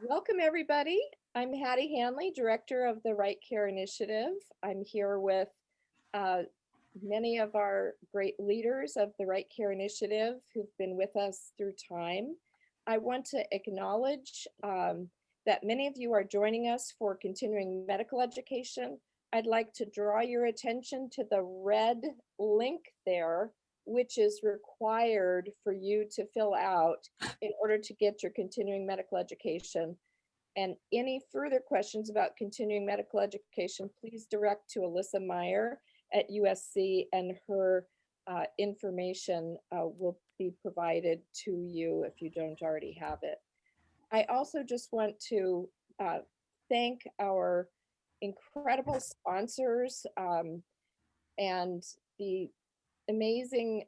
Welcome, everybody. I'm Hattie Hanley, Director of the Right Care Initiative. I'm here with many of our great leaders of the Right Care Initiative who've been with us through time. I want to acknowledge that many of you are joining us for continuing medical education. I'd like to draw your attention to the red link there, which is required for you to fill out in order to get your continuing medical education. And any further questions about continuing medical education, please direct to Alyssa Meyer at USC, and her information will be provided to you if you don't already have it. I also just want to thank our incredible sponsors and the amazing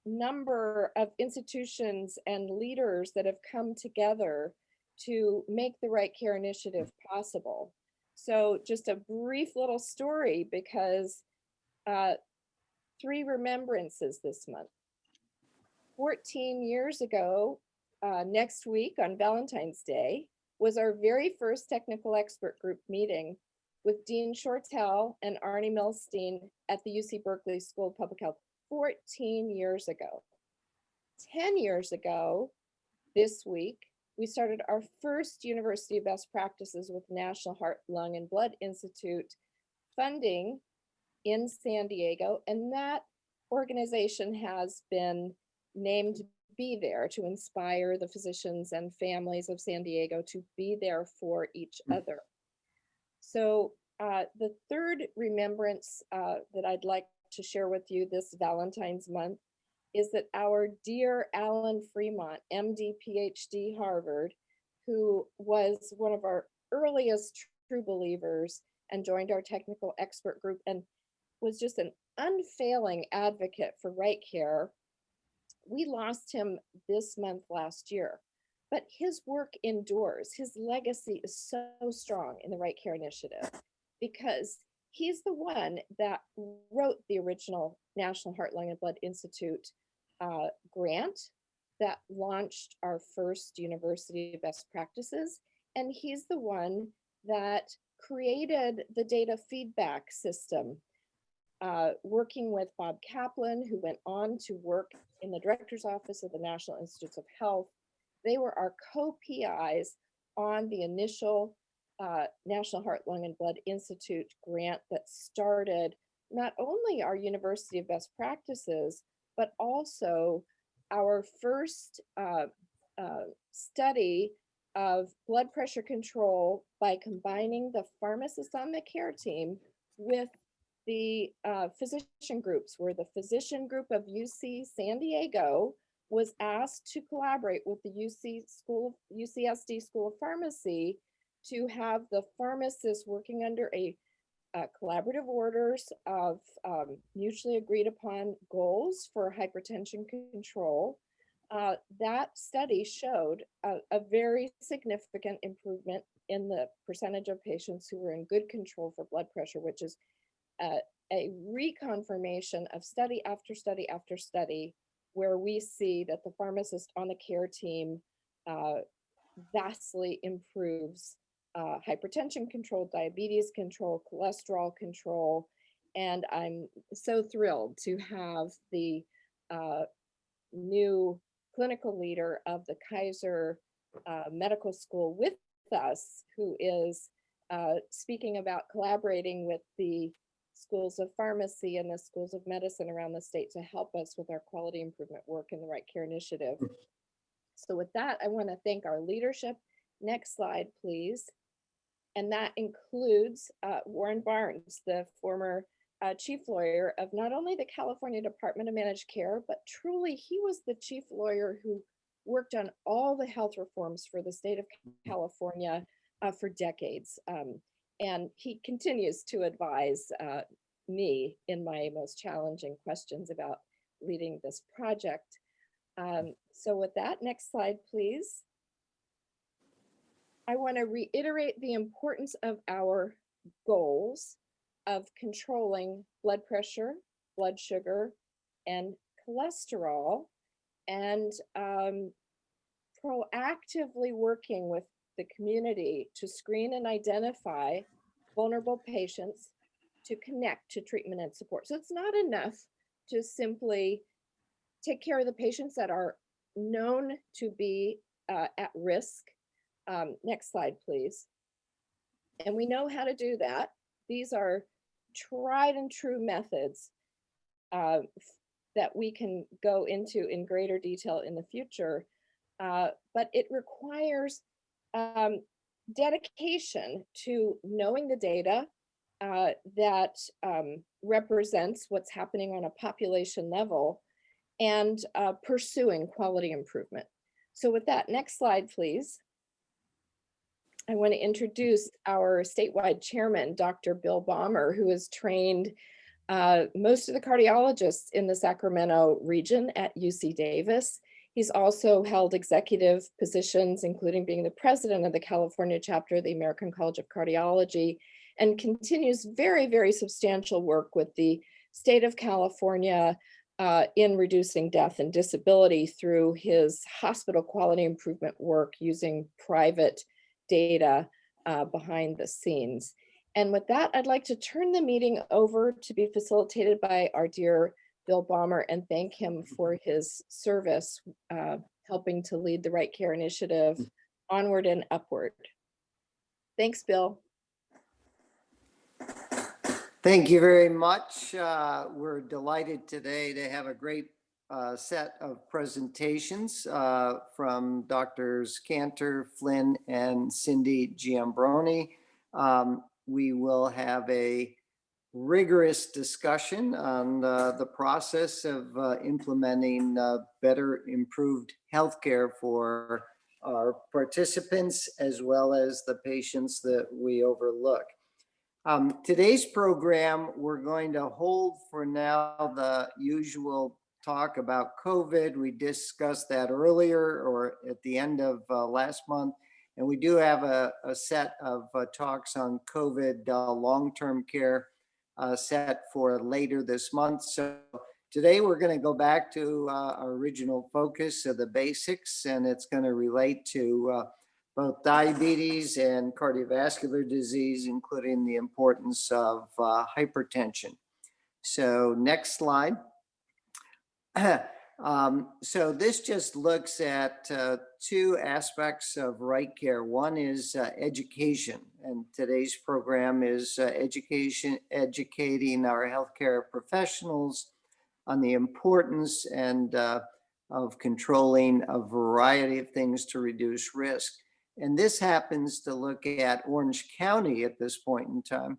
number of institutions and leaders that have come together to make the Right Care Initiative possible. So just a brief little story, because 3 remembrances this month. 14 years ago, next week on Valentine's Day, was our very first technical expert group meeting with Dean Shortell and Arnie Milstein at the UC Berkeley School of Public Health 14 years ago. 10 years ago, this week, we started our first University of Best Practices with National Heart, Lung, and Blood Institute funding in San Diego, and that organization has been named Be There to inspire the physicians and families of San Diego to be there for each other. So the third remembrance that I'd like to share with you this Valentine's month is that our dear Alan Fremont, MD, PhD, Harvard, who was one of our earliest true believers and joined our technical expert group and was just an unfailing advocate for right care. We lost him this month last year, but his work endures. His legacy is so strong in the Right Care Initiative because he's the one that wrote the original National Heart, Lung, and Blood Institute grant that launched our first University of Best Practices. And he's the one that created the data feedback system, working with Bob Kaplan, who went on to work in the director's office of the National Institutes of Health. They were our co-PIs on the initial National Heart, Lung, and Blood Institute grant that started not only our University of Best Practices, but also our first study of blood pressure control by combining the pharmacists on the care team with the physician groups, where the physician group of UC San Diego was asked to collaborate with the UCSD School of Pharmacy to have the pharmacists working under a collaborative orders of mutually agreed upon goals for hypertension control. That study showed a very significant improvement in the percentage of patients who were in good control for blood pressure, which is a reconfirmation of study after study after study, where we see that the pharmacist on the care team vastly improves hypertension control, diabetes control, cholesterol control. And I'm so thrilled to have the new clinical leader of the Kaiser Medical School with us, who is speaking about collaborating with the schools of pharmacy and the schools of medicine around the state to help us with our quality improvement work in the Right Care Initiative. So with that, I want to thank our leadership. Next slide, please. And that includes Warren Barnes, the former chief lawyer of not only the California Department of Managed Care, but truly he was the chief lawyer who worked on all the health reforms for the state of California for decades. And he continues to advise me in my most challenging questions about leading this project. So with that, next slide, please. I want to reiterate the importance of our goals of controlling blood pressure, blood sugar and cholesterol, and proactively working with the community to screen and identify vulnerable patients to connect to treatment and support. So it's not enough to simply take care of the patients that are known to be at risk. Next slide, please. And we know how to do that. These are tried and true methods that we can go into in greater detail in the future. But it requires dedication to knowing the data that represents what's happening on a population level and pursuing quality improvement. So with that, next slide, please. I want to introduce our statewide chairman, Dr. Bill Baumer, who has trained most of the cardiologists in the Sacramento region at UC Davis. He's also held executive positions, including being the president of the California chapter of the American College of Cardiology, and continues very, very substantial work with the state of California in reducing death and disability through his hospital quality improvement work using private data behind the scenes. And with that, I'd like to turn the meeting over to be facilitated by our dear Bill Baumer and thank him for his service, helping to lead the Right Care Initiative onward and upward. Thanks, Bill. Thank you very much. We're delighted today to have a great set of presentations from Drs. Cantor, Flynn, and Cindy Giambrone. We will have a rigorous discussion on the process of implementing better, improved healthcare for our participants as well as the patients that we overlook. Today's program, we're going to hold for now the usual talk about COVID. We discussed that earlier or at the end of last month. And we do have a set of talks on COVID long-term care set for later this month. So today we're going to go back to our original focus of the basics, and it's going to relate to both diabetes and cardiovascular disease, including the importance of hypertension. So next slide. So this just looks at two aspects of right care. One is education, and today's program is educating our healthcare professionals on the importance and of controlling a variety of things to reduce risk. And this happens to look at Orange County at this point in time.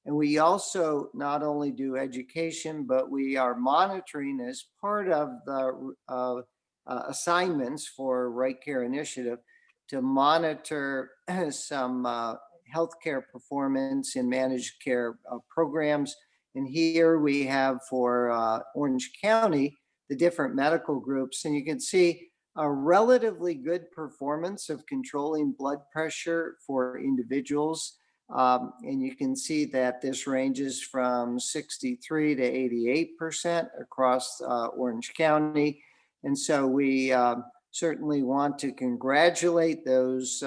And we also not only do education, but we are monitoring as part of the assignments for Right Care Initiative to monitor some healthcare performance in managed care programs. And here we have for Orange County, the different medical groups. And you can see a relatively good performance of controlling blood pressure for individuals. And you can see that this ranges from 63 to 88% across Orange County. And so we certainly want to congratulate those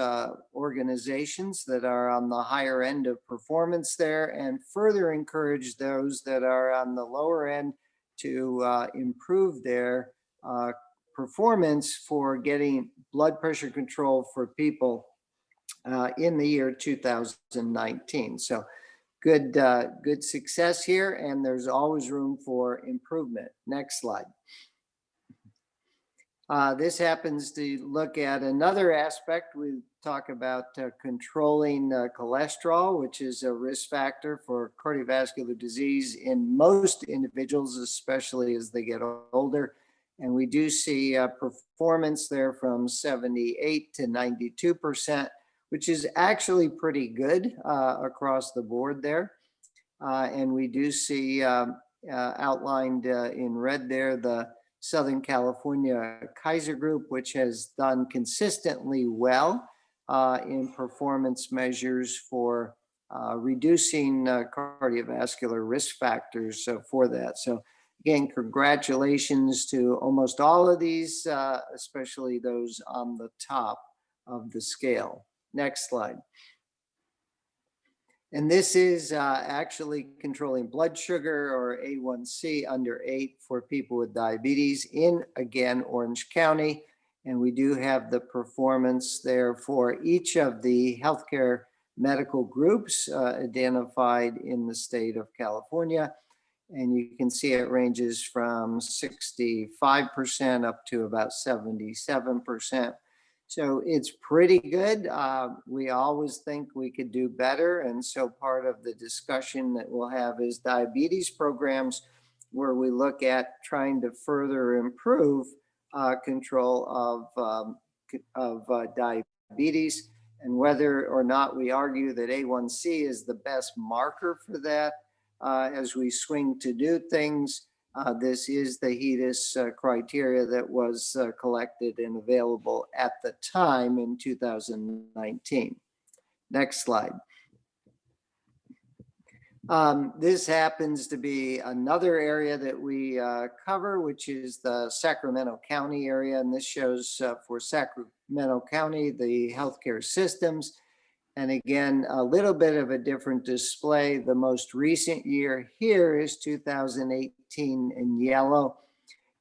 organizations that are on the higher end of performance there and further encourage those that are on the lower end to improve their performance for getting blood pressure control for people in the year 2019. So good success here, and there's always room for improvement. Next slide. This happens to look at another aspect. We talk about controlling cholesterol, which is a risk factor for cardiovascular disease in most individuals, especially as they get older. And we do see performance there from 78 to 92%, which is actually pretty good across the board there. And we do see outlined in red there the Southern California Kaiser Group, which has done consistently well in performance measures for reducing cardiovascular risk factors for that. So Again, congratulations to almost all of these, especially those on the top of the scale. Next slide. And this is actually controlling blood sugar, or A1C, under 8 for people with diabetes in, again, Orange County. And we do have the performance there for each of the healthcare medical groups identified in the state of California. And you can see it ranges from 65% up to about 77%. So it's pretty good. We always think we could do better. And so part of the discussion that we'll have is diabetes programs, where we look at trying to further improve control of diabetes, and whether or not we argue that A1C is the best marker for that as we swing to do things. This is the HEDIS criteria that was collected and available at the time in 2019. Next slide. This happens to be another area that we cover, which is the Sacramento County area. And this shows for Sacramento County, the healthcare systems. And again, a little bit of a different display. The most recent year here is 2018 in yellow.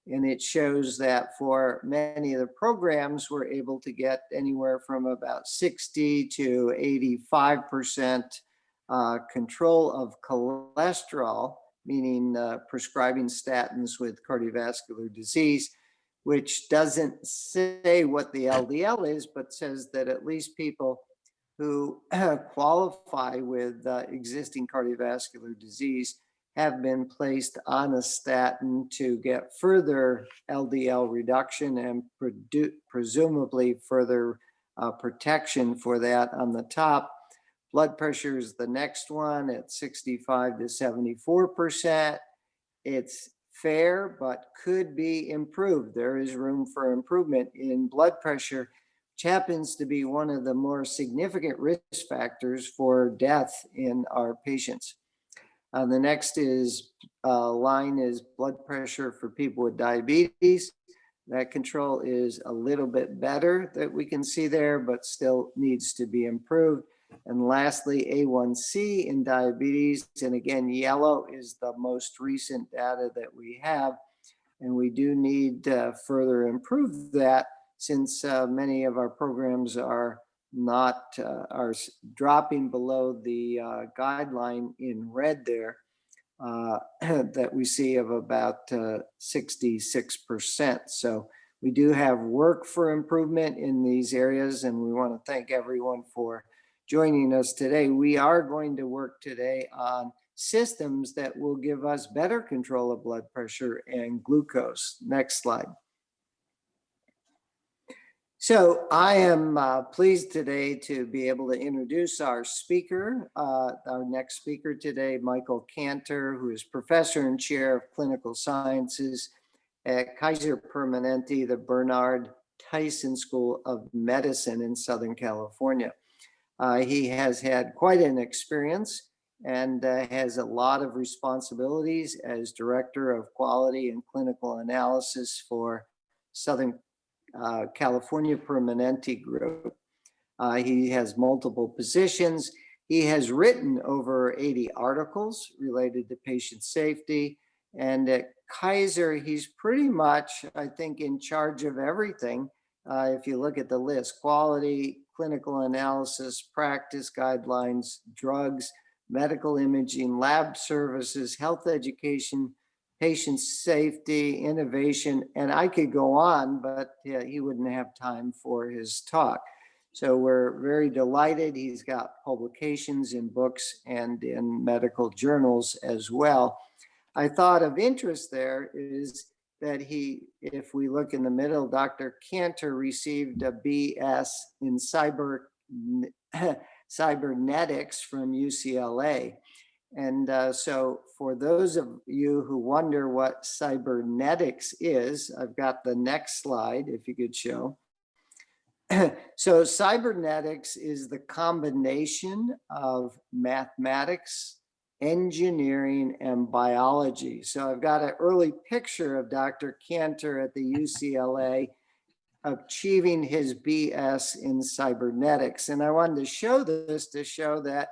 And it shows that for many of the programs, we're able to get anywhere from about 60 to 85% control of cholesterol, meaning prescribing statins with cardiovascular disease, which doesn't say what the LDL is, but says that at least people who qualify with existing cardiovascular disease have been placed on a statin to get further LDL reduction and presumably further protection for that on the top. Blood pressure is the next one at 65 to 74%. It's fair, but could be improved. There is room for improvement in blood pressure, which happens to be one of the more significant risk factors for death in our patients. The next line is blood pressure for people with diabetes. That control is a little bit better that we can see there, but still needs to be improved. And lastly, A1C in diabetes. And again, yellow is the most recent data that we have. And we do need to further improve that, since many of our programs are are dropping below the guideline in red there that we see of about 66%. So we do have work for improvement in these areas, and we want to thank everyone for joining us today. We are going to work today on systems that will give us better control of blood pressure and glucose. Next slide. So I am pleased today to be able to introduce our speaker, our next speaker today, Michael Cantor, who is professor and chair of clinical sciences at Kaiser Permanente, the Bernard Tyson School of Medicine in Southern California. He has had quite an experience and has a lot of responsibilities as director of quality and clinical analysis for Southern California Permanente Group. He has multiple positions. He has written over 80 articles related to patient safety. And at Kaiser, he's pretty much, I think, in charge of everything. If you look at the list: quality, clinical analysis, practice guidelines, drugs, medical imaging, lab services, health education, patient safety, innovation, and I could go on, but he wouldn't have time for his talk. So we're very delighted. He's got publications in books and in medical journals as well. I thought of interest there is that if we look in the middle, Dr. Cantor received a BS in cybernetics from UCLA. And so for those of you who wonder what cybernetics is, I've got the next slide, if you could show. So cybernetics is the combination of mathematics, engineering and biology. So I've got an early picture of Dr. Cantor at the UCLA achieving his BS in cybernetics. And I wanted to show this to show that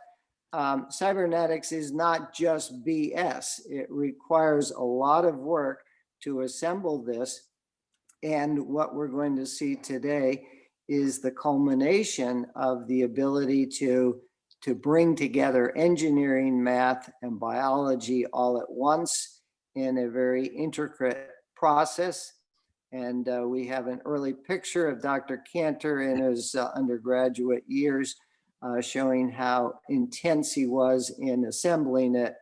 cybernetics is not just BS. It requires a lot of work to assemble this. And what we're going to see today is the culmination of the ability to bring together engineering, math, and biology all at once in a very intricate process. And we have an early picture of Dr. Cantor in his undergraduate years, showing how intense he was in assembling it.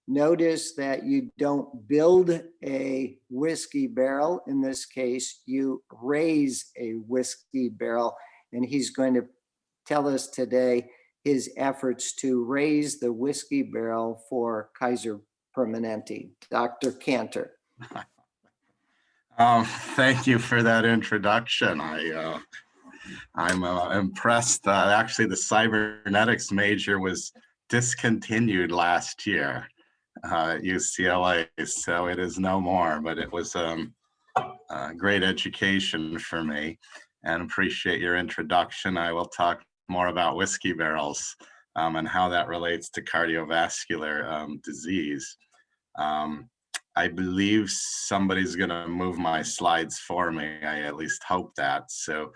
Notice that you don't build a whiskey barrel. In this case, you raise a whiskey barrel. And he's going to tell us today his efforts to raise the whiskey barrel for Kaiser Permanente. Dr. Cantor. Thank you for that introduction. I'm impressed. Actually, the cybernetics major was discontinued last year at UCLA, so it is no more, but it was a great education for me, and appreciate your introduction. I will talk more about whiskey barrels and how that relates to cardiovascular disease. I believe somebody's going to move my slides for me. I at least hope that. So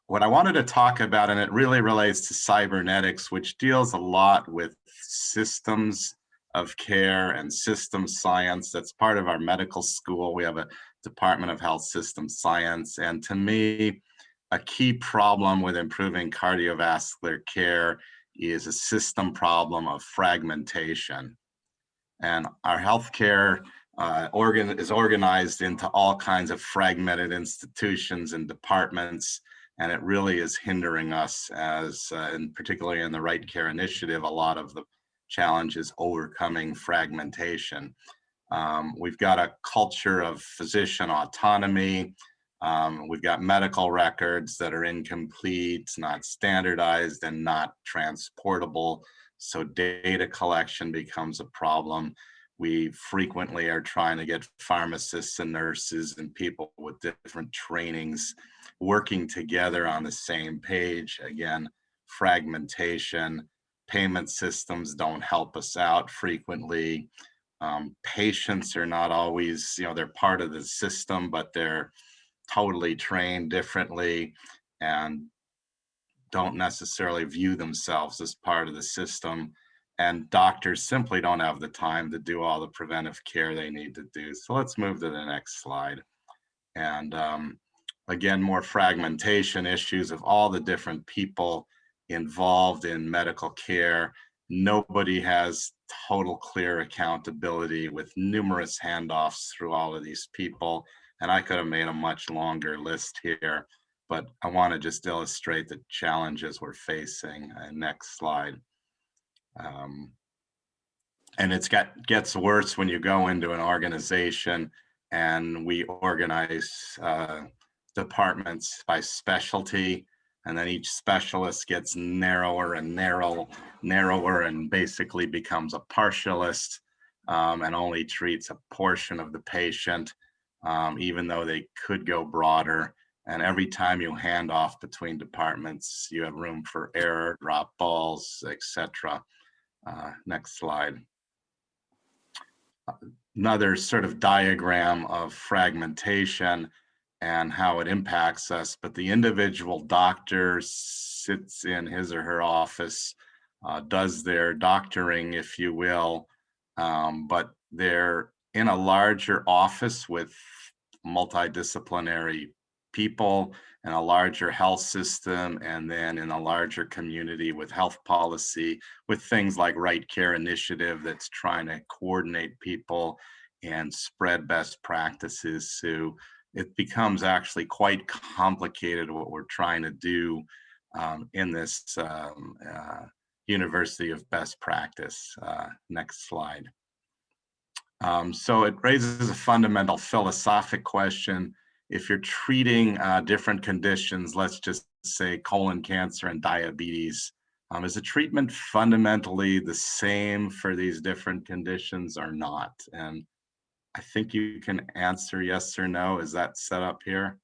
what I wanted to talk about, and it really relates to cybernetics, which deals a lot with systems of care and system science. That's part of our medical school. We have a Department of Health System Science. And to me, a key problem with improving cardiovascular care is a system problem of fragmentation. And our healthcare is organized into all kinds of fragmented institutions and departments, and it really is hindering us as, and particularly in the Right Care Initiative, a lot of the challenges overcoming fragmentation. We've got a culture of physician autonomy. We've got medical records that are incomplete, not standardized, and not transportable. So data collection becomes a problem. We frequently are trying to get pharmacists and nurses and people with different trainings working together on the same page. Again, fragmentation. Payment systems don't help us out frequently. Patients are not always, they're part of the system, but they're totally trained differently and don't necessarily view themselves as part of the system. And doctors simply don't have the time to do all the preventive care they need to do. So let's move to the next slide. And again, more fragmentation issues of all the different people involved in medical care. Nobody has total clear accountability with numerous handoffs through all of these people. And I could have made a much longer list here, but I want to just illustrate the challenges we're facing. Next slide. And it gets worse when you go into an organization and we organize departments by specialty, and then each specialist gets narrower and narrower and basically becomes a partialist and only treats a portion of the patient, even though they could go broader. And every time you hand off between departments, you have room for error, drop balls, etc. Next slide. Another sort of diagram of fragmentation and how it impacts us, but the individual doctor sits in his or her office, does their doctoring, if you will, but they're in a larger office with multidisciplinary people and a larger health system, and then in a larger community with health policy, with things like Right Care Initiative that's trying to coordinate people and spread best practices. So it becomes actually quite complicated what we're trying to do in this University of Best Practice. Next slide. So it raises a fundamental philosophic question. If you're treating different conditions, let's just say colon cancer and diabetes, Is the treatment fundamentally the same for these different conditions or not? And I think you can answer yes or no. Is that set up here?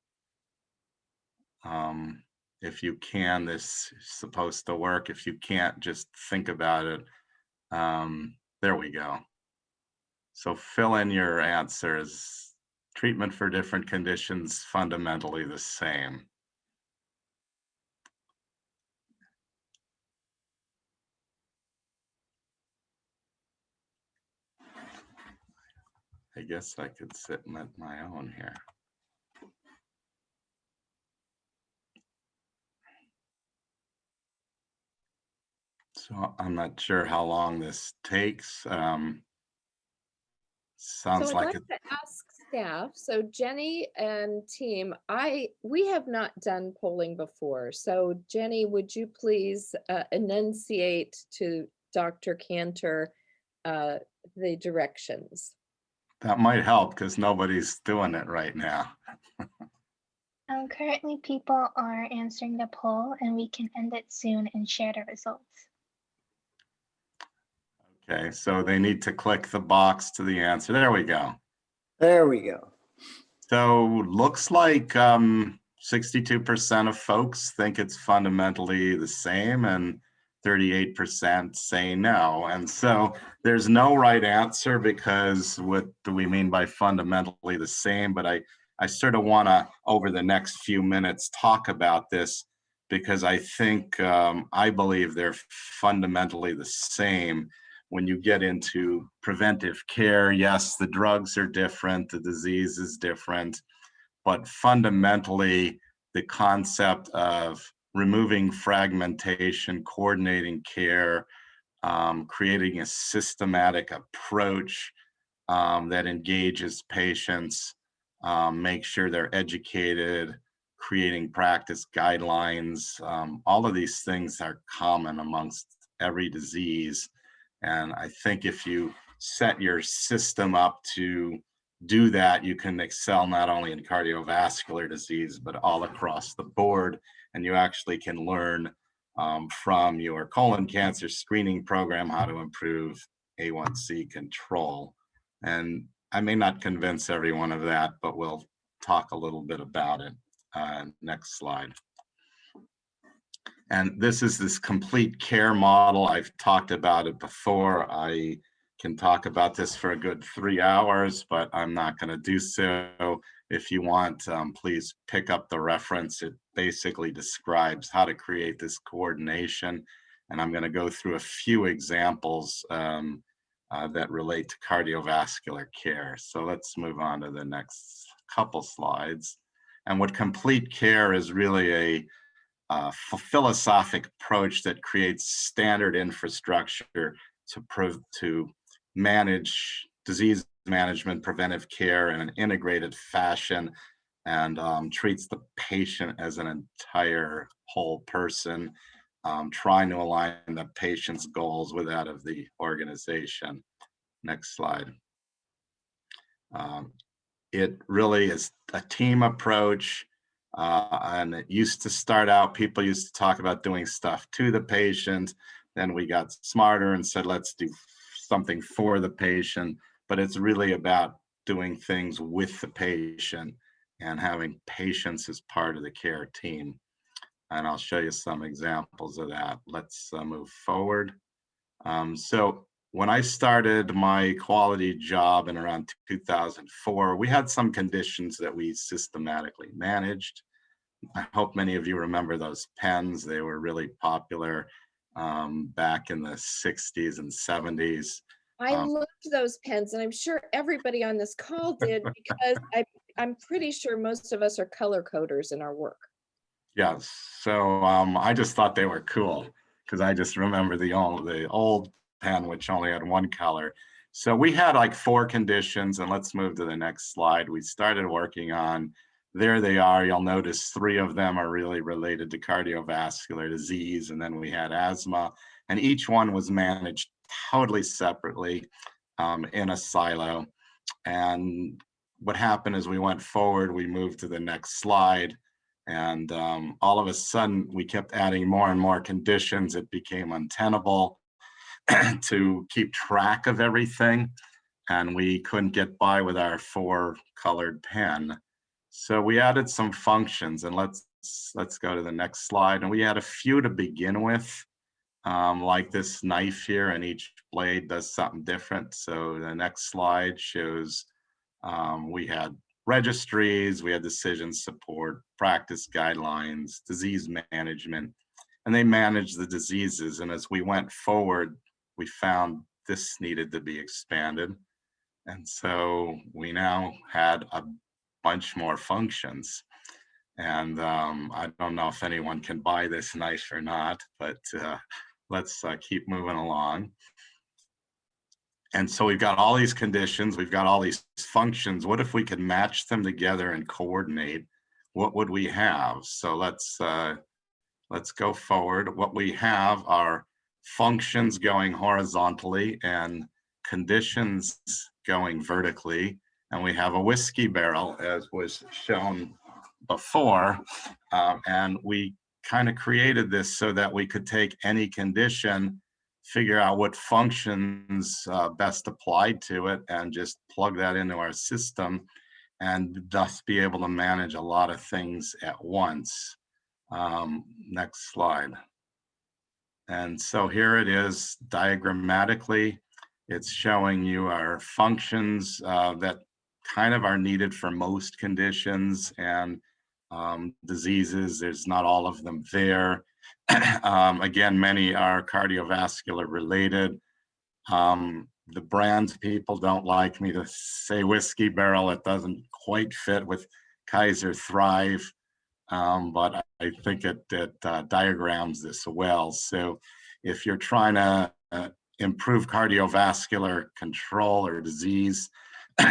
If you can, this is supposed to work. If you can't, just think about it. There we go. So fill in your answers. Treatment for different conditions fundamentally the same. I guess I could sit and at my own here. So I'm not sure how long this takes. Sounds So I'd like like it. to ask staff, so Jenny and team, we have not done polling before. So Jenny, would you please enunciate to Dr. Cantor the directions? That might help because nobody's doing it right now. Currently, people are answering the poll, and we can end it soon and share the results. Okay, so they need to click the box to the answer. There we go. There we go. So looks like 62% of folks think it's fundamentally the same and 38% say no. And so there's no right answer because what do we mean by fundamentally the same? But I sort of want to, over the next few minutes, talk about this because I think, I believe they're fundamentally the same. When you get into preventive care, yes, the drugs are different, the disease is different, but fundamentally, the concept of removing fragmentation, coordinating care, creating a systematic approach that engages patients, make sure they're educated, creating practice guidelines. All of these things are common amongst every disease. And I think if you set your system up to do that, you can excel not only in cardiovascular disease, but all across the board. And you actually can learn from your colon cancer screening program how to improve A1C control. And I may not convince everyone of that, but we'll talk a little bit about it. Next slide. And this is this complete care model. I've talked about it before. I can talk about this for a good 3 hours, but I'm not going to do so. If you want, please pick up the reference. It basically describes how to create this coordination. And I'm going to go through a few examples that relate to cardiovascular care. So let's move on to the next couple slides. And what complete care is really a philosophic approach that creates standard infrastructure to manage disease management, preventive care in an integrated fashion, and treats the patient as an entire whole person, trying to align the patient's goals with that of the organization. Next slide. It really is a team approach. And it used to start out, people used to talk about doing stuff to the patient. Then we got smarter and said, let's do something for the patient. But it's really about doing things with the patient and having patients as part of the care team. And I'll show you some examples of that. Let's move forward. So when I started my quality job in around 2004, we had some conditions that we systematically managed. I hope many of you remember those pens. They were really popular back in the 60s and 70s. I loved those pens, and I'm sure everybody on this call did because I'm pretty sure most of us are color coders in our work. Yes, so I just thought they were cool because I just remember the old pen, which only had one color. So we had like 4 conditions, and let's move to the next slide. We started working on, there they are. You'll notice 3 of them are really related to cardiovascular disease, and then we had asthma, and each one was managed totally separately in a silo. And what happened is we went forward, we moved to the next slide, And all of a sudden, we kept adding more and more conditions. It became untenable to keep track of everything, and we couldn't get by with our 4-colored pen. So we added some functions, and let's go to the next slide. And we had a few to begin with, like this knife here, and each blade does something different. So the next slide shows we had registries, we had decision support, practice guidelines, disease management, and they managed the diseases. And as we went forward, we found this needed to be expanded. And so we now had a bunch more functions. And I don't know if anyone can buy this knife or not, but let's keep moving along. And so we've got all these conditions, we've got all these functions. What if we could match them together and coordinate? What would we have? So let's go forward. What we have are functions going horizontally and conditions going vertically. And we have a whiskey barrel, as was shown before. And we kind of created this so that we could take any condition, figure out what functions best applied to it, and just plug that into our system, and thus be able to manage a lot of things at once. Next slide. And so here it is diagrammatically. It's showing you our functions that kind of are needed for most conditions and diseases. There's not all of them there. Again, many are cardiovascular related. The brand people don't like me to say whiskey barrel. It doesn't quite fit with Kaiser Thrive, but I think it diagrams this well. So if you're trying to improve cardiovascular control or disease,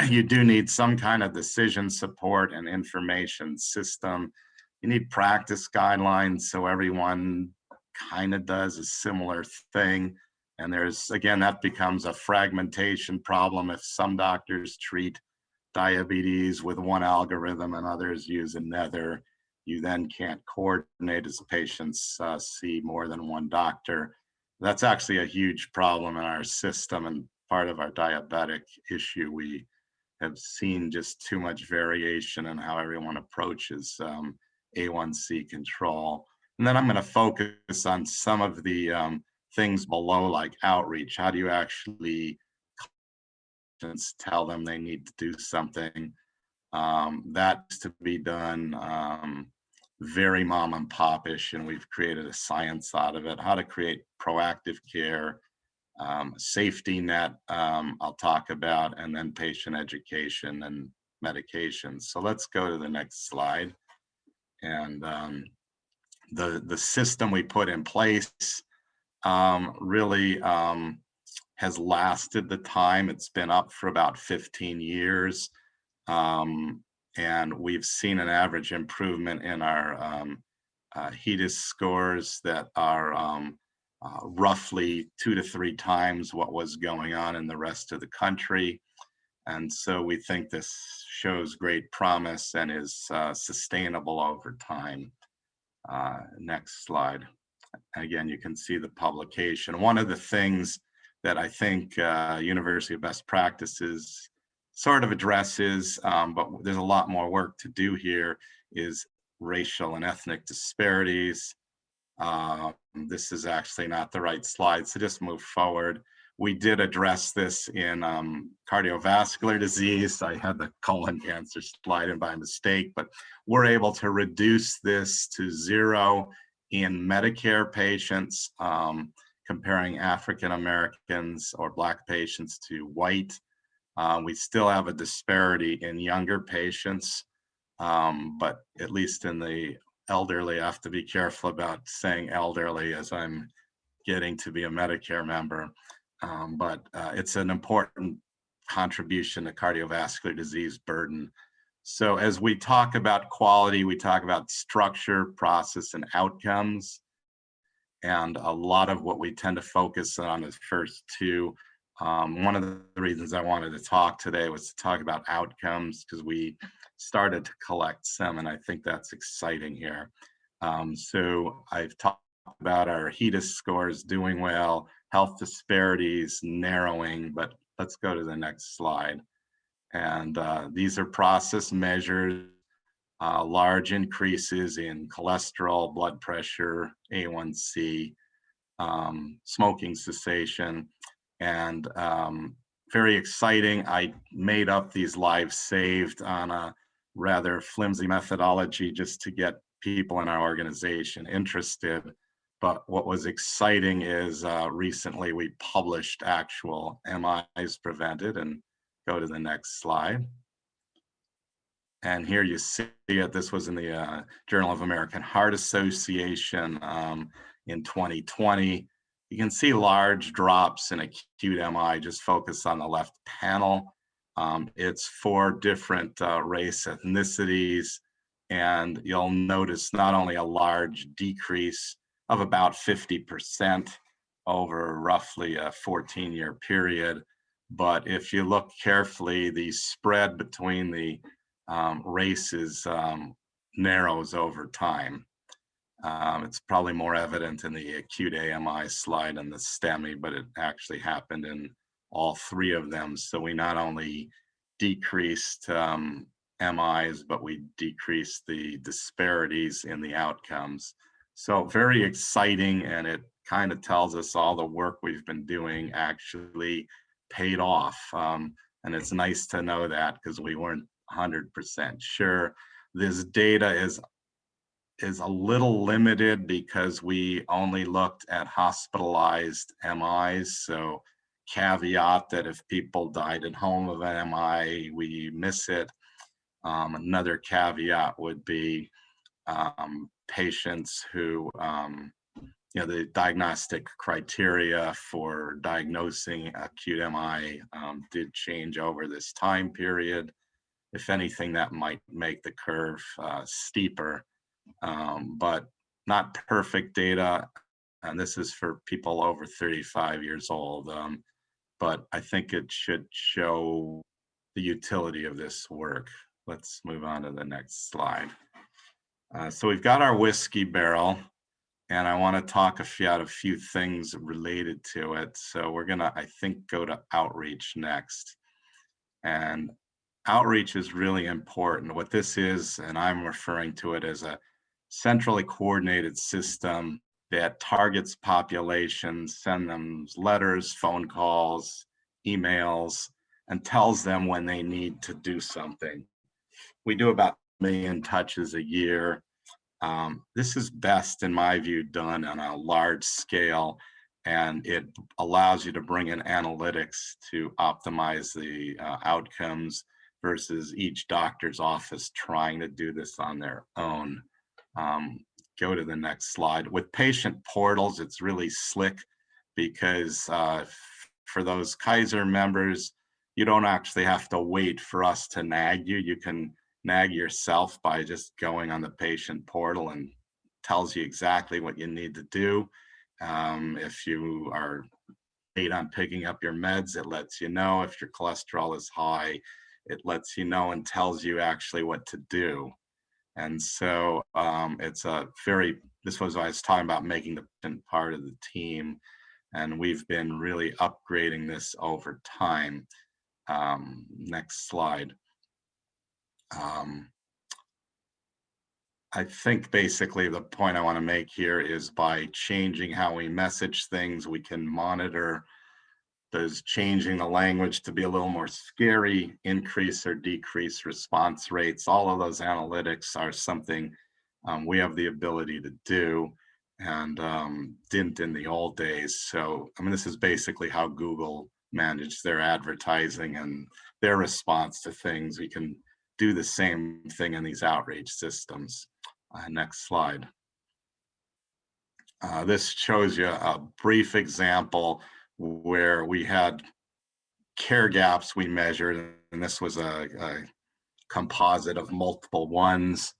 you do need some kind of decision support and information system. You need practice guidelines so everyone kind of does a similar thing. And there's, again, that becomes a fragmentation problem. If some doctors treat diabetes with one algorithm and others use another, you then can't coordinate as patients see more than one doctor. That's actually a huge problem in our system, and part of our diabetic issue. We have seen just too much variation in how everyone approaches A1C control. And then I'm going to focus on some of the things below, like outreach. How do you actually tell them they need to do something? That's to be done very mom and pop-ish, and we've created a science out of it. How to create proactive care, safety net, I'll talk about, and then patient education and medications. So let's go to the next slide. And the system we put in place really has lasted the time. It's been up for about 15 years. And we've seen an average improvement in our HEDIS scores that are roughly 2 to 3 times what was going on in the rest of the country. And so we think this shows great promise and is sustainable over time. Next slide. Again, you can see the publication. One of the things that I think University of Best Practices sort of addresses, but there's a lot more work to do here, is racial and ethnic disparities. This is actually not the right slide, so just move forward. We did address this in cardiovascular disease. I had the colon cancer slide in by mistake, but we're able to reduce this to 0 in Medicare patients, comparing African Americans or Black patients to white. We still have a disparity in younger patients, but at least in the elderly, I have to be careful about saying elderly as I'm getting to be a Medicare member. But it's an important contribution to cardiovascular disease burden. So as we talk about quality, we talk about structure, process, and outcomes. And a lot of what we tend to focus on is first 2, One of the reasons I wanted to talk today was to talk about outcomes, because we started to collect some, and I think that's exciting here. So I've talked about our HEDIS scores doing well, health disparities narrowing, but let's go to the next slide. And these are process measures, large increases in cholesterol, blood pressure, A1C, smoking cessation, and very exciting. I made up these lives saved on a rather flimsy methodology just to get people in our organization interested. But what was exciting is recently we published actual MIs prevented, and go to the next slide. And here you see it. This was in the Journal of American Heart Association in 2020. You can see large drops in acute MI. Just focus on the left panel. It's for different race ethnicities, and you'll notice not only a large decrease of about 50% over roughly a 14-year period, but if you look carefully, the spread between the races narrows over time. It's probably more evident in the acute AMI slide and the STEMI, but it actually happened in all three of them. So we not only decreased MIs, but we decreased the disparities in the outcomes. So very exciting, and it kind of tells us all the work we've been doing actually paid off. And it's nice to know that, because we weren't 100% sure. This data is a little limited because we only looked at hospitalized MIs. So caveat that if people died at home of an MI, we miss it. Another caveat would be patients who, the diagnostic criteria for diagnosing acute MI did change over this time period. If anything, that might make the curve steeper, but not perfect data. And this is for people over 35 years old. But I think it should show the utility of this work. Let's move on to the next slide. So we've got our whiskey barrel, and I want to talk about a few things related to it. So we're gonna, I think, go to outreach next. And outreach is really important. What this is, and I'm referring to it as a centrally coordinated system that targets populations, send them letters, phone calls, emails, and tells them when they need to do something. We do about 1 million touches a year. This is best, in my view, done on a large scale, and it allows you to bring in analytics to optimize the outcomes versus each doctor's office trying to do this on their own. Go to the next slide. With patient portals, it's really slick because for those Kaiser members, you don't actually have to wait for us to nag you. You can nag yourself by just going on the patient portal, and tells you exactly what you need to do. If you are late on picking up your meds, it lets you know. If your cholesterol is high, it lets you know and tells you actually what to do. And so it's a very, this was what I was talking about, making the patient part of the team. And we've been really upgrading this over time. Next slide. I think basically the point I want to make here is by changing how we message things, we can monitor those, changing the language to be a little more scary, increase or decrease response rates. All of those analytics are something we have the ability to do, and didn't in the old days. So, I mean, this is basically how Google managed their advertising and their response to things. We can do the same thing in these outreach systems. Next slide. This shows you a brief example where we had care gaps we measured, and this was a composite of multiple ones.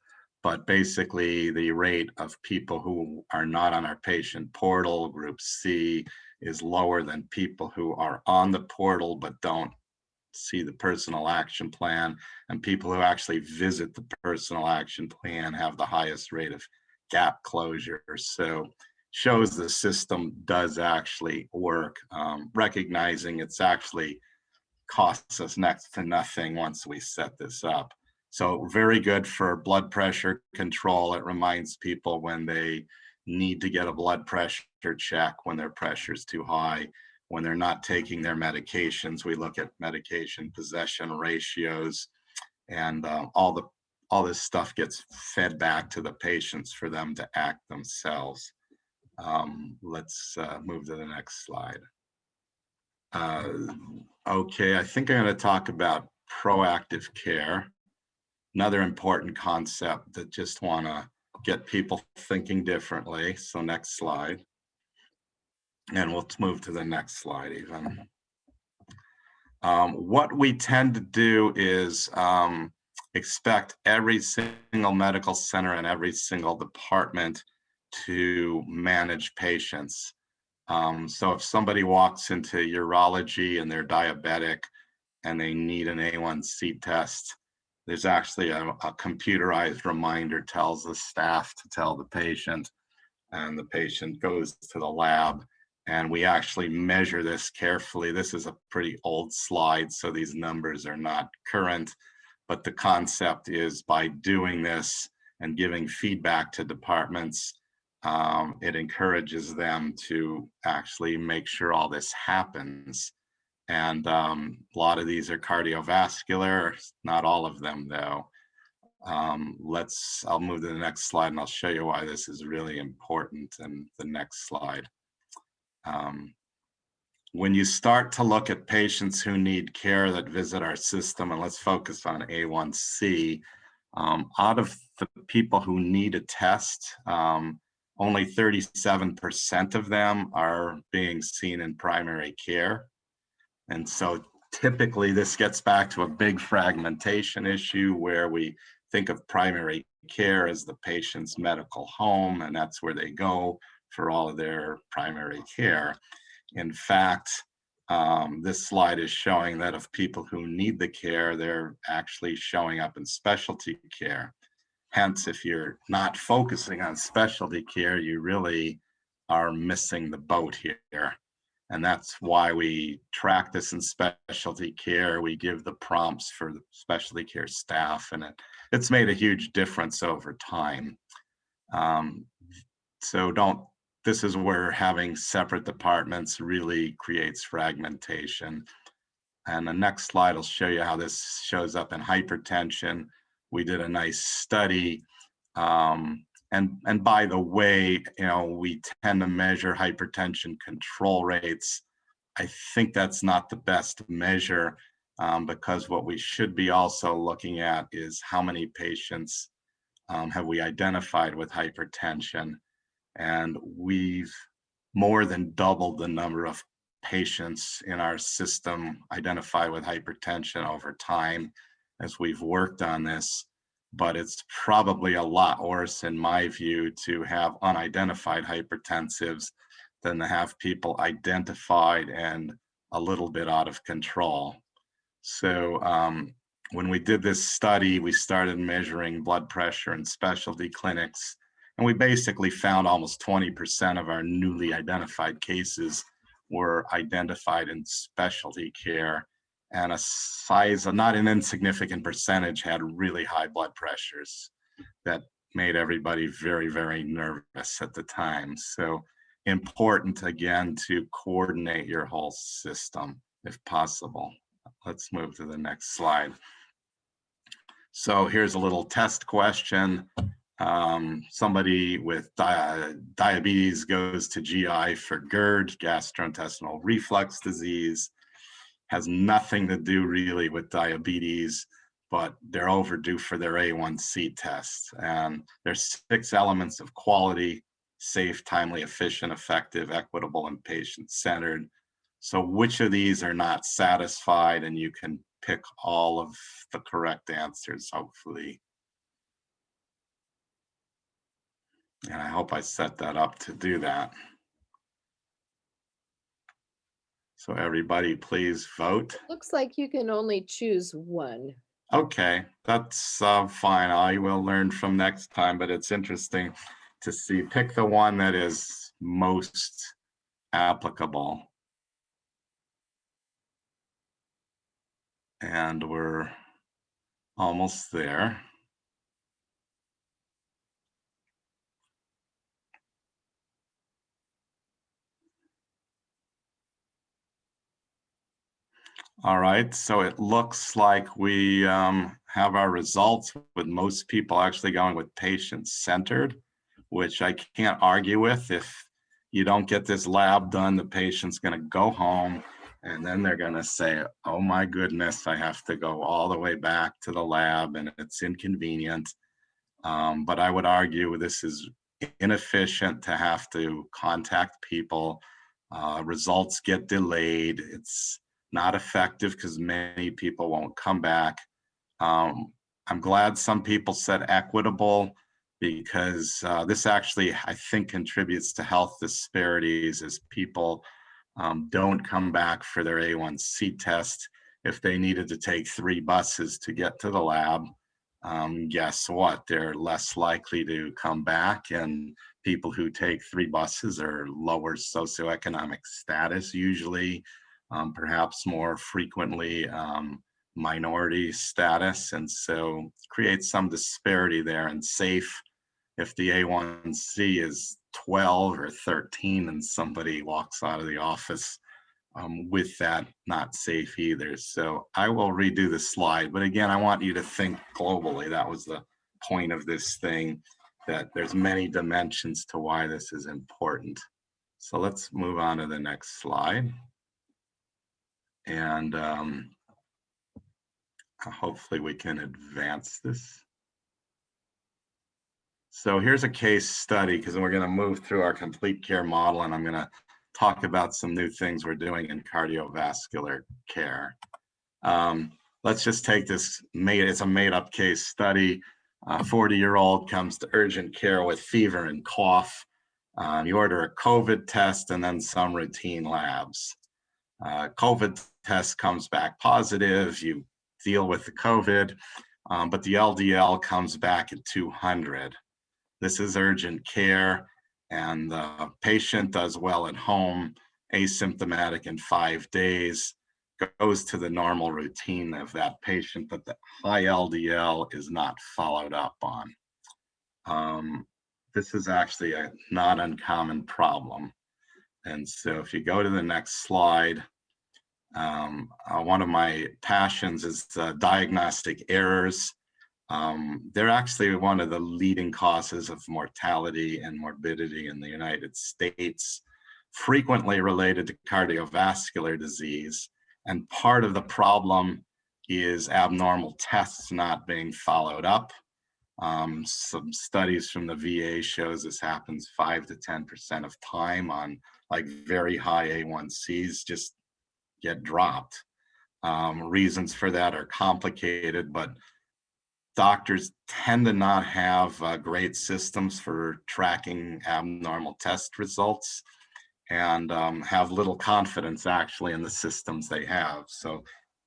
but basically the rate of people who are not on our patient portal, group C, is lower than people who are on the portal but don't see the personal action plan, and people who actually visit the personal action plan have the highest rate of gap closure. So shows the system does actually work, recognizing it's actually costs us next to nothing once we set this up. So very good for blood pressure control. It reminds people when they need to get a blood pressure check when their pressure is too high. When they're not taking their medications, we look at medication possession ratios, and all this stuff gets fed back to the patients for them to act themselves. Let's move to the next slide. Okay, I think I'm going to talk about proactive care. Another important concept that just want to get people thinking differently. So next slide. And we'll move to the next slide even. What we tend to do is expect every single medical center and every single department to manage patients. So if somebody walks into urology and they're diabetic and they need an A1C test, there's actually a computerized reminder tells the staff to tell the patient, and the patient goes to the lab, and we actually measure this carefully. This is a pretty old slide, so these numbers are not current, but the concept is by doing this and giving feedback to departments, it encourages them to actually make sure all this happens. And a lot of these are cardiovascular, not all of them though. I'll move to the next slide and I'll show you why this is really important in the next slide. When you start to look at patients who need care that visit our system, and let's focus on A1C, out of the people who need a test, only 37% of them are being seen in primary care. And so typically this gets back to a big fragmentation issue where we think of primary care as the patient's medical home, and that's where they go for all of their primary care. In fact, this slide is showing that of people who need the care, they're actually showing up in specialty care. Hence, if you're not focusing on specialty care, you really are missing the boat here. And that's why we track this in specialty care. We give the prompts for the specialty care staff, and it's made a huge difference over time. This is where having separate departments really creates fragmentation. And the next slide will show you how this shows up in hypertension. We did a nice study. And by the way, we tend to measure hypertension control rates. I think that's not the best measure because what we should be also looking at is how many patients have we identified with hypertension. And we've more than doubled the number of patients in our system identified with hypertension over time as we've worked on this. But it's probably a lot worse, in my view, to have unidentified hypertensives than to have people identified and a little bit out of control. So when we did this study, we started measuring blood pressure in specialty clinics, and we basically found almost 20% of our newly identified cases were identified in specialty care. And not an insignificant percentage had really high blood pressures that made everybody very, very nervous at the time. So important, again, to coordinate your whole system if possible. Let's move to the next slide. So here's a little test question. Somebody with diabetes goes to GI for GERD, gastrointestinal reflux disease. Has nothing to do really with diabetes, but they're overdue for their A1C test. And there's 6 elements of quality: safe, timely, efficient, effective, equitable, and patient-centered. So which of these are not satisfied? And you can pick all of the correct answers, hopefully. And I hope I set that up to do that. So everybody please vote. Looks like you can only choose one. Okay, that's fine. I will learn from next time, but it's interesting to see, pick the one that is most applicable. And we're almost there. All right, so it looks like we have our results with most people actually going with patient-centered, which I can't argue with. If you don't get this lab done, the patient's going to go home and then they're going to say, oh my goodness, I have to go all the way back to the lab and it's inconvenient. But I would argue this is inefficient to have to contact people. Results get delayed. It's not effective because many people won't come back. I'm glad some people said equitable because this actually, I think, contributes to health disparities as people don't come back for their A1C test. If they needed to take 3 buses to get to the lab, guess what? They're less likely to come back, and people who take 3 buses are lower socioeconomic status usually, perhaps more frequently minority status, and so creates some disparity there. And safe, if the A1C is 12 or 13 and somebody walks out of the office with that, not safe either. So I will redo the slide, but again, I want you to think globally. That was the point of this thing, that there's many dimensions to why this is important. So let's move on to the next slide. And hopefully we can advance this. So here's a case study, because we're going to move through our complete care model, and I'm going to talk about some new things we're doing in cardiovascular care. Let's just take this, it's a made-up case study. 40-year-old comes to urgent care with fever and cough. You order a COVID test and then some routine labs. COVID test comes back positive. You deal with the COVID, but the LDL comes back at 200. This is urgent care, and the patient does well at home, asymptomatic in 5 days, goes to the normal routine of that patient, but the high LDL is not followed up on. This is actually a not uncommon problem. And so if you go to the next slide, one of my passions is diagnostic errors. They're actually one of the leading causes of mortality and morbidity in the United States, frequently related to cardiovascular disease. And part of the problem is abnormal tests not being followed up. Some studies from the VA shows this happens 5 to 10% of time on like very high A1Cs just get dropped. Reasons for that are complicated, but doctors tend to not have great systems for tracking abnormal test results, and have little confidence actually in the systems they have. So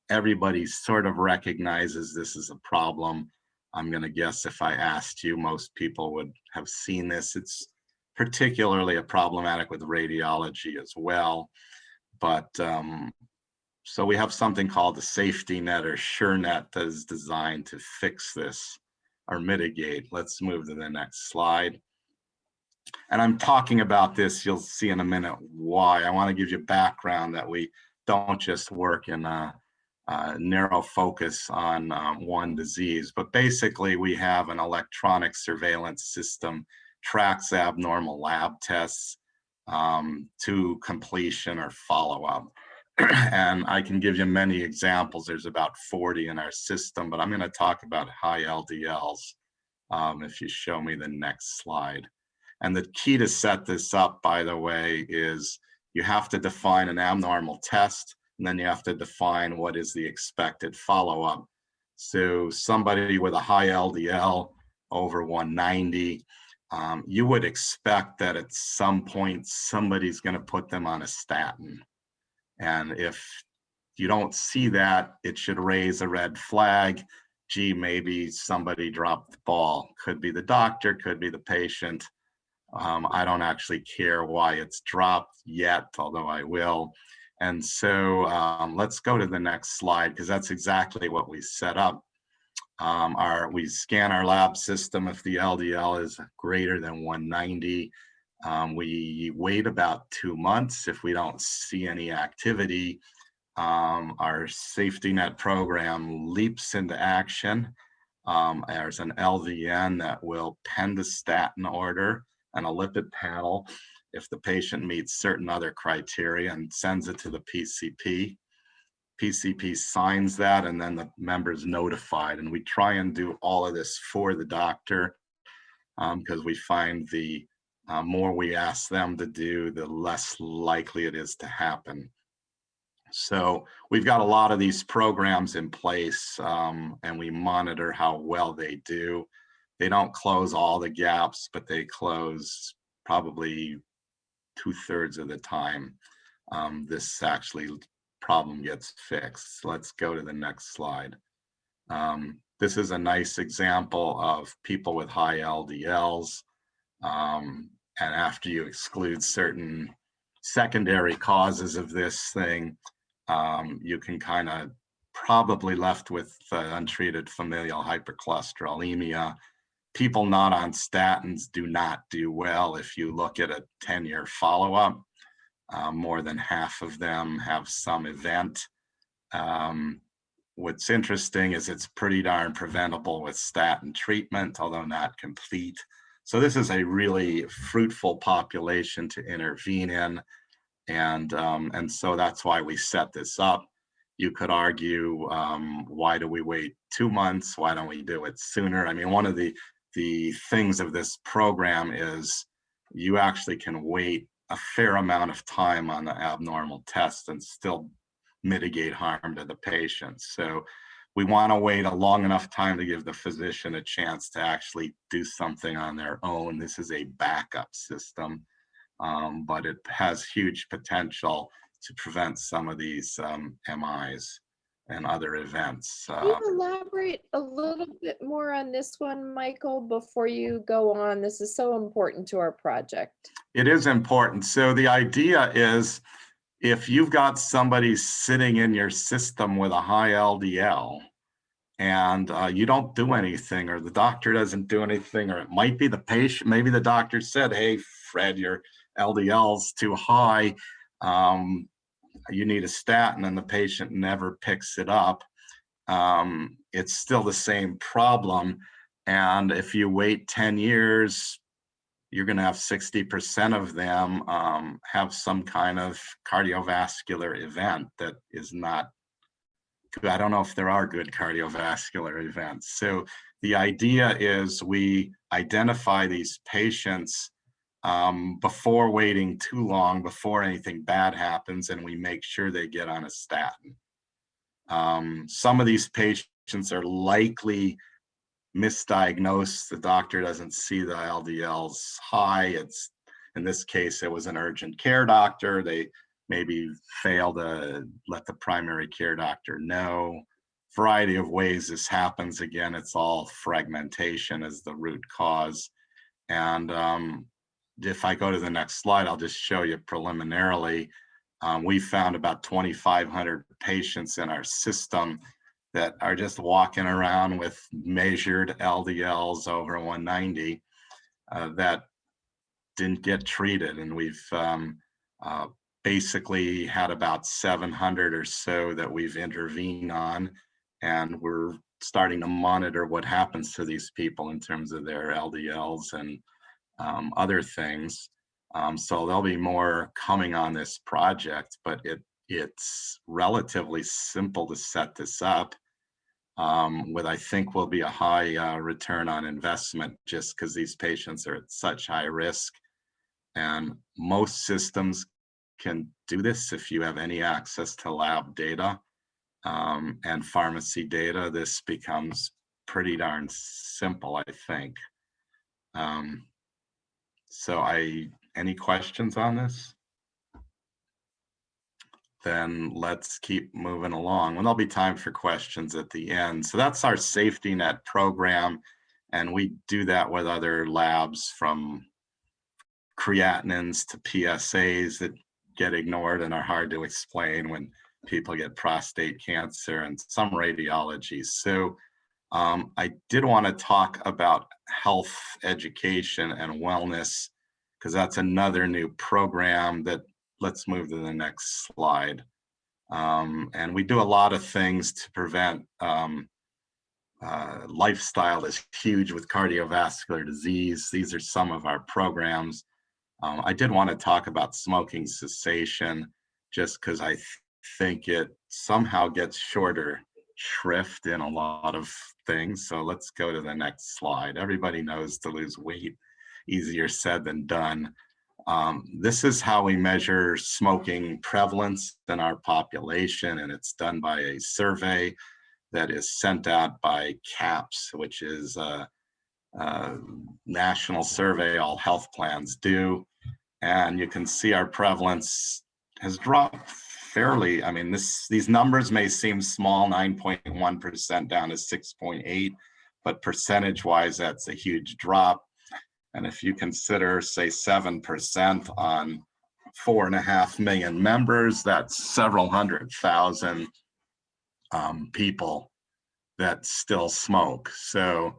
everybody sort of recognizes this is a problem. I'm going to guess if I asked you, most people would have seen this. It's particularly problematic with radiology as well. But so we have something called the safety net or SureNet that is designed to fix this or mitigate. Let's move to the next slide. And I'm talking about this, you'll see in a minute why. I want to give you background that we don't just work in a narrow focus on one disease, but basically we have an electronic surveillance system, tracks abnormal lab tests to completion or follow-up. And I can give you many examples. There's about 40 in our system, but I'm going to talk about high LDLs if you show me the next slide. And the key to set this up, by the way, is you have to define an abnormal test, and then you have to define what is the expected follow-up. So somebody with a high LDL over 190, you would expect that at some point somebody's going to put them on a statin. And if you don't see that, it should raise a red flag. Gee, maybe somebody dropped the ball. Could be the doctor, could be the patient. I don't actually care why it's dropped yet, although I will. And so let's go to the next slide, because that's exactly what we set up. We scan our lab system. If the LDL is greater than 190, we wait about 2 months. If we don't see any activity, our safety net program leaps into action. There's an LVN that will pen the statin order and a lipid panel if the patient meets certain other criteria, and sends it to the PCP. PCP signs that, and then the member's notified. And we try and do all of this for the doctor, because we find the more we ask them to do, the less likely it is to happen. So we've got a lot of these programs in place, and we monitor how well they do. They don't close all the gaps, but they close probably 2/3 of the time. This actually problem gets fixed. Let's go to the next slide. This is a nice example of people with high LDLs. And after you exclude certain secondary causes of this thing, you can kind of probably left with untreated familial hypercholesterolemia. People not on statins do not do well. If you look at a 10-year follow-up, more than half of them have some event. What's interesting is it's pretty darn preventable with statin treatment, although not complete. So this is a really fruitful population to intervene in. And so that's why we set this up. You could argue, why do we wait 2 months? Why don't we do it sooner? I mean, one of the things of this program is you actually can wait a fair amount of time on the abnormal test and still mitigate harm to the patient. So we want to wait a long enough time to give the physician a chance to actually do something on their own. This is a backup system, but it has huge potential to prevent some of these MIs and other events. Can you elaborate a little bit more on this one, Michael, before you go on? This is so important to our project. It is important. So the idea is, if you've got somebody sitting in your system with a high LDL and you don't do anything, or the doctor doesn't do anything, or it might be the patient, maybe the doctor said, hey, Fred, your LDL's too high. You need a statin, and the patient never picks it up. It's still the same problem. And if you wait 10 years, you're going to have 60% of them have some kind of cardiovascular event that is not good. I don't know if there are good cardiovascular events. So the idea is we identify these patients before waiting too long, before anything bad happens, and we make sure they get on a statin. Some of these patients are likely misdiagnosed. The doctor doesn't see the LDLs high. It's, in this case, it was an urgent care doctor. They maybe fail to let the primary care doctor know. Variety of ways this happens. Again, it's all fragmentation as the root cause. And if I go to the next slide, I'll just show you preliminarily. We found about 2,500 patients in our system that are just walking around with measured LDLs over 190 that didn't get treated. And we've basically had about 700 or so that we've intervened on, and we're starting to monitor what happens to these people in terms of their LDLs and other things. So there'll be more coming on this project, but it's relatively simple to set this up with, I think, will be a high return on investment, just because these patients are at such high risk. And most systems can do this if you have any access to lab data and pharmacy data. This becomes pretty darn simple, I think. So any questions on this? Then let's keep moving along. Well, there'll be time for questions at the end. So that's our safety net program. And we do that with other labs, from creatinines to PSAs that get ignored and are hard to explain when people get prostate cancer, and some radiology. So I did want to talk about health education and wellness, because that's another new program that, let's move to the next slide. And we do a lot of things to prevent lifestyle is huge with cardiovascular disease. These are some of our programs. I did want to talk about smoking cessation, just because I think it somehow gets shorter shrift in a lot of things. So let's go to the next slide. Everybody knows to lose weight, easier said than done. This is how we measure smoking prevalence in our population, and it's done by a survey that is sent out by CAPS, which is a national survey all health plans do. And you can see our prevalence has dropped fairly. I mean, these numbers may seem small, 9.1% down to 6.8, but percentage-wise, that's a huge drop. And if you consider, say, 7% on 4.5 million members, that's several 100,000 people that still smoke. So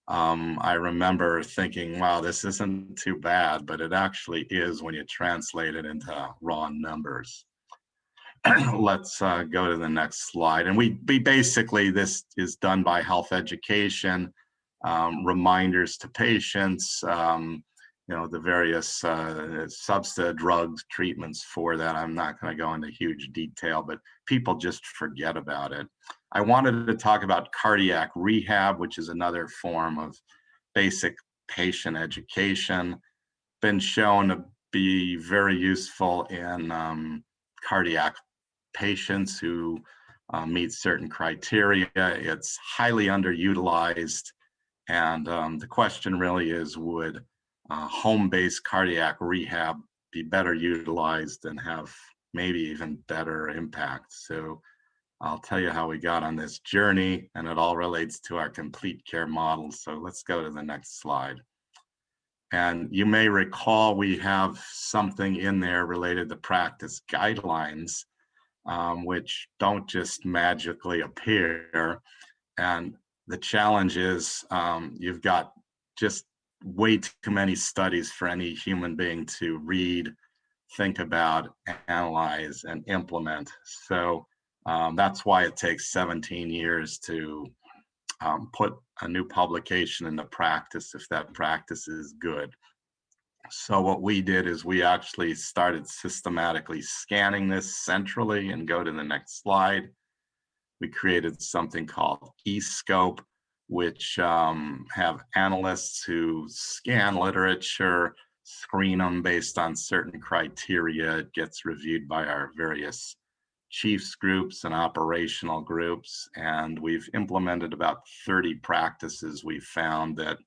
I remember thinking, wow, this isn't too bad, but it actually is when you translate it into raw numbers. Let's go to the next slide. And we basically, this is done by health education, reminders to patients, the various substance drugs, treatments for that. I'm not going to go into huge detail, but people just forget about it. I wanted to talk about cardiac rehab, which is another form of basic patient education. Been shown to be very useful in cardiac patients who meet certain criteria. It's highly underutilized. And the question really is, would home-based cardiac rehab be better utilized and have maybe even better impact? So I'll tell you how we got on this journey, and it all relates to our complete care model. So let's go to the next slide. And you may recall we have something in there related to practice guidelines, which don't just magically appear. And the challenge is you've got just way too many studies for any human being to read, think about, analyze, and implement. So that's why it takes 17 years to put a new publication into practice, if that practice is good. So what we did is we actually started systematically scanning this centrally, and go to the next slide. We created something called eScope, which have analysts who scan literature, screen them based on certain criteria. It gets reviewed by our various chiefs groups and operational groups. And we've implemented about 30 practices we found that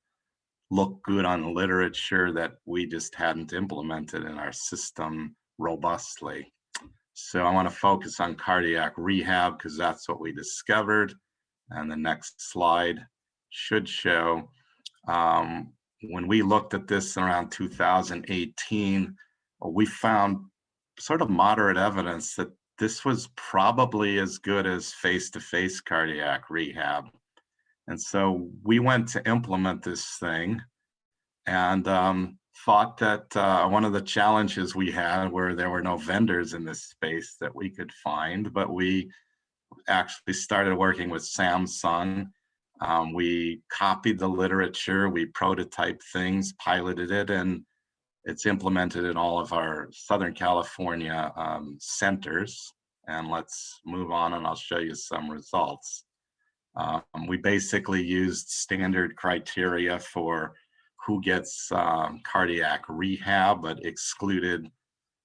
look good on literature that we just hadn't implemented in our system robustly. So I want to focus on cardiac rehab because that's what we discovered. And the next slide should show, when we looked at this around 2018, we found sort of moderate evidence that this was probably as good as face-to-face cardiac rehab. And so we went to implement this thing, and thought that one of the challenges we had were there were no vendors in this space that we could find, but we actually started working with Samsung. We copied the literature, we prototyped things, piloted it, and it's implemented in all of our Southern California centers. And let's move on and I'll show you some results. We basically used standard criteria for who gets cardiac rehab, but excluded,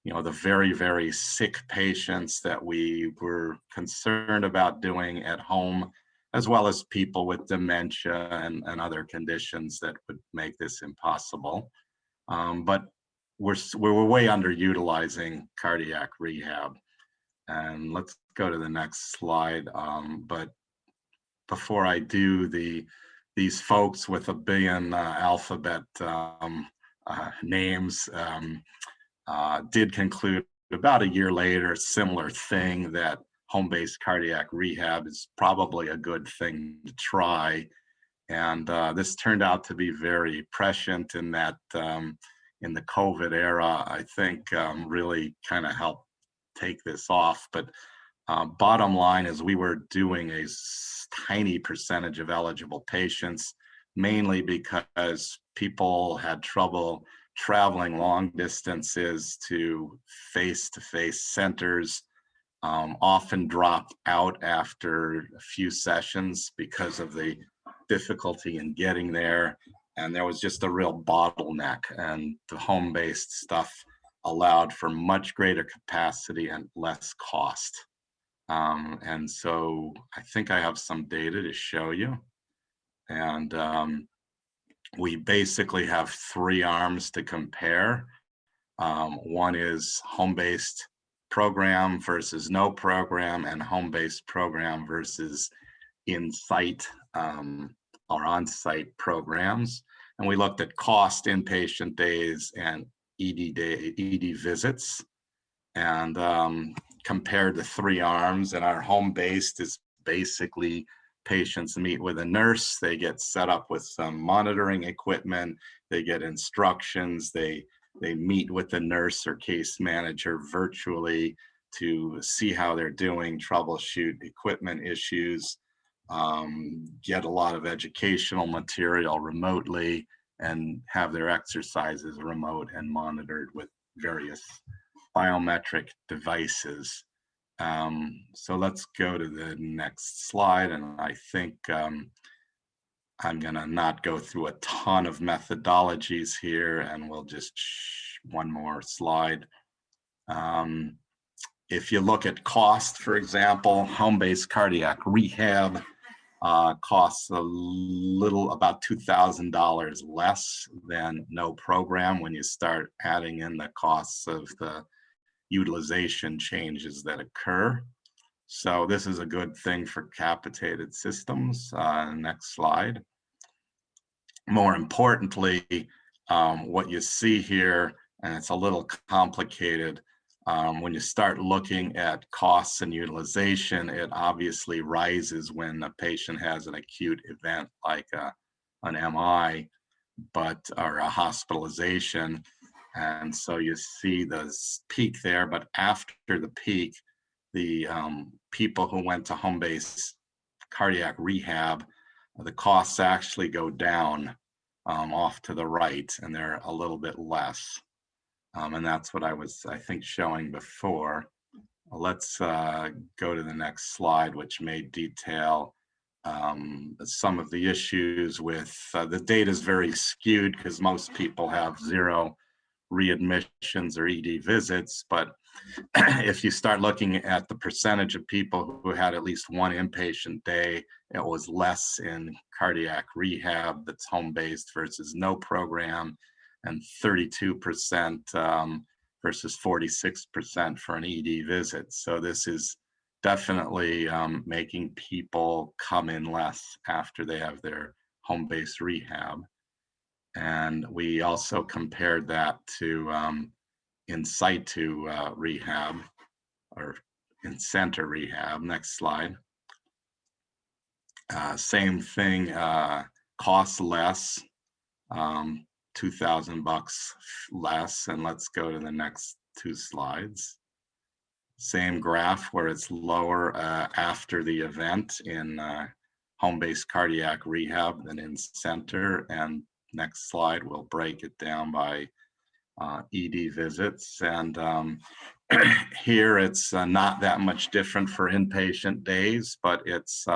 the very, very sick patients that we were concerned about doing at home, as well as people with dementia and other conditions that would make this impossible. But we're way underutilizing cardiac rehab. And let's go to the next slide. But before I do, these folks with a billion alphabet names did conclude about a year later, similar thing, that home-based cardiac rehab is probably a good thing to try. And this turned out to be very prescient in that in the COVID era, I think really kind of helped take this off. But bottom line is we were doing a tiny percentage of eligible patients, mainly because people had trouble traveling long distances to face-to-face centers, often dropped out after a few sessions because of the difficulty in getting there. And there was just a real bottleneck, and the home-based stuff allowed for much greater capacity and less cost. And so I think I have some data to show you. And we basically have three arms to compare. One is home-based program versus no program, and home-based program versus in-site or on-site programs. And we looked at cost, inpatient days, and ED visits, and compared the three arms. And our home-based is basically patients meet with a nurse, they get set up with some monitoring equipment, they get instructions, they meet with the nurse or case manager virtually to see how they're doing, troubleshoot equipment issues, get a lot of educational material remotely, and have their exercises remote and monitored with various biometric devices. So let's go to the next slide. And I think I'm gonna not go through a ton of methodologies here, and we'll just one more slide. If you look at cost, for example, home-based cardiac rehab costs a little, about $2,000 less than no program when you start adding in the costs of the utilization changes that occur. So this is a good thing for capitated systems. Next slide. More importantly, what you see here, and it's a little complicated, when you start looking at costs and utilization, it obviously rises when a patient has an acute event like an MI, or a hospitalization. And so you see the peak there, but after the peak, the people who went to home-based cardiac rehab, the costs actually go down off to the right, and they're a little bit less. And that's what I was, I think, showing before. Let's go to the next slide, which may detail some of the issues with the data is very skewed because most people have 0 readmissions or ED visits. But if you start looking at the percentage of people who had at least one inpatient day, it was less in cardiac rehab that's home-based versus no program, and 32% versus 46% for an ED visit. So this is definitely making people come in less after they have their home-based rehab. And we also compared that to in situ rehab or in center rehab. Next slide. Same thing, costs less, $2,000 less. And let's go to the next 2 slides. Same graph where it's lower after the event in home-based cardiac rehab than in center. And next slide, we'll break it down by ED visits. And here it's not that much different for inpatient days, but it's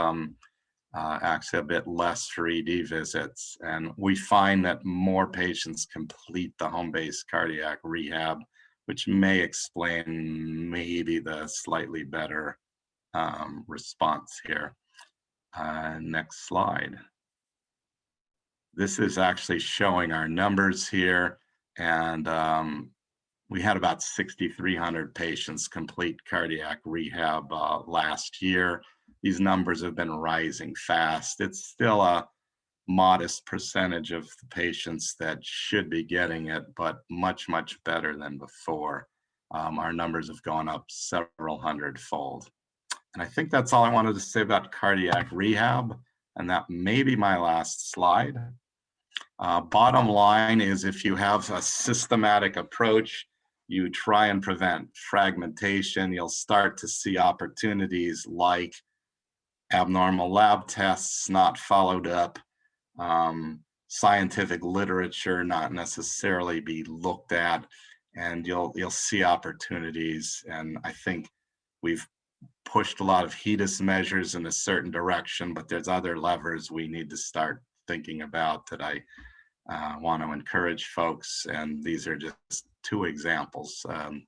actually a bit less for ED visits. And we find that more patients complete the home-based cardiac rehab, which may explain maybe the slightly better response here. Next slide. This is actually showing our numbers here. And we had about 6,300 patients complete cardiac rehab last year. These numbers have been rising fast. It's still a modest percentage of the patients that should be getting it, but much, much better than before. Our numbers have gone up several hundredfold. And I think that's all I wanted to say about cardiac rehab. And that may be my last slide. Bottom line is, if you have a systematic approach, you try and prevent fragmentation, you'll start to see opportunities like abnormal lab tests not followed up, scientific literature not necessarily be looked at, and you'll see opportunities. And I think we've pushed a lot of HEDIS measures in a certain direction, but there's other levers we need to start thinking about that I want to encourage folks. And these are just 2 examples. And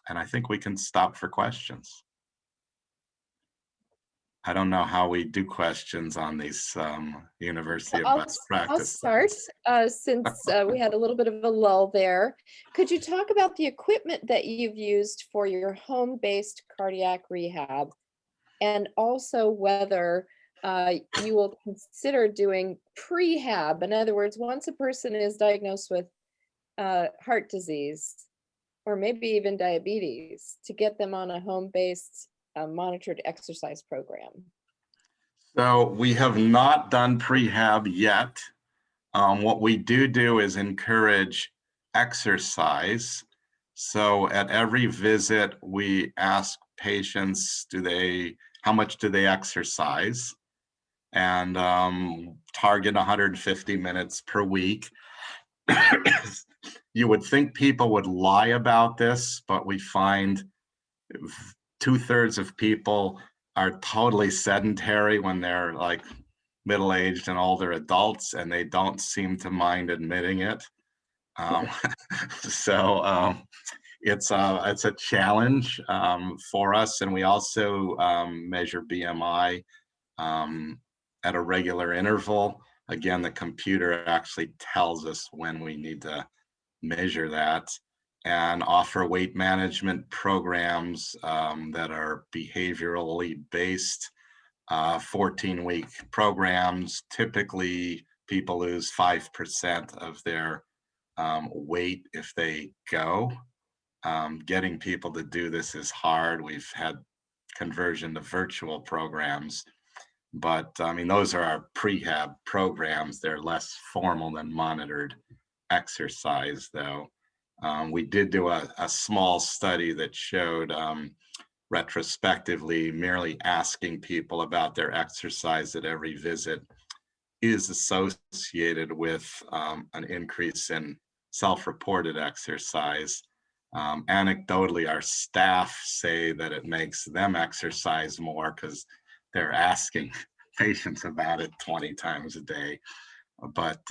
I think we can stop for questions. I don't know how we do questions on these University of Best Practice. I'll start since we had a little bit of a lull there. Could you talk about the equipment that you've used for your home-based cardiac rehab, and also whether you will consider doing prehab? In other words, once a person is diagnosed with heart disease, or maybe even diabetes, to get them on a home-based monitored exercise program. So we have not done prehab yet. What we do is encourage exercise. So at every visit, we ask patients, how much do they exercise? And target 150 minutes per week. You would think people would lie about this, but we find 2/3 of people are totally sedentary when they're like middle-aged and older adults, and they don't seem to mind admitting it. So it's a challenge for us. And we also measure BMI at a regular interval. Again, the computer actually tells us when we need to measure that, and offer weight management programs that are behaviorally based, 14-week programs. Typically, people lose 5% of their weight if they go. Getting people to do this is hard. We've had conversion to virtual programs, but I mean, those are our prehab programs. They're less formal than monitored exercise, though. We did do a small study that showed retrospectively, merely asking people about their exercise at every visit is associated with an increase in self-reported exercise. Anecdotally, our staff say that it makes them exercise more because they're asking patients about it 20 times a day. But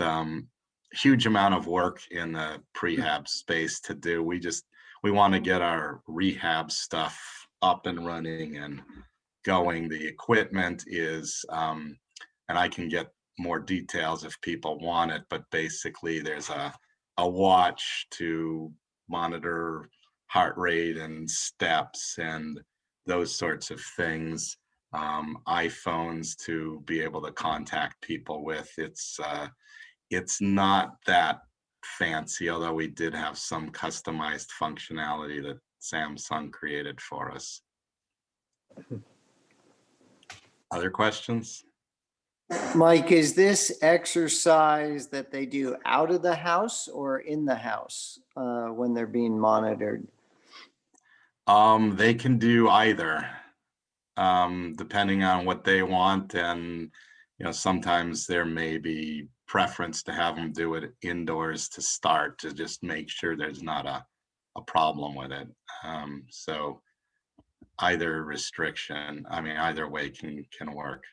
huge amount of work in the prehab space to do. We want to get our rehab stuff up and running and going. The equipment is, and I can get more details if people want it, but basically there's a watch to monitor heart rate and steps and those sorts of things. iPhones to be able to contact people with. It's not that fancy, although we did have some customized functionality that Samsung created for us. Other questions? Mike, is this exercise that they do out of the house or in the house when they're being monitored? They can do either, depending on what they want. And, sometimes there may be preference to have them do it indoors to start, to just make sure there's not a problem with it. So either restriction, either way can work.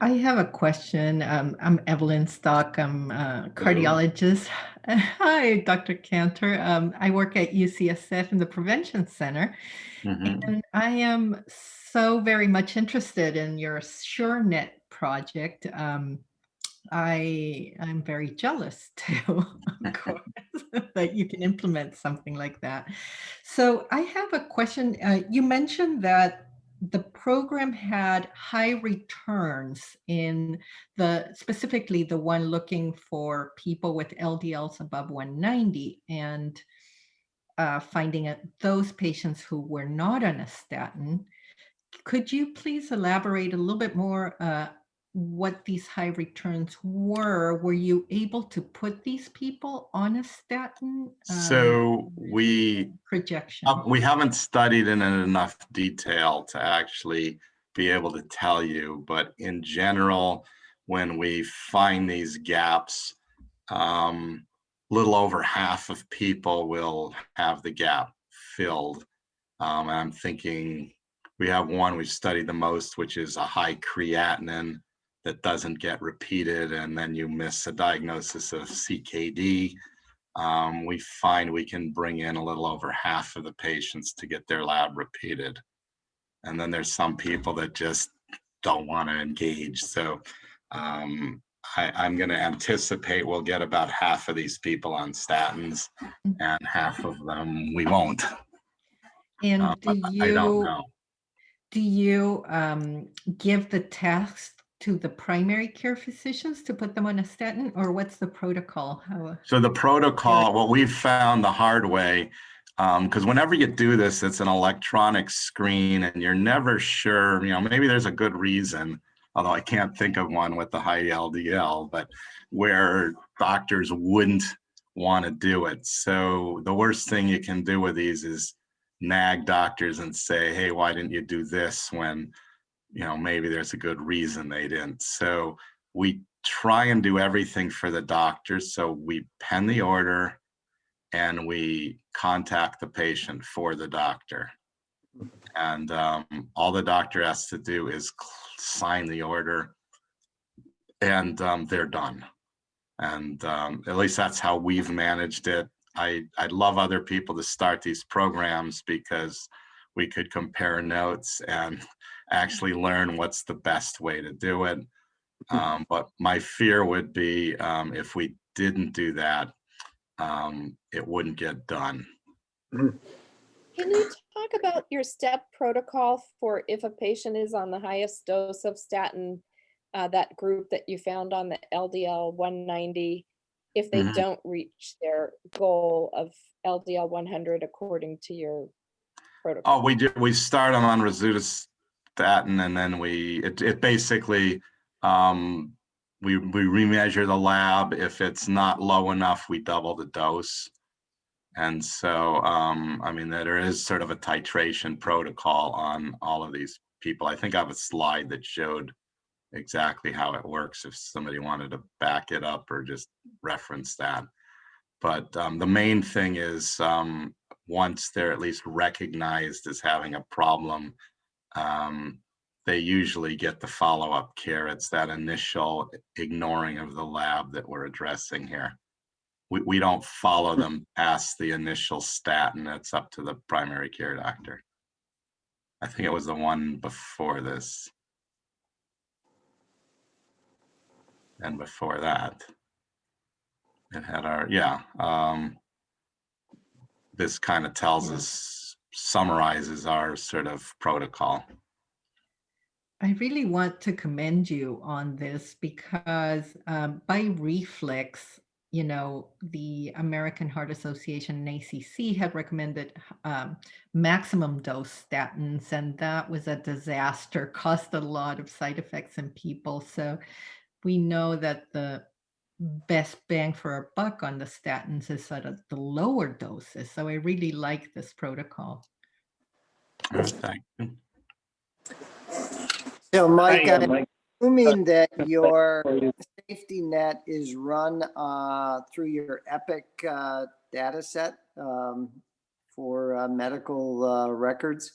I have a question. I'm Evelyn Stock. I'm a cardiologist. Hi, Dr. Cantor. I work at UCSF in the Prevention Center. And I am so very much interested in your SureNet project. I'm very jealous too, of course, that you can implement something like that. So I have a question. You mentioned that the program had high returns in specifically the one looking for people with LDLs above 190 and finding those patients who were not on a statin. Could you please elaborate a little bit more what these high returns were? Were you able to put these people on a statin? So we Projection. we haven't studied in enough detail to actually be able to tell you, but in general, when we find these gaps, little over half of people will have the gap filled. And I'm thinking we have one we've studied the most, which is a high creatinine that doesn't get repeated, and then you miss a diagnosis of CKD. We find we can bring in a little over half of the patients to get their lab repeated. And then there's some people that just don't want to engage. So I'm going to anticipate we'll get about half of these people on statins and half of them we won't. And I don't know. do you give the task to the primary care physicians to put them on a statin, or what's the protocol? So the protocol, what we've found the hard way, because whenever you do this, it's an electronic screen and you're never sure, maybe there's a good reason, although I can't think of one with the high LDL, but where doctors wouldn't want to do it. So the worst thing you can do with these is nag doctors and say, hey, why didn't you do this when, maybe there's a good reason they didn't. So we try and do everything for the doctors. So we pen the order and we contact the patient for the doctor. And all the doctor has to do is sign the order and they're done. And at least that's how we've managed it. I'd love other people to start these programs because we could compare notes and actually learn what's the best way to do it. But my fear would be if we didn't do that, it wouldn't get done. Can you talk about your step protocol for if a patient is on the highest dose of statin, that group that you found on the LDL 190, if they don't reach their goal of LDL 100 according to your protocol? Oh, we start them on rosuvastatin, and then it basically we remeasure the lab. If it's not low enough, we double the dose. And so there is sort of a titration protocol on all of these people. I think I have a slide that showed exactly how it works if somebody wanted to back it up or just reference that. But the main thing is once they're at least recognized as having a problem, they usually get the follow-up care. It's that initial ignoring of the lab that we're addressing here. We don't follow them past the initial statin. It's up to the primary care doctor. I think it was the one before this. And before that, it had our, this kind of tells us, summarizes our sort of protocol. I really want to commend you on this because by reflex, the American Heart Association and ACC had recommended maximum dose statins, and that was a disaster, caused a lot of side effects in people. So we know that the best bang for our buck on the statins is at the lower doses. So I really like this protocol. Thank you. So Mike, I'm assuming that your safety net is run through your EPIC data set for medical records?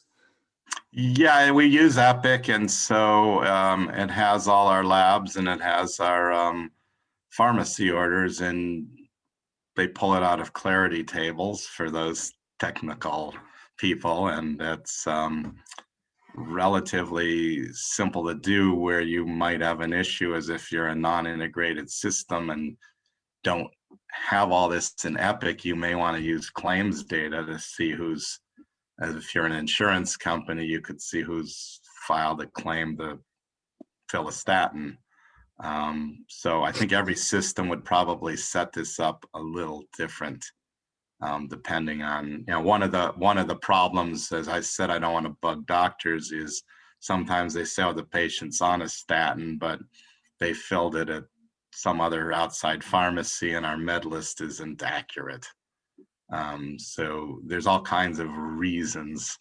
Yeah, we use EPIC, and so it has all our labs and it has our pharmacy orders, and they pull it out of Clarity tables for those technical people, and that's relatively simple to do. Where you might have an issue is if you're a non-integrated system and don't have all this in Epic, you may want to use claims data to see who's, as if you're an insurance company, you could see who's filed a claim to fill a statin. So I think every system would probably set this up a little different, depending on, one of the problems, as I said, I don't want to bug doctors, is sometimes they say, oh, the patient's on a statin, but they filled it at some other outside pharmacy and our med list isn't accurate. So there's all kinds of reasons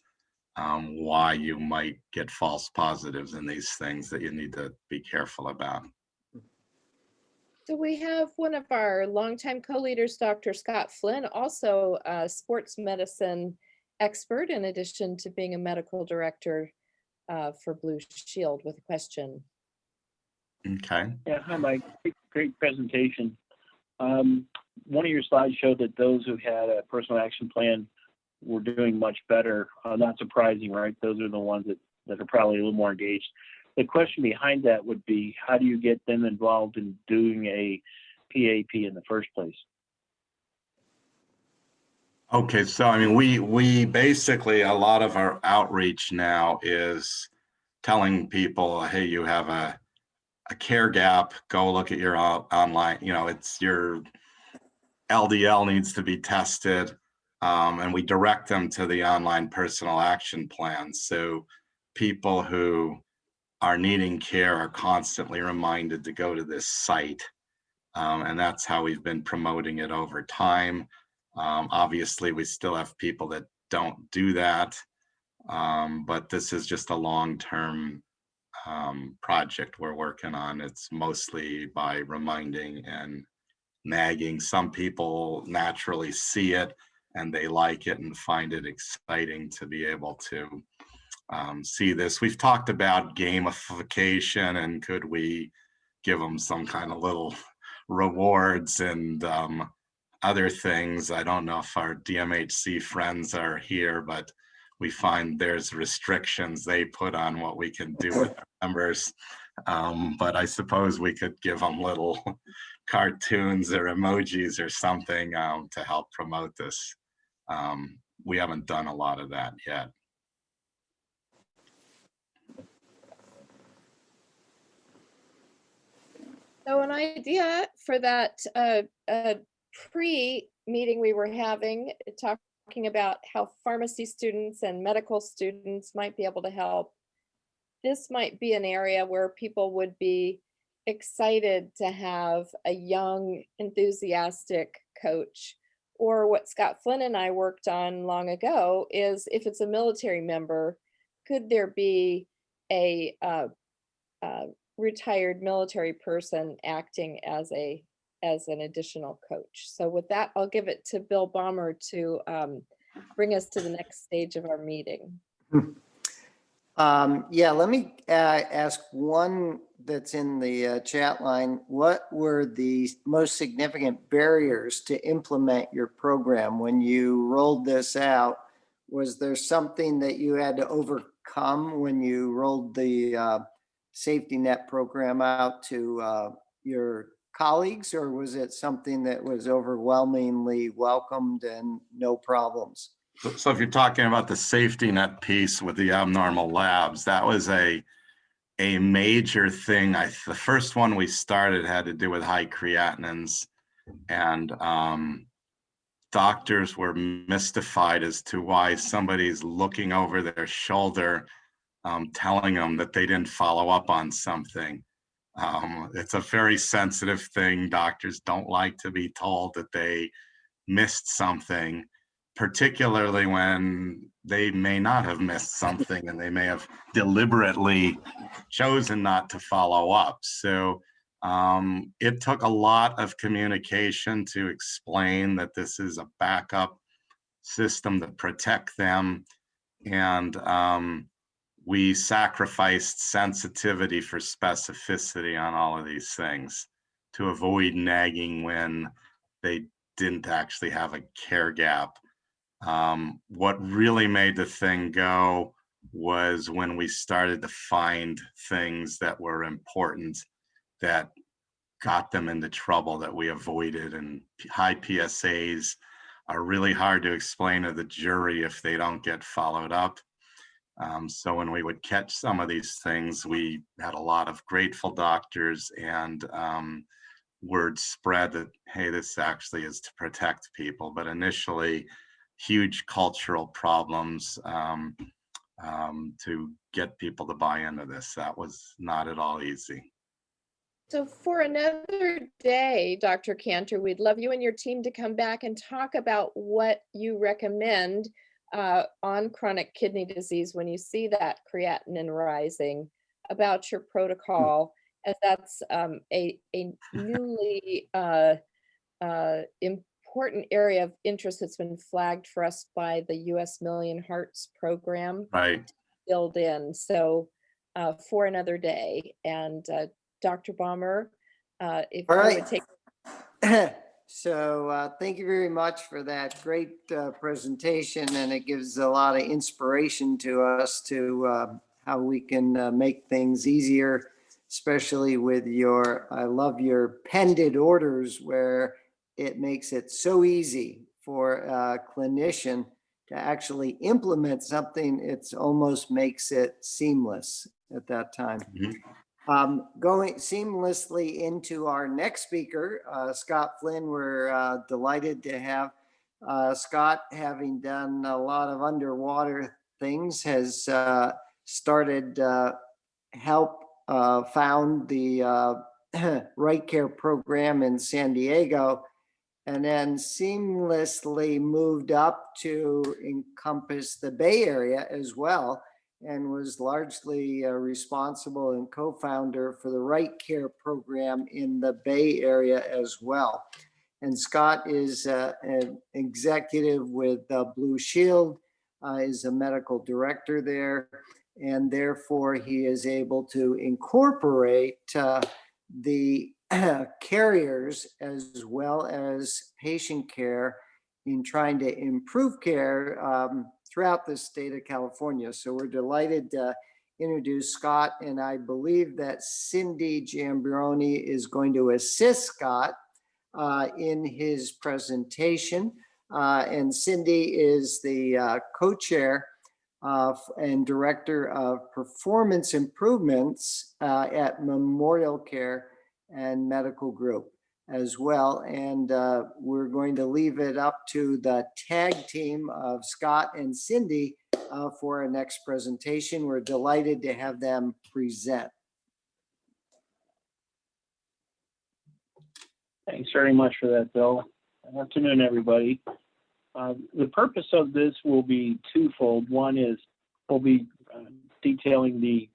why you might get false positives in these things that you need to be careful about. So we have one of our longtime co-leaders, Dr. Scott Flynn, also a sports medicine expert, in addition to being a medical director for Blue Shield, with a question. Okay. Yeah, hi, Mike. Great presentation. One of your slides showed that those who had a personal action plan were doing much better. Not surprising, right? Those are the ones that are probably a little more engaged. The question behind that would be, how do you get them involved in doing a PAP in the first place? Okay, so I mean, we basically, a lot of our outreach now is telling people, hey, you have a care gap, go look at your online, it's your LDL needs to be tested, and we direct them to the online personal action plan. So people who are needing care are constantly reminded to go to this site, and that's how we've been promoting it over time. Obviously, we still have people that don't do that, but this is just a long-term project we're working on. It's mostly by reminding and nagging. Some people naturally see it and they like it and find it exciting to be able to see this. We've talked about gamification and could we give them some kind of little rewards and other things. I don't know if our DMHC friends are here, but we find there's restrictions they put on what we can do with our members. But I suppose we could give them little cartoons or emojis or something to help promote this. We haven't done a lot of that yet. So an idea for that pre-meeting we were having, talking about how pharmacy students and medical students might be able to help. This might be an area where people would be excited to have a young, enthusiastic coach. Or what Scott Flynn and I worked on long ago is, if it's a military member, could there be a retired military person acting as an additional coach? So with that, I'll give it to Bill Baumer to bring us to the next stage of our meeting. Yeah, let me ask one that's in the chat line. What were the most significant barriers to implement your program when you rolled this out? Was there something that you had to overcome when you rolled the safety net program out to your colleagues, or was it something that was overwhelmingly welcomed and no problems? So if you're talking about the safety net piece with the abnormal labs, that was a major thing. The first one we started had to do with high creatinines, and doctors were mystified as to why somebody's looking over their shoulder, telling them that they didn't follow up on something. It's a very sensitive thing. Doctors don't like to be told that they missed something, particularly when they may not have missed something and they may have deliberately chosen not to follow up. So it took a lot of communication to explain that this is a backup system to protect them. And we sacrificed sensitivity for specificity on all of these things to avoid nagging when they didn't actually have a care gap. What really made the thing go was when we started to find things that were important that got them into trouble that we avoided. And high PSAs are really hard to explain to the jury if they don't get followed up. So when we would catch some of these things, we had a lot of grateful doctors, and word spread that, hey, this actually is to protect people. But initially, huge cultural problems to get people to buy into this. That was not at all easy. So for another day, Dr. Cantor, we'd love you and your team to come back and talk about what you recommend on chronic kidney disease when you see that creatinine rising, about your protocol, as that's a newly important area of interest that's been flagged for us by the U.S. Million Hearts program. Right. Build in. So for another day. And Dr. Baumer, if All you right. would take. So thank you very much for that great presentation, and it gives a lot of inspiration to us to how we can make things easier, especially with I love your pended orders, where it makes it so easy for a clinician to actually implement something. It almost makes it seamless at that time. Mhm. Going seamlessly into our next speaker, Scott Flynn. We're delighted to have Scott, having done a lot of underwater things, has started found the Right Care program in San Diego, and then seamlessly moved up to encompass the Bay Area as well, and was largely responsible and co-founder for the Right Care program in the Bay Area as well. And Scott is an executive with Blue Shield, is a medical director there, and therefore he is able to incorporate the carriers as well as patient care in trying to improve care throughout the state of California. So we're delighted to introduce Scott, and I believe that Cindy Giambrone is going to assist Scott in his presentation. And Cindy is the co-chair and director of performance improvements at MemorialCare and Medical Group as well. And we're going to leave it up to the tag team of Scott and Cindy for our next presentation. We're delighted to have them present. Thanks very much for that, Bill. Good afternoon, everybody. The purpose of this will be twofold. One is we'll be detailing the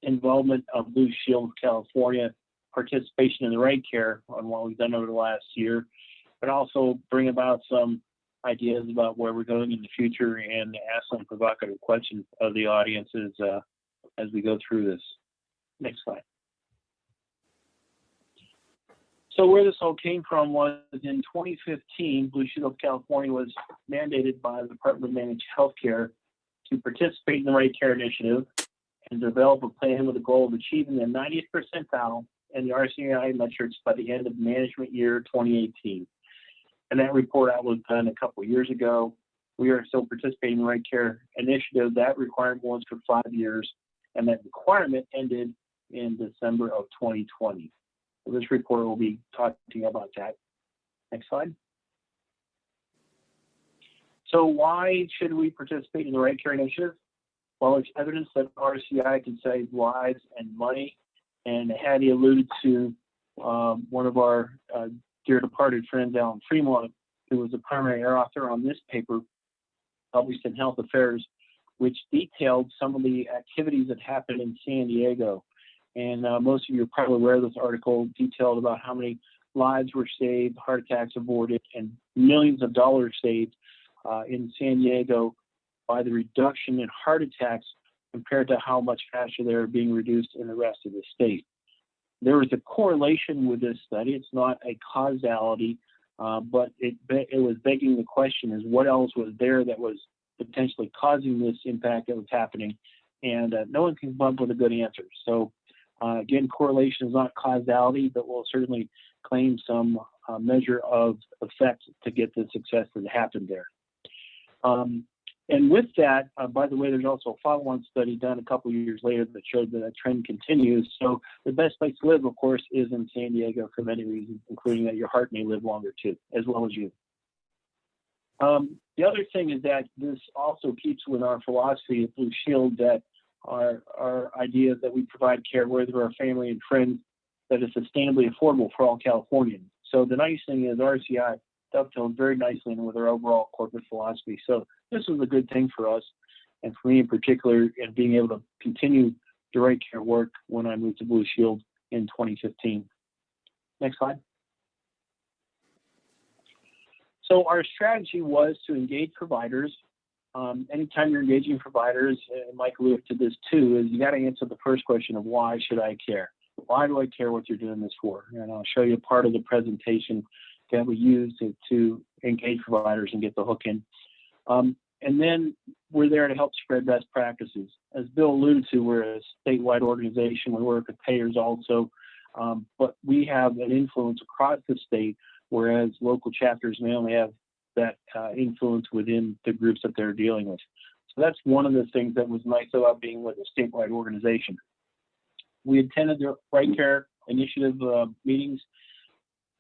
involvement of Blue Shield of California, participation in the Right Care on what we've done over the last year, but also bring about some ideas about where we're going in the future and ask some provocative questions of the audiences as we go through this. Next slide. So where this all came from was in 2015, Blue Shield of California was mandated by the Department of Managed Healthcare to participate in the Right Care Initiative and develop a plan with the goal of achieving the 90th percentile and the RCI metrics by the end of management year 2018. And that report out was done a couple of years ago. We are still participating in the Right Care Initiative. That requirement was for 5 years, and that requirement ended in December of 2020. So this report will be talking about that. Next slide. So why should we participate in the Right Care Initiative? Well, it's evidence that RCI can save lives and money. And Hattie alluded to one of our dear departed friends, Alan Fremont, who was the primary author on this paper published in Health Affairs, which detailed some of the activities that happened in San Diego. And most of you are probably aware of this article, detailed about how many lives were saved, heart attacks avoided, and millions of dollars saved in San Diego by the reduction in heart attacks compared to how much faster they were being reduced in the rest of the state. There was a correlation with this study. It's not a causality, but it was begging the question is what else was there that was potentially causing this impact that was happening, and no one can come up with a good answer. So again, correlation is not causality, but we'll certainly claim some measure of effect to get the success that happened there. And with that, by the way, there's also a follow-on study done a couple of years later that showed that trend continues. So the best place to live, of course, is in San Diego for many reasons, including that your heart may live longer too, as well as you. The other thing is that this also keeps with our philosophy at Blue Shield that our idea that we provide care whether our family and friends that is sustainably affordable for all Californians. So the nice thing is RCI dovetails very nicely in with our overall corporate philosophy. So this was a good thing for us, and for me in particular, in being able to continue the right care work when I moved to Blue Shield in 2015. Next slide. So our strategy was to engage providers. Anytime you're engaging providers, and Mike alluded to this too, is you got to answer the first question of why should I care? Why do I care what you're doing this for? And I'll show you part of the presentation that we use to engage providers and get the hook in. And then we're there to help spread best practices. As Bill alluded to, we're a statewide organization. We work with payers also, but we have an influence across the state, whereas local chapters may only have that influence within the groups that they're dealing with. So that's one of the things that was nice about being with a statewide organization. We attended the Right Care Initiative meetings,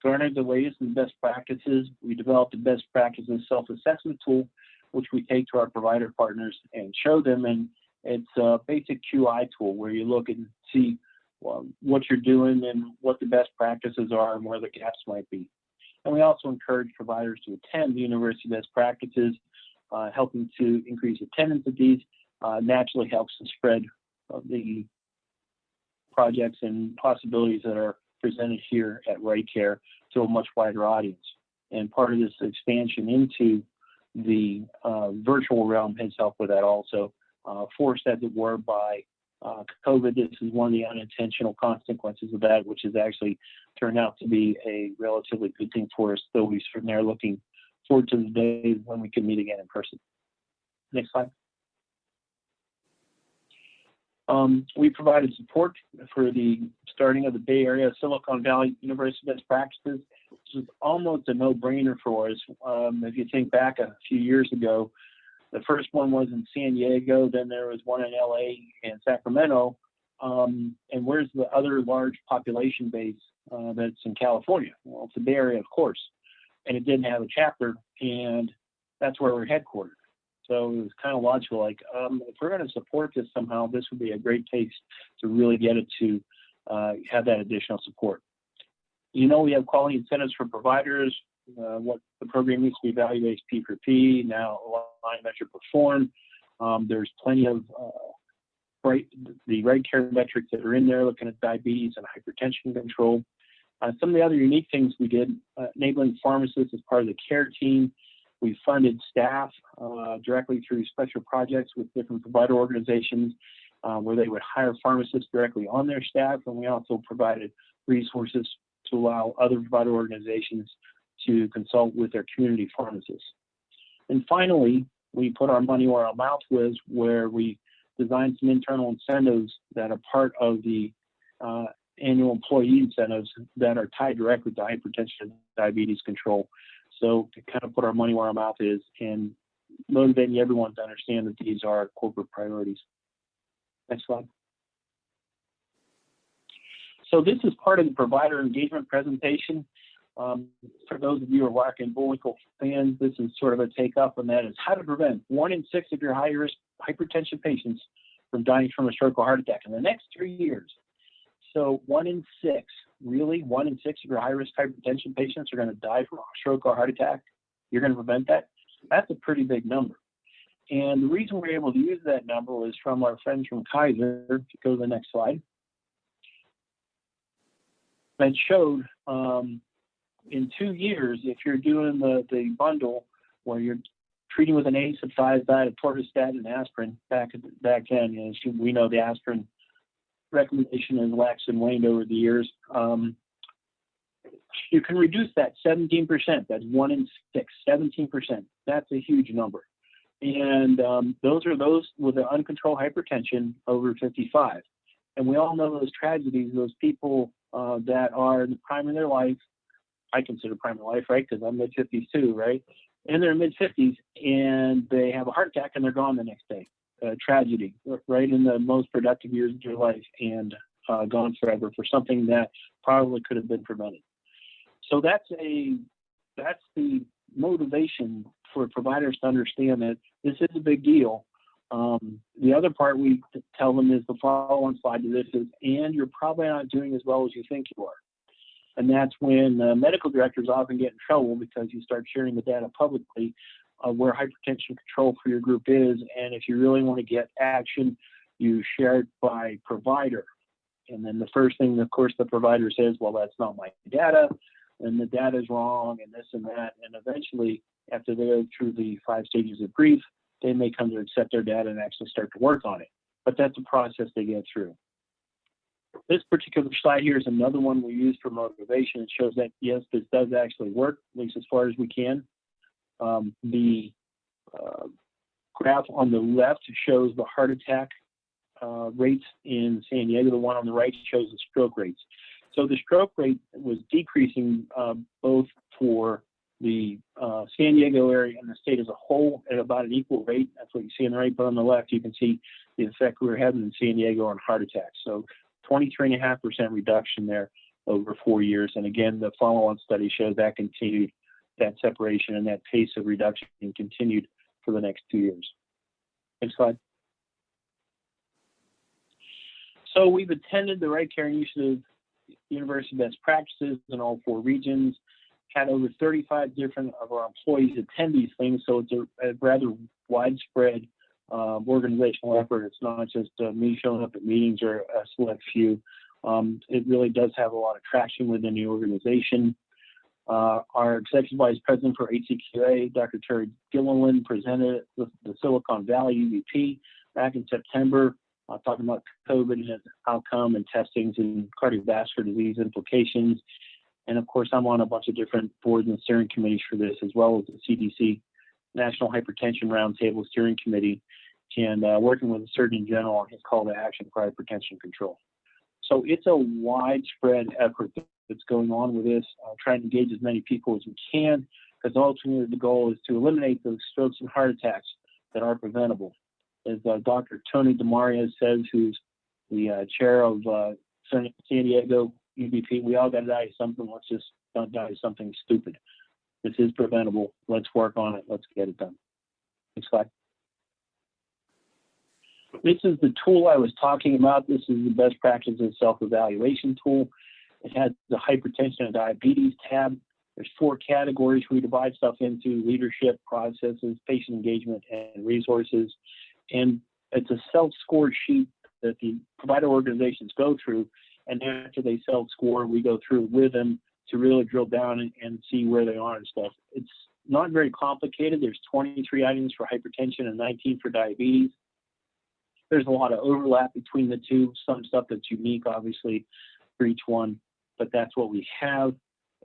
garnered the latest and best practices. We developed a best practices self-assessment tool, which we take to our provider partners and show them. And it's a basic QI tool where you look and see what you're doing and what the best practices are and where the gaps might be. And we also encourage providers to attend the university best practices, helping to increase attendance at these naturally helps to spread the projects and possibilities that are presented here at Right Care to a much wider audience. And part of this expansion into the virtual realm has helped with that also, forced as it were by COVID. This is one of the unintentional consequences of that, which has actually turned out to be a relatively good thing for us, though we certainly are looking forward to the days when we can meet again in person. Next slide. We provided support for the starting of the Bay Area Silicon Valley University Best Practices. This is almost a no-brainer for us. If you think back a few years ago, the first one was in San Diego, then there was one in LA and Sacramento. And where's the other large population base that's in California? Well, it's the Bay Area, of course. And it didn't have a chapter, and that's where we're headquartered. So it was kind of logical, like, if we're going to support this somehow, this would be a great place to really get it to have that additional support. You know, we have quality incentives for providers. What the program used to be value-based P for P, now align, measure, perform. There's plenty of the right care metrics that are in there, looking at diabetes and hypertension control. Some of the other unique things we did, enabling pharmacists as part of the care team. We funded staff directly through special projects with different provider organizations where they would hire pharmacists directly on their staff. And we also provided resources to allow other provider organizations to consult with their community pharmacists. And finally, we put our money where our mouth was, where we designed some internal incentives that are part of the annual employee incentives that are tied directly to hypertension and diabetes control. So to kind of put our money where our mouth is and motivating everyone to understand that these are corporate priorities. Next slide. So this is part of the provider engagement presentation. For those of you who are Wacker and Bullwinkle fans, this is sort of a take up on that, is how to prevent 1 in 6 of your high-risk hypertension patients from dying from a stroke or heart attack in the next 3 years. So 1 in 6, really? 1 in 6 of your high-risk hypertension patients are going to die from a stroke or heart attack? You're going to prevent that? That's a pretty big number. And the reason we're able to use that number was from our friends from Kaiser. If you go to the next slide. That showed in 2 years, if you're doing the bundle where you're treating with an ACE diet, atorvastatin, and aspirin, back then, we know the aspirin recommendation has waxed and waned over the years. You can reduce that 17%. That's 1 in 6, 17%. That's a huge number. And those are those with an uncontrolled hypertension over 55. And we all know those tragedies, those people that are in the prime of their life. I consider prime of life, right? Because I'm mid-50s too, right? And they're mid-50s and they have a heart attack and they're gone the next day. Tragedy, right in the most productive years of your life, and gone forever for something that probably could have been prevented. So that's the motivation for providers to understand that this is a big deal. The other part we tell them is the follow-on slide to this is, and you're probably not doing as well as you think you are. And that's when medical directors often get in trouble because you start sharing the data publicly of where hypertension control for your group is. And if you really want to get action, you share it by provider. And then the first thing, of course, the provider says, well, that's not my data, and the data is wrong, and this and that. And eventually, after they go through the 5 stages of grief, they may come to accept their data and actually start to work on it. But that's a process they get through. This particular slide here is another one we use for motivation. It shows that, yes, this does actually work, at least as far as we can. The graph on the left shows the heart attack rates in San Diego. The one on the right shows the stroke rates. So the stroke rate was decreasing both for the San Diego area and the state as a whole at about an equal rate. That's what you see on the right, but on the left, you can see the effect we were having in San Diego on heart attacks. So 23.5% reduction there over 4 years. And again, the follow-on study shows that continued, that separation and that pace of reduction continued for the next 2 years. Next slide. So we've attended the Right Care Initiative University Best Practices in all 4 regions, had over 35 different of our employees attend these things. So it's a rather widespread organizational effort. It's not just me showing up at meetings or a select few. It really does have a lot of traction within the organization. Our Executive Vice President for HCQA, Dr. Terry Gilliland, presented with the Silicon Valley UVP back in September, talking about COVID and its outcome and testings and cardiovascular disease implications. And of course, I'm on a bunch of different boards and steering committees for this, as well as the CDC National Hypertension Roundtable Steering Committee, and working with the Surgeon General on his call to action for hypertension control. So it's a widespread effort that's going on with this, trying to engage as many people as we can, because ultimately the goal is to eliminate those strokes and heart attacks that are preventable. As Dr. Tony DeMaria says, who's the chair of San Diego UVP, we all got to die of something. Let's just not die of something stupid. This is preventable. Let's work on it. Let's get it done. Next slide. This is the tool I was talking about. This is the best practices self-evaluation tool. It has the hypertension and diabetes tab. There's 4 categories we divide stuff into: leadership, processes, patient engagement, and resources. And it's a self-score sheet that the provider organizations go through. And after they self-score, we go through with them to really drill down and see where they are and stuff. It's not very complicated. There's 23 items for hypertension and 19 for diabetes. There's a lot of overlap between the two, some stuff that's unique, obviously, for each one, but that's what we have.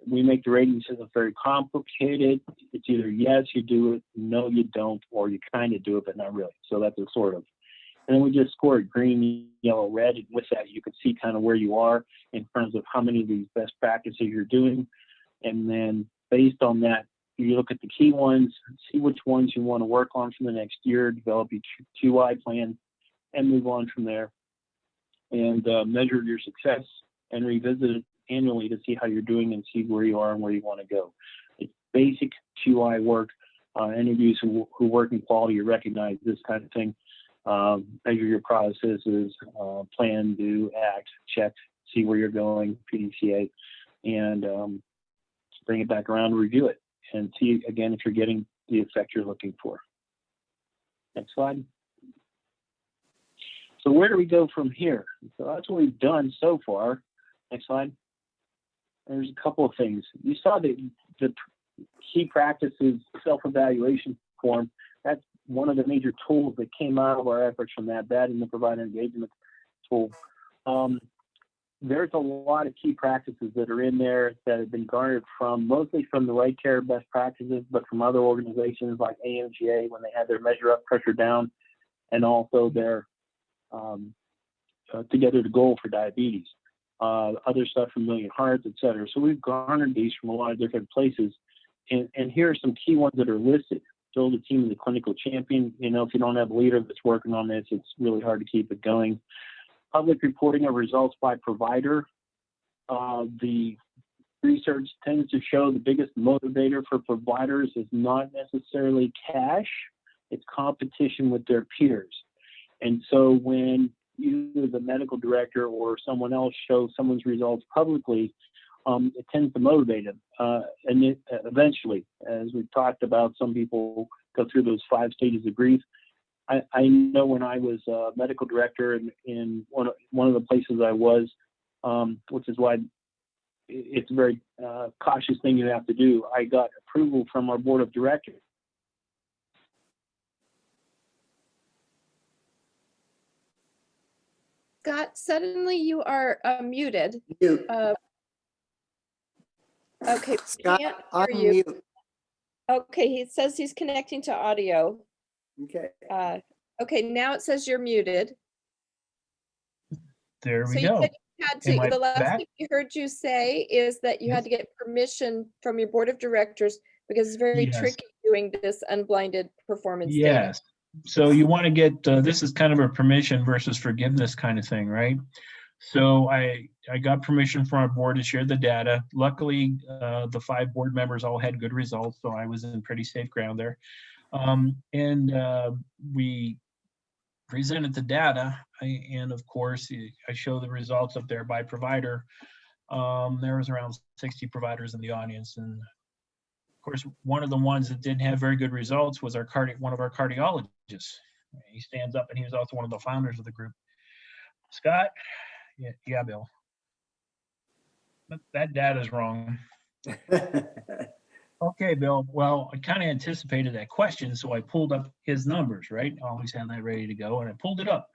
We make the rating system very complicated. It's either yes, you do it, no, you don't, or you kind of do it, but not really. So that's a sort of. And then we just score it green, yellow, red. And with that, you can see kind of where you are in terms of how many of these best practices you're doing. And then based on that, you look at the key ones, see which ones you want to work on for the next year, develop your QI plan, and move on from there. And measure your success and revisit it annually to see how you're doing and see where you are and where you want to go. It's basic QI work. Any of you who work in quality, you recognize this kind of thing. Measure your processes, plan, do, act, check, see where you're going, PDCA, and bring it back around and review it and see again if you're getting the effect you're looking for. Next slide. So where do we go from here? So that's what we've done so far. Next slide. There's a couple of things. You saw the key practices self-evaluation form. That's one of the major tools that came out of our efforts from that and the provider engagement tool. there's a lot of key practices that are in there that have been garnered from mostly from the right care best practices, but from other organizations like AMGA when they had their measure up, pressure down, and also their Together to Goal for diabetes. Other stuff from Million Hearts, et cetera. So we've garnered these from a lot of different places. And here are some key ones that are listed. Build a team of the clinical champion. You know, if you don't have a leader that's working on this, it's really hard to keep it going. Public reporting of results by provider. The research tends to show the biggest motivator for providers is not necessarily cash, it's competition with their peers. And so when either the medical director or someone else shows someone's results publicly, it tends to motivate them. And eventually, as we've talked about, some people go through those 5 stages of grief. I know when I was a medical director in one of the places I was, which is why it's a very cautious thing you have to do. I got approval from our board of directors. Scott, suddenly you are muted. Mute. Okay, we Scott, can't hear you. unmute. Okay, he says he's connecting to audio. Okay. Okay, now it says you're muted. There So we you go. said you had Am I to, the last back? thing we heard you say is that you had to get permission from your board of directors because it's very Yes. tricky doing this unblinded performance data. Yes. So you want to get, this is kind of a permission versus forgiveness kind of thing, right? So I got permission from our board to share the data. Luckily, the 5 board members all had good results, so I was in pretty safe ground there. We presented the data, and of course, I show the results up there by provider. There was around 60 providers in the audience, and of course, one of the ones that didn't have very good results was one of our cardiologists. He stands up, and he was also one of the founders of the group. Scott? Yeah, Bill. That data's wrong. Okay, Bill. Well, I kind of anticipated that question, so I pulled up his numbers, right? I always have that ready to go, and I pulled it up.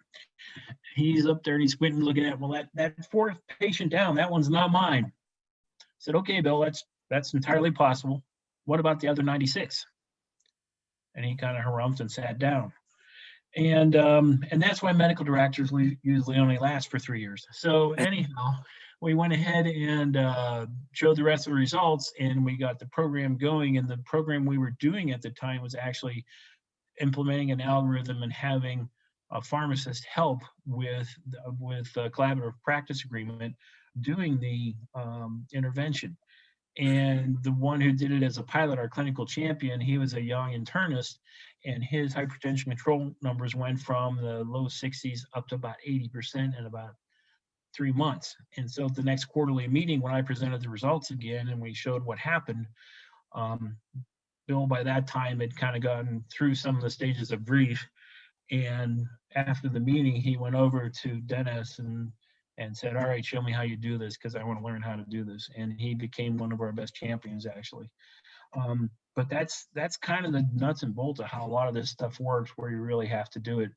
He's up there, and he's squinting, looking at, well, that 4th patient down, that one's not mine. I said, okay, Bill, that's entirely possible. What about the other 96? And he kind of harumphed and sat down. And that's why medical directors usually only last for 3 years. So anyhow, we went ahead and showed the rest of the results, and we got the program going. And the program we were doing at the time was actually implementing an algorithm and having a pharmacist help with a collaborative practice agreement doing the intervention. And the one who did it as a pilot, our clinical champion, he was a young internist, and his hypertension control numbers went from the low 60s up to about 80% in about 3 months. And so the next quarterly meeting, when I presented the results again and we showed what happened, Bill by that time had kind of gotten through some of the stages of grief. And after the meeting, he went over to Dennis and said, all right, show me how you do this, because I want to learn how to do this. And he became one of our best champions, actually. But that's kind of the nuts and bolts of how a lot of this stuff works, where you really have to do it.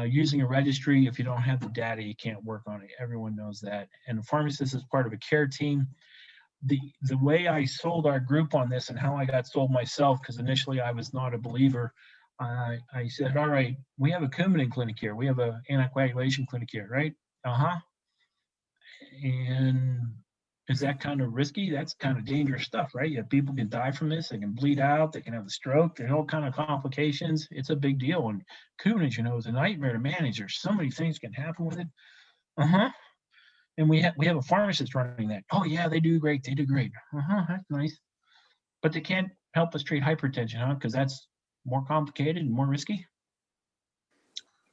Using a registry, if you don't have the data, you can't work on it. Everyone knows that. And the pharmacist is part of a care team. The way I sold our group on this and how I got sold myself, because initially I was not a believer, I said, all right, we have a Coumadin clinic here. We have an anticoagulation clinic here, right? Uh-huh. And is that kind of risky? That's kind of dangerous stuff, right? Yeah, people can die from this. They can bleed out. They can have a stroke. There's all kind of complications. It's a big deal. And Coumadin, is a nightmare to manage. There's so many things can happen with it. Uh-huh. And we have a pharmacist running that. Oh, yeah, they do great. They do great. Uh-huh, that's nice. But they can't help us treat hypertension, huh? Because that's more complicated and more risky.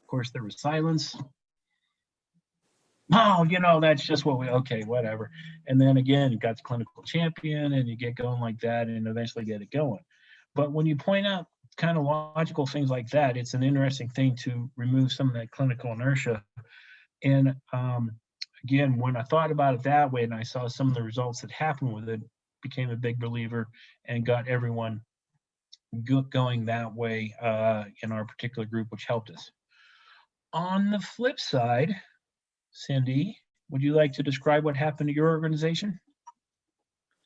Of course, there was silence. Oh, that's just what okay, whatever. And then again, you got the clinical champion and you get going like that and eventually get it going. But when you point out kind of logical things like that, it's an interesting thing to remove some of that clinical inertia. And again, when I thought about it that way and I saw some of the results that happened with it, became a big believer and got everyone going that way in our particular group, which helped us. On the flip side, Cindy, would you like to describe what happened to your organization?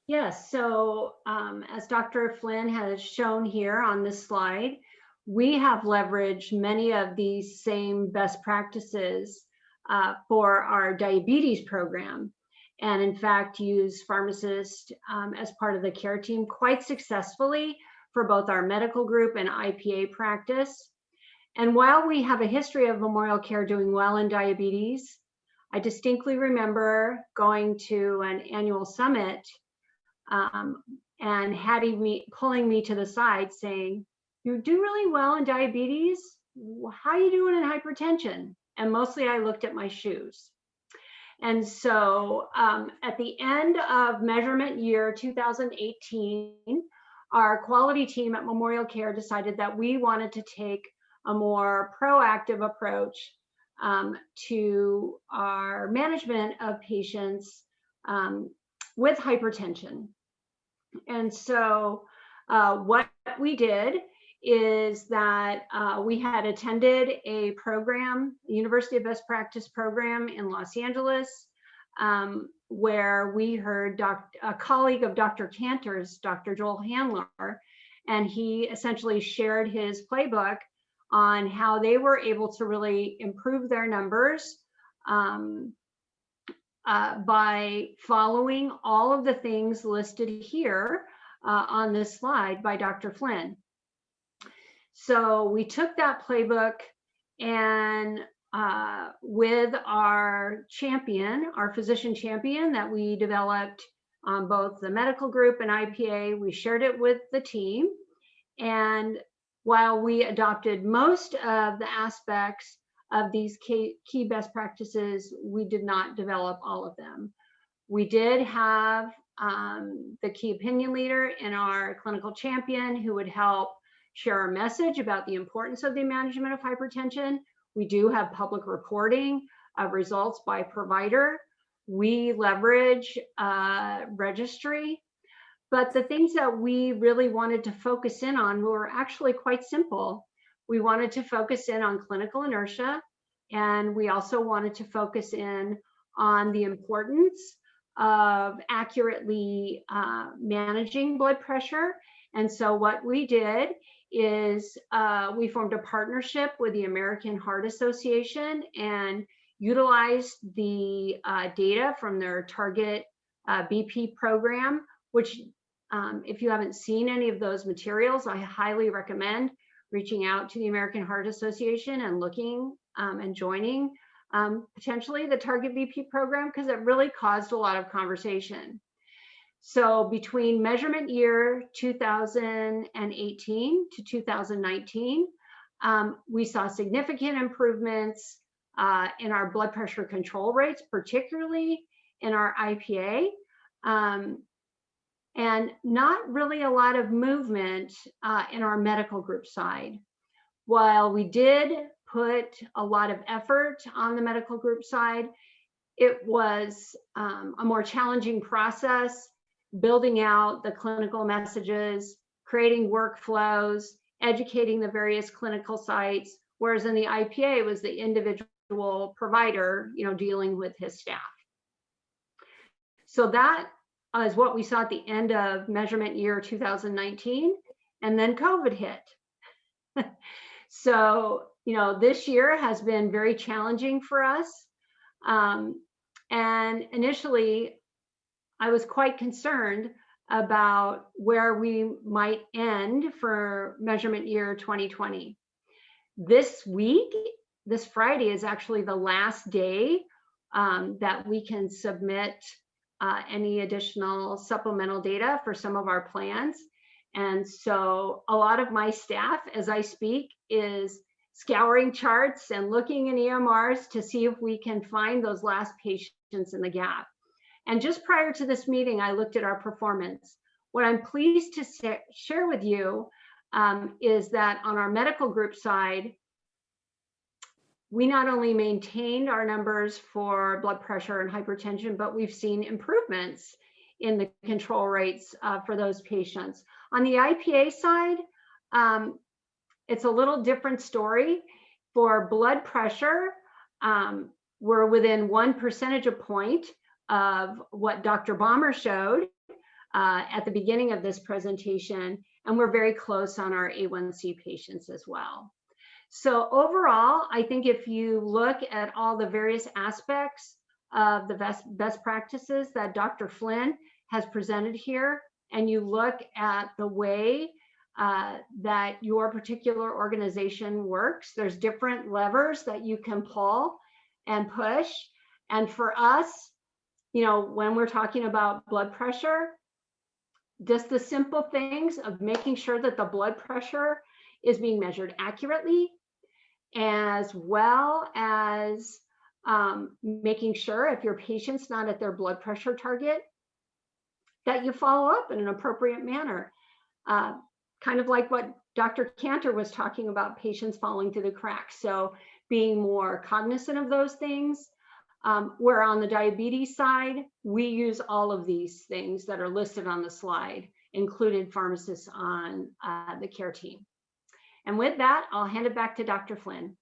Yes, so as Dr. Flynn has shown here on this slide, we have leveraged many of these same best practices for our diabetes program, and in fact use pharmacists as part of the care team quite successfully for both our medical group and IPA practice. And while we have a history of MemorialCare doing well in diabetes, I distinctly remember going to an annual summit and Hattie pulling me to the side saying, "You do really well in diabetes. How are you doing in hypertension?" And mostly I looked at my shoes. And so at the end of measurement year 2018, our quality team at MemorialCare decided that we wanted to take a more proactive approach to our management of patients with hypertension. And so what we did is that we had attended a program, University of Best Practice program in Los Angeles, where we heard a colleague of Dr. Cantor's, Dr. Joel Handler, and he essentially shared his playbook on how they were able to really improve their numbers by following all of the things listed here on this slide by Dr. Flynn. So we took that playbook and with our champion, our physician champion that we developed on both the medical group and IPA, we shared it with the team. And while we adopted most of the aspects of these key best practices, we did not develop all of them. We did have the key opinion leader and our clinical champion who would help share our message about the importance of the management of hypertension. We do have public reporting of results by provider. We leverage registry. But the things that we really wanted to focus in on were actually quite simple. We wanted to focus in on clinical inertia, and we also wanted to focus in on the importance of accurately managing blood pressure. And so what we did is we formed a partnership with the American Heart Association and utilized the data from their Target BP program, which if you haven't seen any of those materials, I highly recommend reaching out to the American Heart Association and looking and joining potentially the Target BP program, because it really caused a lot of conversation. So between measurement year 2018 to 2019, we saw significant improvements in our blood pressure control rates, particularly in our IPA. And not really a lot of movement in our medical group side. While we did put a lot of effort on the medical group side, it was a more challenging process, building out the clinical messages, creating workflows, educating the various clinical sites, whereas in the IPA it was the individual provider, dealing with his staff. So that is what we saw at the end of measurement year 2019, and then COVID hit. So, this year has been very challenging for us. And initially, I was quite concerned about where we might end for measurement year 2020. This week, this Friday is actually the last day that we can submit any additional supplemental data for some of our plans. And so a lot of my staff, as I speak, is scouring charts and looking in EMRs to see if we can find those last patients in the gap. And just prior to this meeting, I looked at our performance. What I'm pleased to share with you is that on our medical group side, we not only maintained our numbers for blood pressure and hypertension, but we've seen improvements in the control rates for those patients. On the IPA side, it's a little different story. For blood pressure, we're within 1 percentage point of what Dr. Balmer showed at the beginning of this presentation, and we're very close on our A1C patients as well. So overall, I think if you look at all the various aspects of the best practices that Dr. Flynn has presented here, and you look at the way that your particular organization works, there's different levers that you can pull and push. And for us, you know, when we're talking about blood pressure, just the simple things of making sure that the blood pressure is being measured accurately, as well as making sure if your patient's not at their blood pressure target, that you follow up in an appropriate manner. Kind of like what Dr. Cantor was talking about, patients falling through the cracks. So being more cognizant of those things. Where on the diabetes side, we use all of these things that are listed on the slide, including pharmacists on the care team. And with that, I'll hand it back to Dr. Flynn.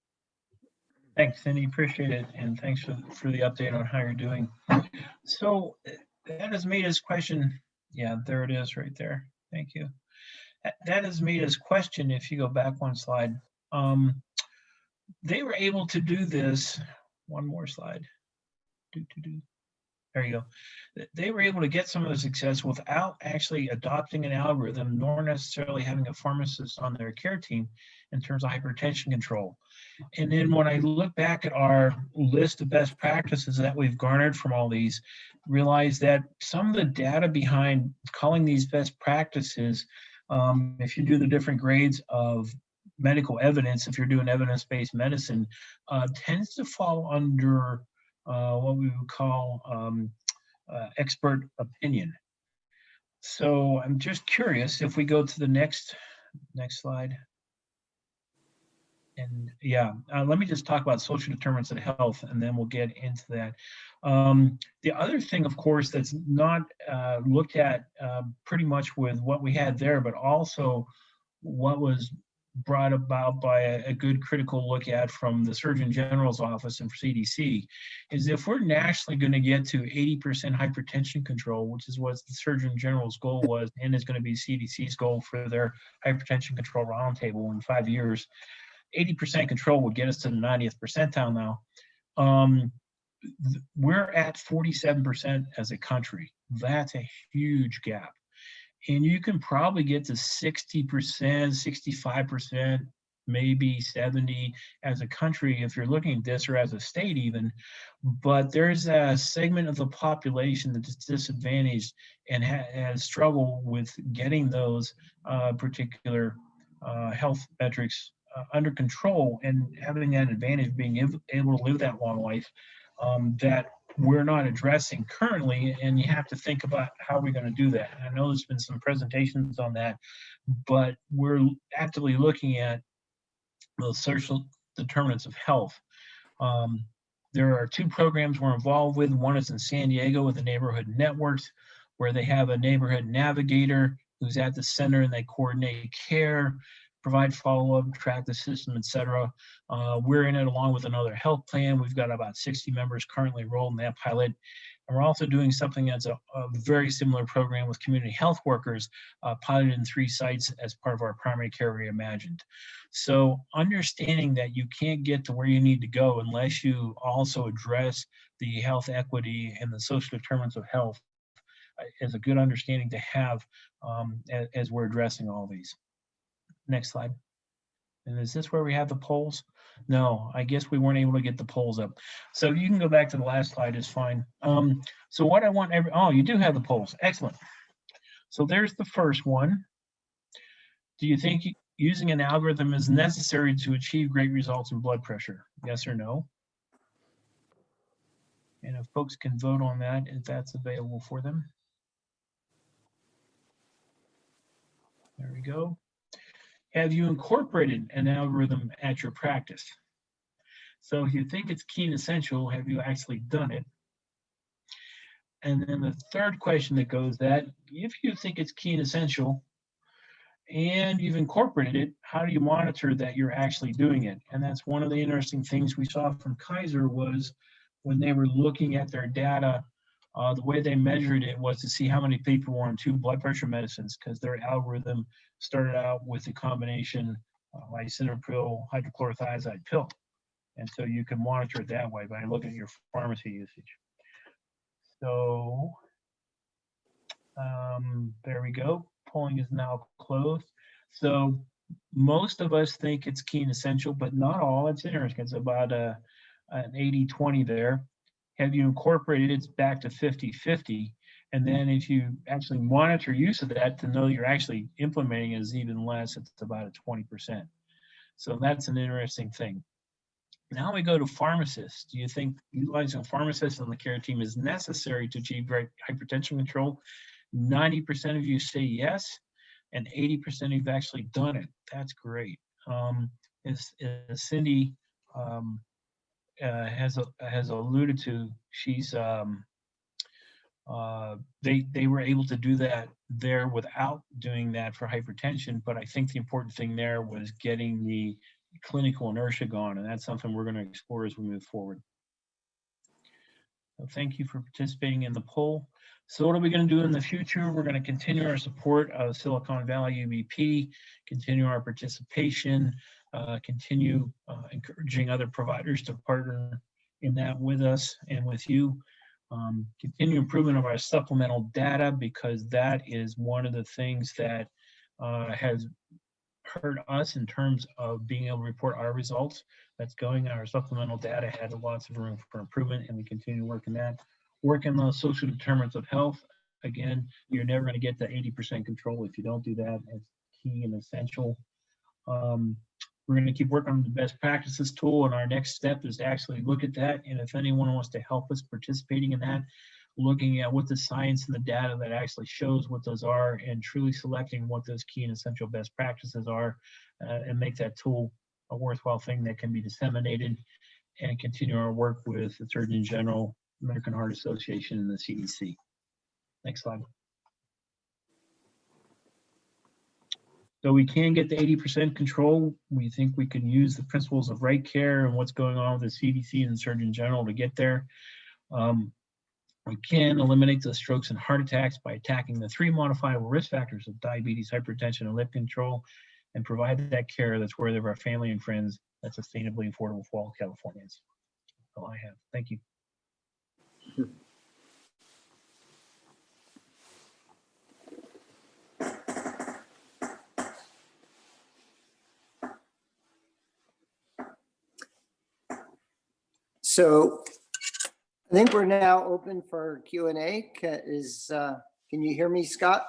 Thanks, Cindy. Appreciate it. And thanks for the update on how you're doing. So that has made us question. Yeah, there it is right there. Thank you. That has made us question, if you go back one slide, they were able to do this. One more slide. There you go. They were able to get some of the success without actually adopting an algorithm, nor necessarily having a pharmacist on their care team in terms of hypertension control. And then when I look back at our list of best practices that we've garnered from all these, realize that some of the data behind calling these best practices, if you do the different grades of medical evidence, if you're doing evidence-based medicine, tends to fall under what we would call expert opinion. So I'm just curious if we go to the next slide. And yeah, let me just talk about social determinants of health, and then we'll get into that. The other thing, of course, that's not looked at pretty much with what we had there, but also what was brought about by a good critical look at from the Surgeon General's office and for CDC, is if we're nationally going to get to 80% hypertension control, which is what the Surgeon General's goal was, and is going to be CDC's goal for their hypertension control roundtable in 5 years, 80% control would get us to the 90th percentile now. We're at 47% as a country. That's a huge gap. And you can probably get to 60%, 65%, maybe 70% as a country if you're looking at this, or as a state even. But there's a segment of the population that's disadvantaged and has struggled with getting those particular health metrics under control and having that advantage of being able to live that long life that we're not addressing currently, and you have to think about how we're going to do that. I know there's been some presentations on that, but we're actively looking at the social determinants of health. There are 2 programs we're involved with. One is in San Diego with the Neighborhood Networks, where they have a neighborhood navigator who's at the center, and they coordinate care, provide follow-up, track the system, et cetera. We're in it along with another health plan. We've got about 60 members currently enrolled in that pilot. And we're also doing something that's a very similar program with community health workers, piloted in 3 sites as part of our primary care reimagined. So understanding that you can't get to where you need to go unless you also address the health equity and the social determinants of health is a good understanding to have as we're addressing all these. Next slide. And is this where we have the polls? No, I guess we weren't able to get the polls up. So you can go back to the last slide, is fine. So what I want oh, you do have the polls. Excellent. So there's the first one. Do you think using an algorithm is necessary to achieve great results in blood pressure? Yes or no? And if folks can vote on that, if that's available for them. There we go. Have you incorporated an algorithm at your practice? So if you think it's key and essential, have you actually done it? And then the third question that goes that, if you think it's key and essential and you've incorporated it, how do you monitor that you're actually doing it? And that's one of the interesting things we saw from Kaiser was when they were looking at their data, the way they measured it was to see how many people were on 2 blood pressure medicines, because their algorithm started out with the combination lisinopril hydrochlorothiazide pill. And so you can monitor it that way by looking at your pharmacy usage. So there we go. Polling is now closed. So most of us think it's key and essential, but not all. It's interesting. It's about an 80-20 there. Have you incorporated it back to 50-50? And then if you actually monitor use of that to know you're actually implementing it is even less, it's about a 20%. So that's an interesting thing. Now we go to pharmacists. Do you think utilizing a pharmacist on the care team is necessary to achieve hypertension control? 90% of you say yes, and 80% of you have actually done it. That's great. As Cindy has alluded to, she's they were able to do that there without doing that for hypertension. But I think the important thing there was getting the clinical inertia gone, and that's something we're going to explore as we move forward. So thank you for participating in the poll. So what are we going to do in the future? We're going to continue our support of Silicon Valley UBP, continue our participation, continue encouraging other providers to partner in that with us and with you. Continue improvement of our supplemental data, because that is one of the things that has hurt us in terms of being able to report our results. That's going. Our supplemental data had lots of room for improvement, and we continue to work in that. Work on those social determinants of health. Again, you're never going to get to 80% control if you don't do that. It's key and essential. We're going to keep working on the best practices tool, and our next step is to actually look at that. And if anyone wants to help us participating in that, looking at what the science and the data that actually shows what those are, and truly selecting what those key and essential best practices are, and make that tool a worthwhile thing that can be disseminated, and continue our work with the Surgeon General, American Heart Association, and the CDC. Next slide. So we can get to 80% control. We think we can use the principles of right care and what's going on with the CDC and the Surgeon General to get there. We can eliminate the strokes and heart attacks by attacking the 3 modifiable risk factors of diabetes, hypertension, and lip control, and provide that care that's worthy of our family and friends, that's sustainably affordable for all Californians. That's all I have. Thank you. So I think we're now open for Q&A. Can you hear me, Scott?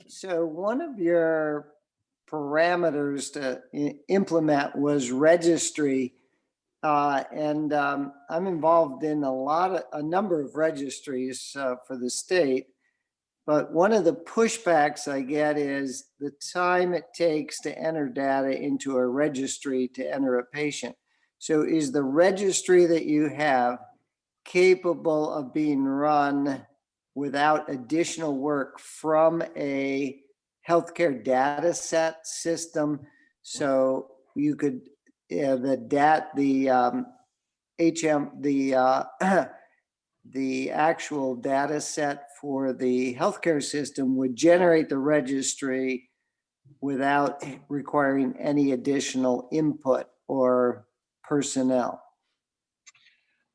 So one of your parameters to implement was registry. And I'm involved in a number of registries for the state. But one of the pushbacks I get is the time it takes to enter data into a registry to enter a patient. So is the registry that you have capable of being run without additional work from a healthcare data set system? So you could, the actual data set for the healthcare system would generate the registry without requiring any additional input or personnel?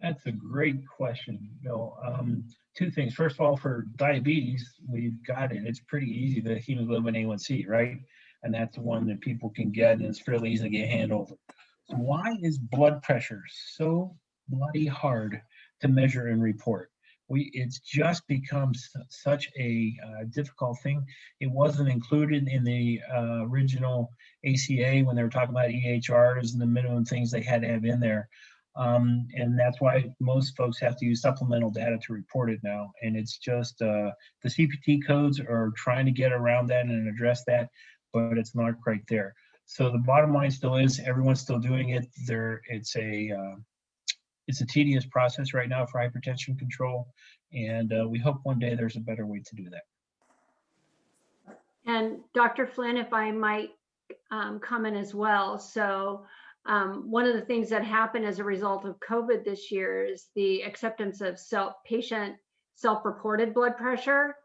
That's a great question, Bill. 2 things. First of all, for diabetes, we've got it. It's pretty easy, the hemoglobin A1C, right? And that's the one that people can get, and it's fairly easy to get handled. So why is blood pressure so bloody hard to measure and report? It's just become such a difficult thing. It wasn't included in the original ACA when they were talking about EHRs and the minimum things they had to have in there. And that's why most folks have to use supplemental data to report it now. And it's just the CPT codes are trying to get around that and address that, but it's not quite there. So the bottom line still is everyone's still doing it. It's a tedious process right now for hypertension control, and we hope one day there's a better way to do that. And Dr. Flynn, if I might comment as well. So One of the things that happened as a result of COVID this year is the acceptance of patient self-reported blood pressure.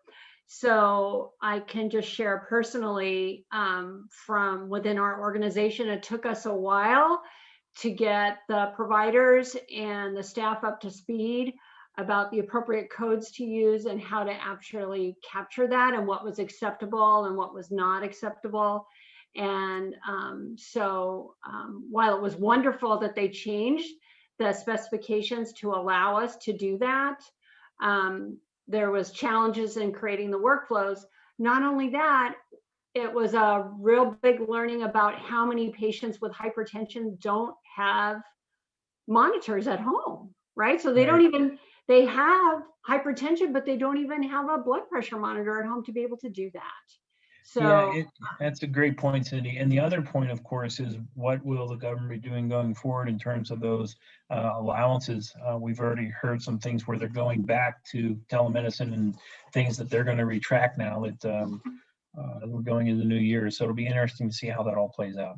So I can just share personally from within our organization, it took us a while to get the providers and the staff up to speed about the appropriate codes to use and how to actually capture that and what was acceptable and what was not acceptable. And while it was wonderful that they changed the specifications to allow us to do that, there was challenges in creating the workflows. Not only that, it was a real big learning about how many patients with hypertension don't have monitors at home, right? So they don't even, they have hypertension, but they don't even have a blood pressure monitor at home to be able to do that. So yeah, that's a great point, Cindy. And the other point, of course, is what will the government be doing going forward in terms of those allowances? We've already heard some things where they're going back to telemedicine and things that they're going to retract now that we're going into the new year. So it'll be interesting to see how that all plays out.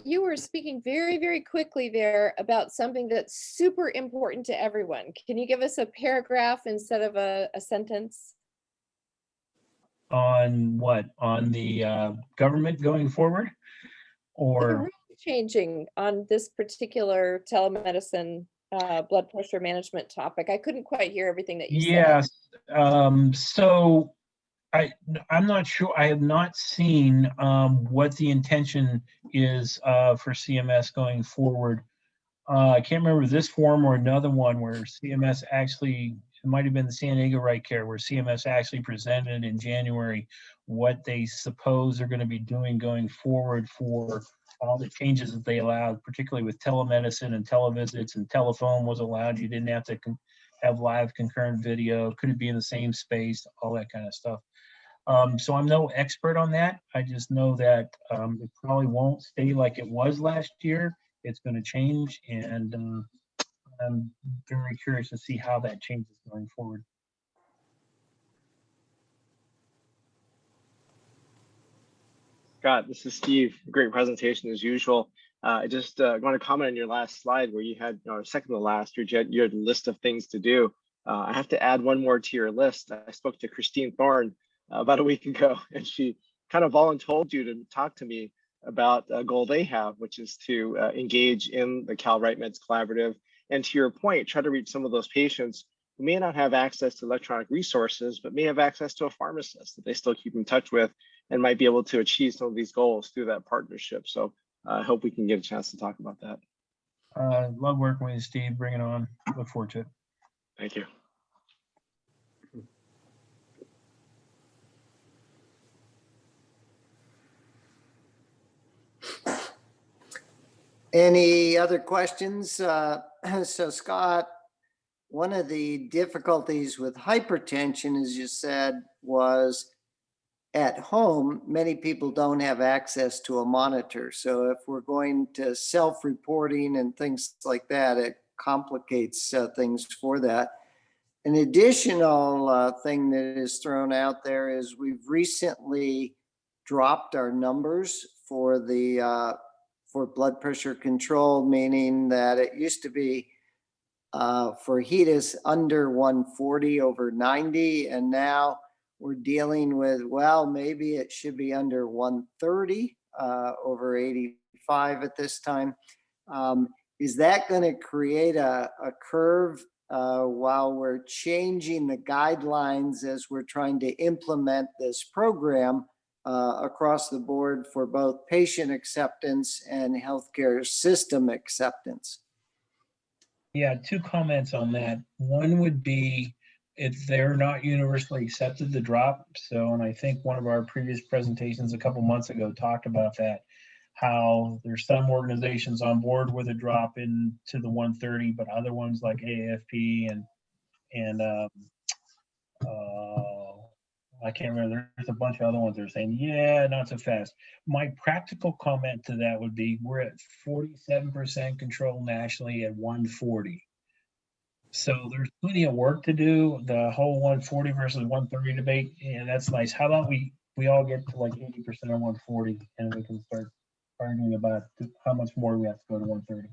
You were speaking very, very quickly there about something that's super important to everyone. Can you give us a paragraph instead of a sentence? On what? On the government going forward? The Or rules changing on this particular telemedicine blood pressure management topic. I couldn't quite hear everything that you said. yes. So I'm not sure. I have not seen what the intention is for CMS going forward. I can't remember this form or another one where CMS actually, it might have been the San Diego Right Care, where CMS actually presented in January what they suppose they're going to be doing going forward for all the changes that they allowed, particularly with telemedicine and televisits, and telephone was allowed. You didn't have to have live concurrent video. Could it be in the same space? All that kind of stuff. So I'm no expert on that. I just know that it probably won't stay like it was last year. It's going to change, and I'm very curious to see how that changes going forward. Scott, this is Steve. Great presentation as usual. I just want to comment on your last slide where you had, or second to last, you had a list of things to do. I have to add one more to your list. I spoke to Christine Thorne about a week ago, and she kind of voluntold you to talk to me about a goal they have, which is to engage in the Cal Right Meds Collaborative. And to your point, try to reach some of those patients who may not have access to electronic resources, but may have access to a pharmacist that they still keep in touch with and might be able to achieve some of these goals through that partnership. So I hope we can get a chance to talk about that. Love working with you, Steve. Bring it on. Look forward to it. Thank you. Any other questions? So Scott, one of the difficulties with hypertension, as you said, was at home, many people don't have access to a monitor. So if we're going to self-reporting and things like that, it complicates things for that. An additional thing that is thrown out there is we've recently dropped our numbers for the for blood pressure control, meaning that it used to be for HEDIS under 140 over 90, and now we're dealing with, well, maybe it should be under 130 over 85 at this time. Is that going to create a curve while we're changing the guidelines as we're trying to implement this program across the board for both patient acceptance and healthcare system acceptance? Yeah, two comments on that. One would be, if they're not universally accepted, the drop. So, and I think one of our previous presentations a couple months ago talked about that, how there's some organizations on board with a drop into the 130, but other ones like AAFP and I can't remember, there's a bunch of other ones that are saying, yeah, not so fast. My practical comment to that would be, we're at 47% control nationally at 140. So there's plenty of work to do. The whole 140 versus 130 debate, and that's nice. How about we all get to like 80% of 140, and we can start arguing about how much more we have to go to 130.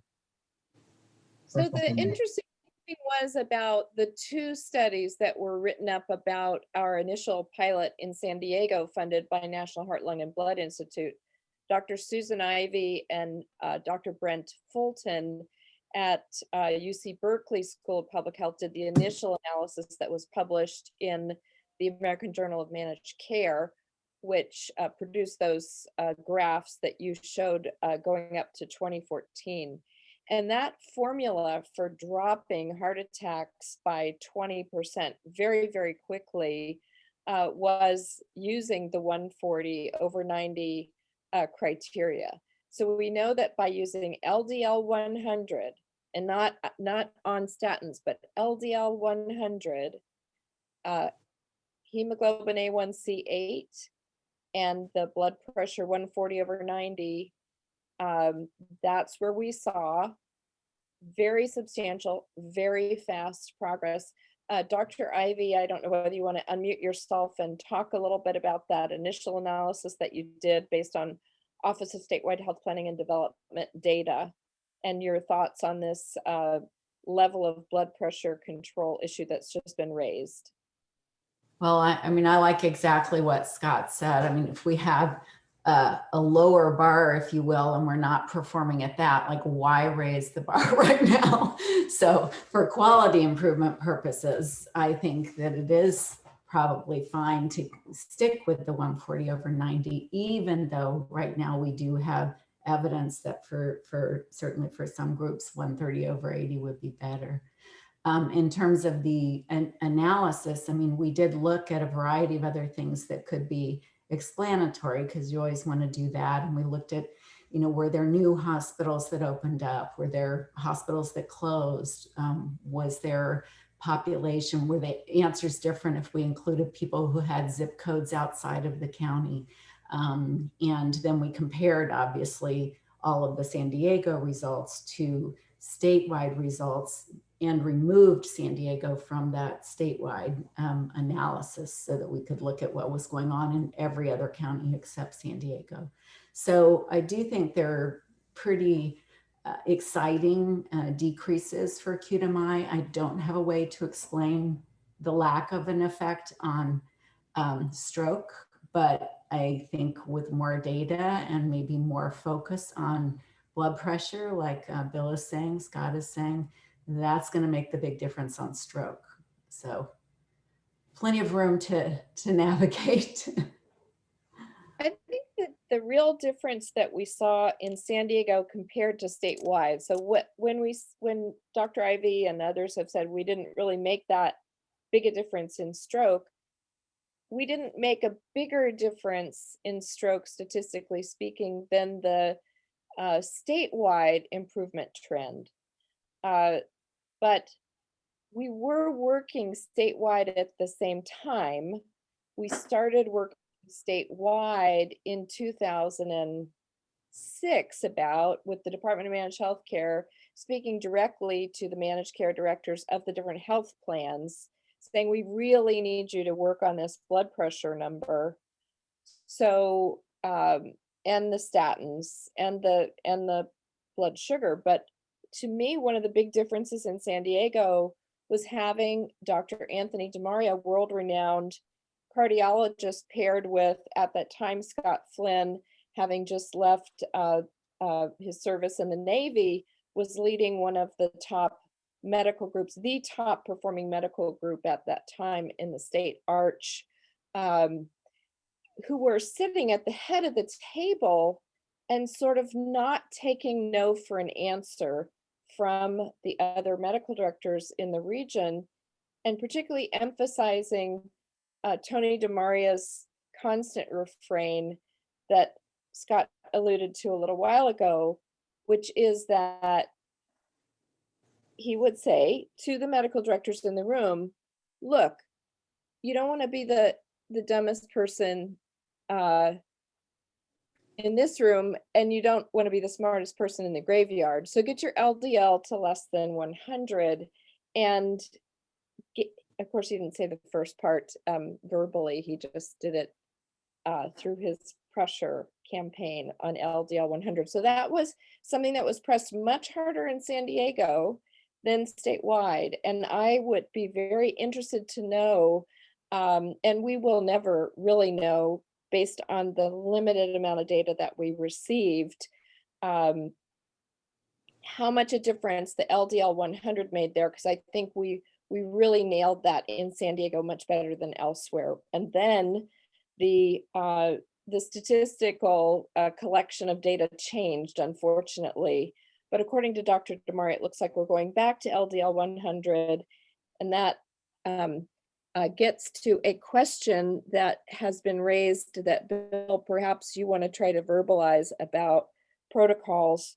So Personal the opinion. interesting thing was about the two studies that were written up about our initial pilot in San Diego, funded by National Heart, Lung, and Blood Institute. Dr. Susan Ivey and Dr. Brent Fulton at UC Berkeley School of Public Health did the initial analysis that was published in the American Journal of Managed Care, which produced those graphs that you showed going up to 2014. And that formula for dropping heart attacks by 20% very, very quickly was using the 140/90 criteria. So we know that by using LDL 100, and not on statins, but LDL 100, hemoglobin A1C 8, and the blood pressure 140/90, that's where we saw very substantial, very fast progress. Dr. Ivey, I don't know whether you want to unmute yourself and talk a little bit about that initial analysis that you did based on Office of Statewide Health Planning and Development data, and your thoughts on this level of blood pressure control issue that's just been raised. Well, I mean, I like exactly what Scott said. I mean, if we have a lower bar, if you will, and we're not performing at that, like, why raise the bar right now? So for quality improvement purposes, I think that it is probably fine to stick with the 140/90, even though right now we do have evidence that for certainly for some groups, 130/80 would be better. In terms of the analysis, I mean, we did look at a variety of other things that could be explanatory, because you always want to do that. And we looked at, you know, were there new hospitals that opened up? Were there hospitals that closed? Was there population? Were the answers different if we included people who had zip codes outside of the county? And then we compared, obviously, all of the San Diego results to statewide results, and removed San Diego from that statewide analysis so that we could look at what was going on in every other county except San Diego. So I do think there are pretty exciting decreases for acute MI. I don't have a way to explain the lack of an effect on stroke, but I think with more data and maybe more focus on blood pressure, like Bill is saying, Scott is saying, that's going to make the big difference on stroke. So plenty of room to navigate. I think that the real difference that we saw in San Diego compared to statewide, so when Dr. Ivey and others have said we didn't really make that big a difference in stroke, we didn't make a bigger difference in stroke, statistically speaking, than the statewide improvement trend. But we were working statewide at the same time. We started working statewide in 2006 with the Department of Managed Healthcare, speaking directly to the managed care directors of the different health plans, saying we really need you to work on this blood pressure number. So and the statins and the blood sugar. But to me, one of the big differences in San Diego was having Dr. Anthony DeMaria, world-renowned cardiologist, paired with, at that time, Scott Flynn, having just left his service in the Navy, was leading one of the top medical groups, the top performing medical group at that time in the state, ARCH, who were sitting at the head of the table and sort of not taking no for an answer from the other medical directors in the region, and particularly emphasizing Tony DeMaria's constant refrain that Scott alluded to a little while ago, which is that he would say to the medical directors in the room, look, you don't want to be the dumbest person in this room, and you don't want to be the smartest person in the graveyard. So get your LDL to less than 100 and of course, he didn't say the first part verbally. He just did it through his pressure campaign on LDL 100. So that was something that was pressed much harder in San Diego than statewide. And I would be very interested to know, and we will never really know based on the limited amount of data that we received, how much a difference the LDL 100 made there, because I think we really nailed that in San Diego much better than elsewhere. And then the statistical collection of data changed, unfortunately. But according to Dr. Damari, it looks like we're going back to LDL 100. And that gets to a question that has been raised that, Bill, perhaps you want to try to verbalize about protocols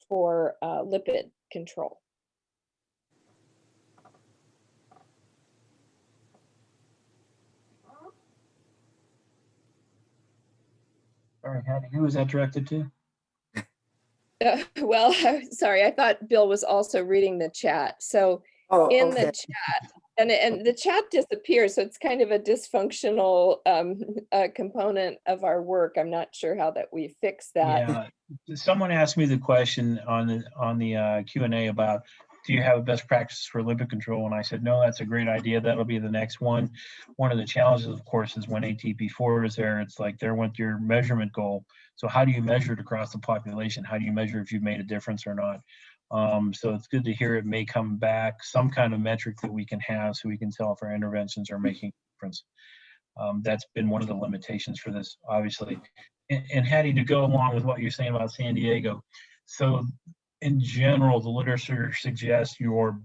for lipid control. Sorry, Hattie, who was that directed to? Well, sorry, I thought Bill was also reading the chat. So in the chat, and the chat disappears, so it's kind of a dysfunctional component of our work. I'm not sure how that we fix that. Yeah, someone asked me the question on the Q&A about, do you have a best practice for lipid control? And I said, no, that's a great idea. That'll be the next one. One of the challenges, of course, is when ATP4 is there, it's like there went your measurement goal. So how do you measure it across the population? How do you measure if you've made a difference or not? So it's good to hear it may come back, some kind of metric that we can have so we can tell if our interventions are making a difference. That's been one of the limitations for this, obviously. And Hattie, to go along with what you're saying about San Diego, so in general, the literature suggests your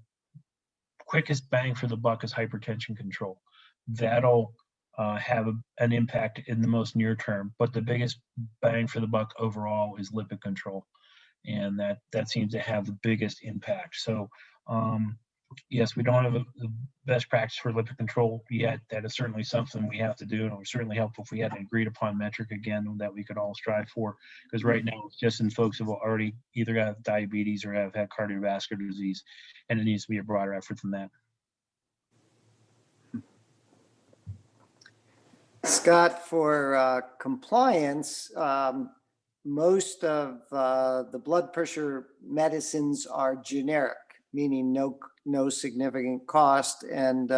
quickest bang for the buck is hypertension control. That'll have an impact in the most near term, but the biggest bang for the buck overall is lipid control. And that seems to have the biggest impact. So yes, we don't have a best practice for lipid control yet. That is certainly something we have to do, and it would certainly help if we had an agreed upon metric again that we could all strive for, because right now it's just in folks who have already either got diabetes or have had cardiovascular disease, and it needs to be a broader effort than that. Scott, for compliance, most of the blood pressure medicines are generic, meaning no significant cost, and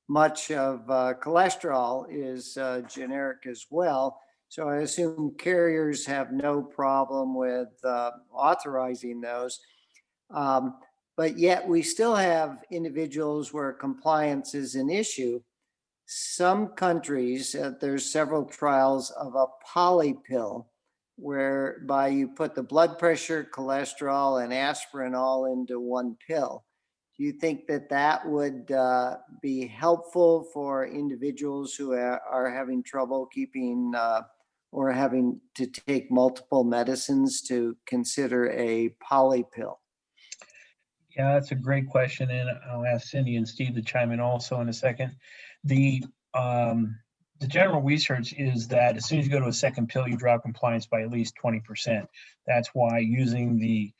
much of cholesterol is generic as well. So I assume carriers have no problem with authorizing those. But yet we still have individuals where compliance is an issue. Some countries, there's several trials of a poly pill, whereby you put the blood pressure, cholesterol, and aspirin all into one pill. Do you think that would be helpful for individuals who are having trouble keeping or having to take multiple medicines to consider a poly pill? Yeah, that's a great question, and I'll ask Cindy and Steve to chime in also in a second. The general research is that as soon as you go to a second pill, you drop compliance by at least 20%. That's why using the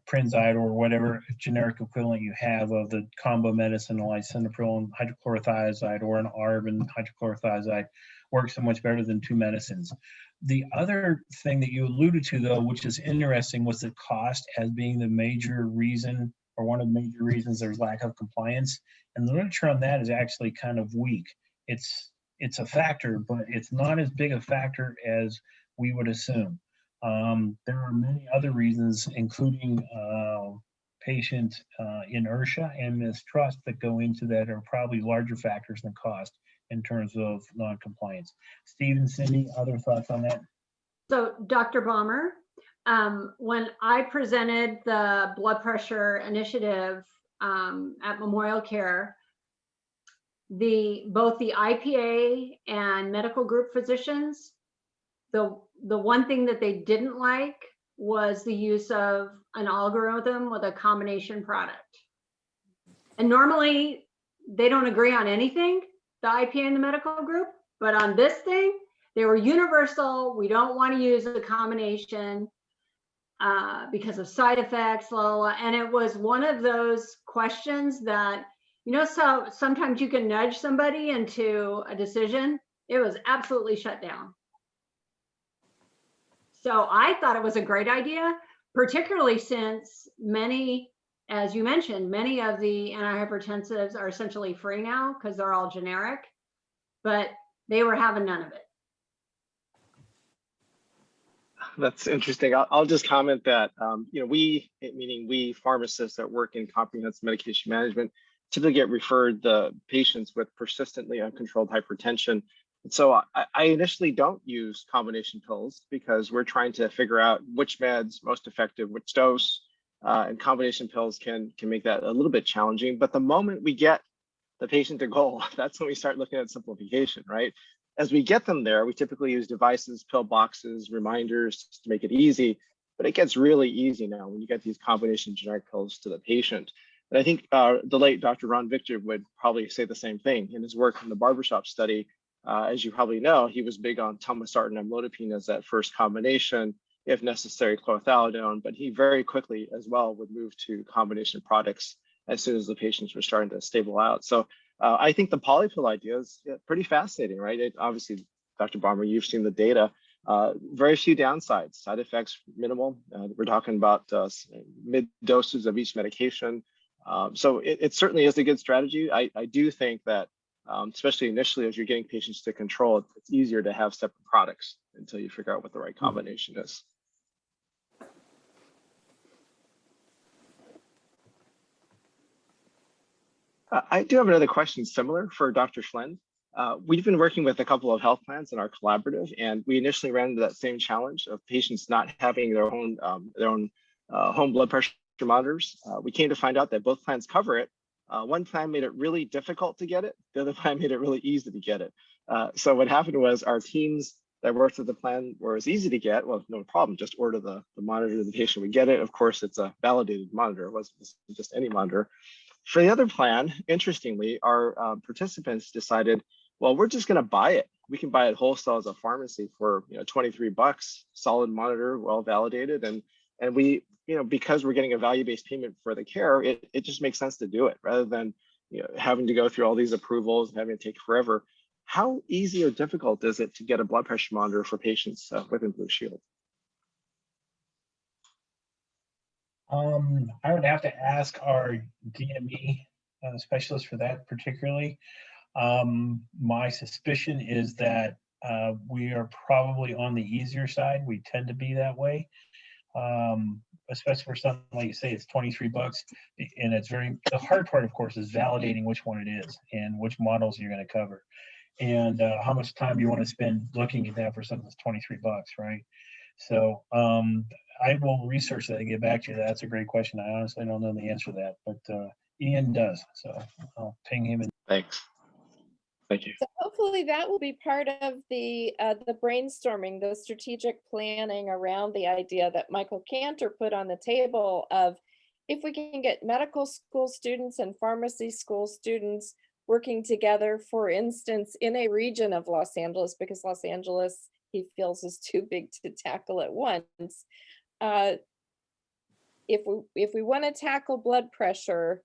Prinzide or whatever generic equivalent you have of the combo medicine, a lisinopril and hydrochlorothiazide, or an ARB and hydrochlorothiazide, works so much better than two medicines. The other thing that you alluded to, though, which is interesting, was the cost as being the major reason, or one of the major reasons there's lack of compliance. And the literature on that is actually kind of weak. It's a factor, but it's not as big a factor as we would assume. There are many other reasons, including patient inertia and mistrust, that go into that are probably larger factors than cost in terms of non-compliance. Steve and Cindy, other thoughts on that? So Dr. Balmer, when I presented the blood pressure initiative at MemorialCare, both the IPA and medical group physicians, the one thing that they didn't like was the use of an algorithm with a combination product. And normally they don't agree on anything, the IPA and the medical group, but on this thing, they were universal. We don't want to use a combination. because of side effects, la, la, la. And it was one of those questions that, so sometimes you can nudge somebody into a decision. It was absolutely shut down. So I thought it was a great idea, particularly since many, as you mentioned, many of the antihypertensives are essentially free now because they're all generic, but they were having none of it. That's interesting. I'll just comment that, we, meaning we pharmacists that work in comprehensive medication management, typically get referred the patients with persistently uncontrolled hypertension. And so I initially don't use combination pills because we're trying to figure out which med's most effective, which dose, and combination pills can make that a little bit challenging. But the moment we get the patient to goal, that's when we start looking at simplification, right? As we get them there, we typically use devices, pill boxes, reminders to make it easy, but it gets really easy now when you get these combination generic pills to the patient. And I think the late Dr. Ron Victor would probably say the same thing in his work in the barbershop study. As you probably know, he was big on telmisartan and amlodipine as that first combination, if necessary, chlorothalidone, but he very quickly as well would move to combination products as soon as the patients were starting to stable out. So I think the polypill idea is pretty fascinating, right? Obviously, Dr. Baumer, you've seen the data. Very few downsides, side effects minimal. We're talking about mid doses of each medication. So it certainly is a good strategy. I do think that, especially initially as you're getting patients to control, it's easier to have separate products until you figure out what the right combination is. I do have another question similar for Dr. Flynn. We've been working with a couple of health plans in our collaborative, and we initially ran into that same challenge of patients not having their own home blood pressure monitors. We came to find out that both plans cover it. One plan made it really difficult to get it. The other plan made it really easy to get it. So what happened was our teams that worked with the plan were as easy to get. Well, no problem, just order the monitor, the patient would get it. Of course, it's a validated monitor. It wasn't just any monitor. For the other plan, interestingly, our participants decided, well, we're just going to buy it. We can buy it wholesale as a pharmacy for $23, solid monitor, well validated, and we, because we're getting a value-based payment for the care, it just makes sense to do it rather than having to go through all these approvals and having to take forever. How easy or difficult is it to get a blood pressure monitor for patients within Blue Shield? I would have to ask our DME specialist for that particularly. My suspicion is that we are probably on the easier side. We tend to be that way, especially for something like you say, it's $23, and it's the hard part, of course, is validating which one it is and which models you're going to cover, and how much time you want to spend looking at that for something that's $23, right? So I will research that and get back to you. That's a great question. I honestly don't know the answer to that, but Ian does. So I'll ping him. Thanks. Thank you. So hopefully that will be part of the brainstorming, the strategic planning around the idea that Michael Cantor put on the table of, if we can get medical school students and pharmacy school students working together, for instance, in a region of Los Angeles, because Los Angeles, he feels, is too big to tackle at once. If we want to tackle blood pressure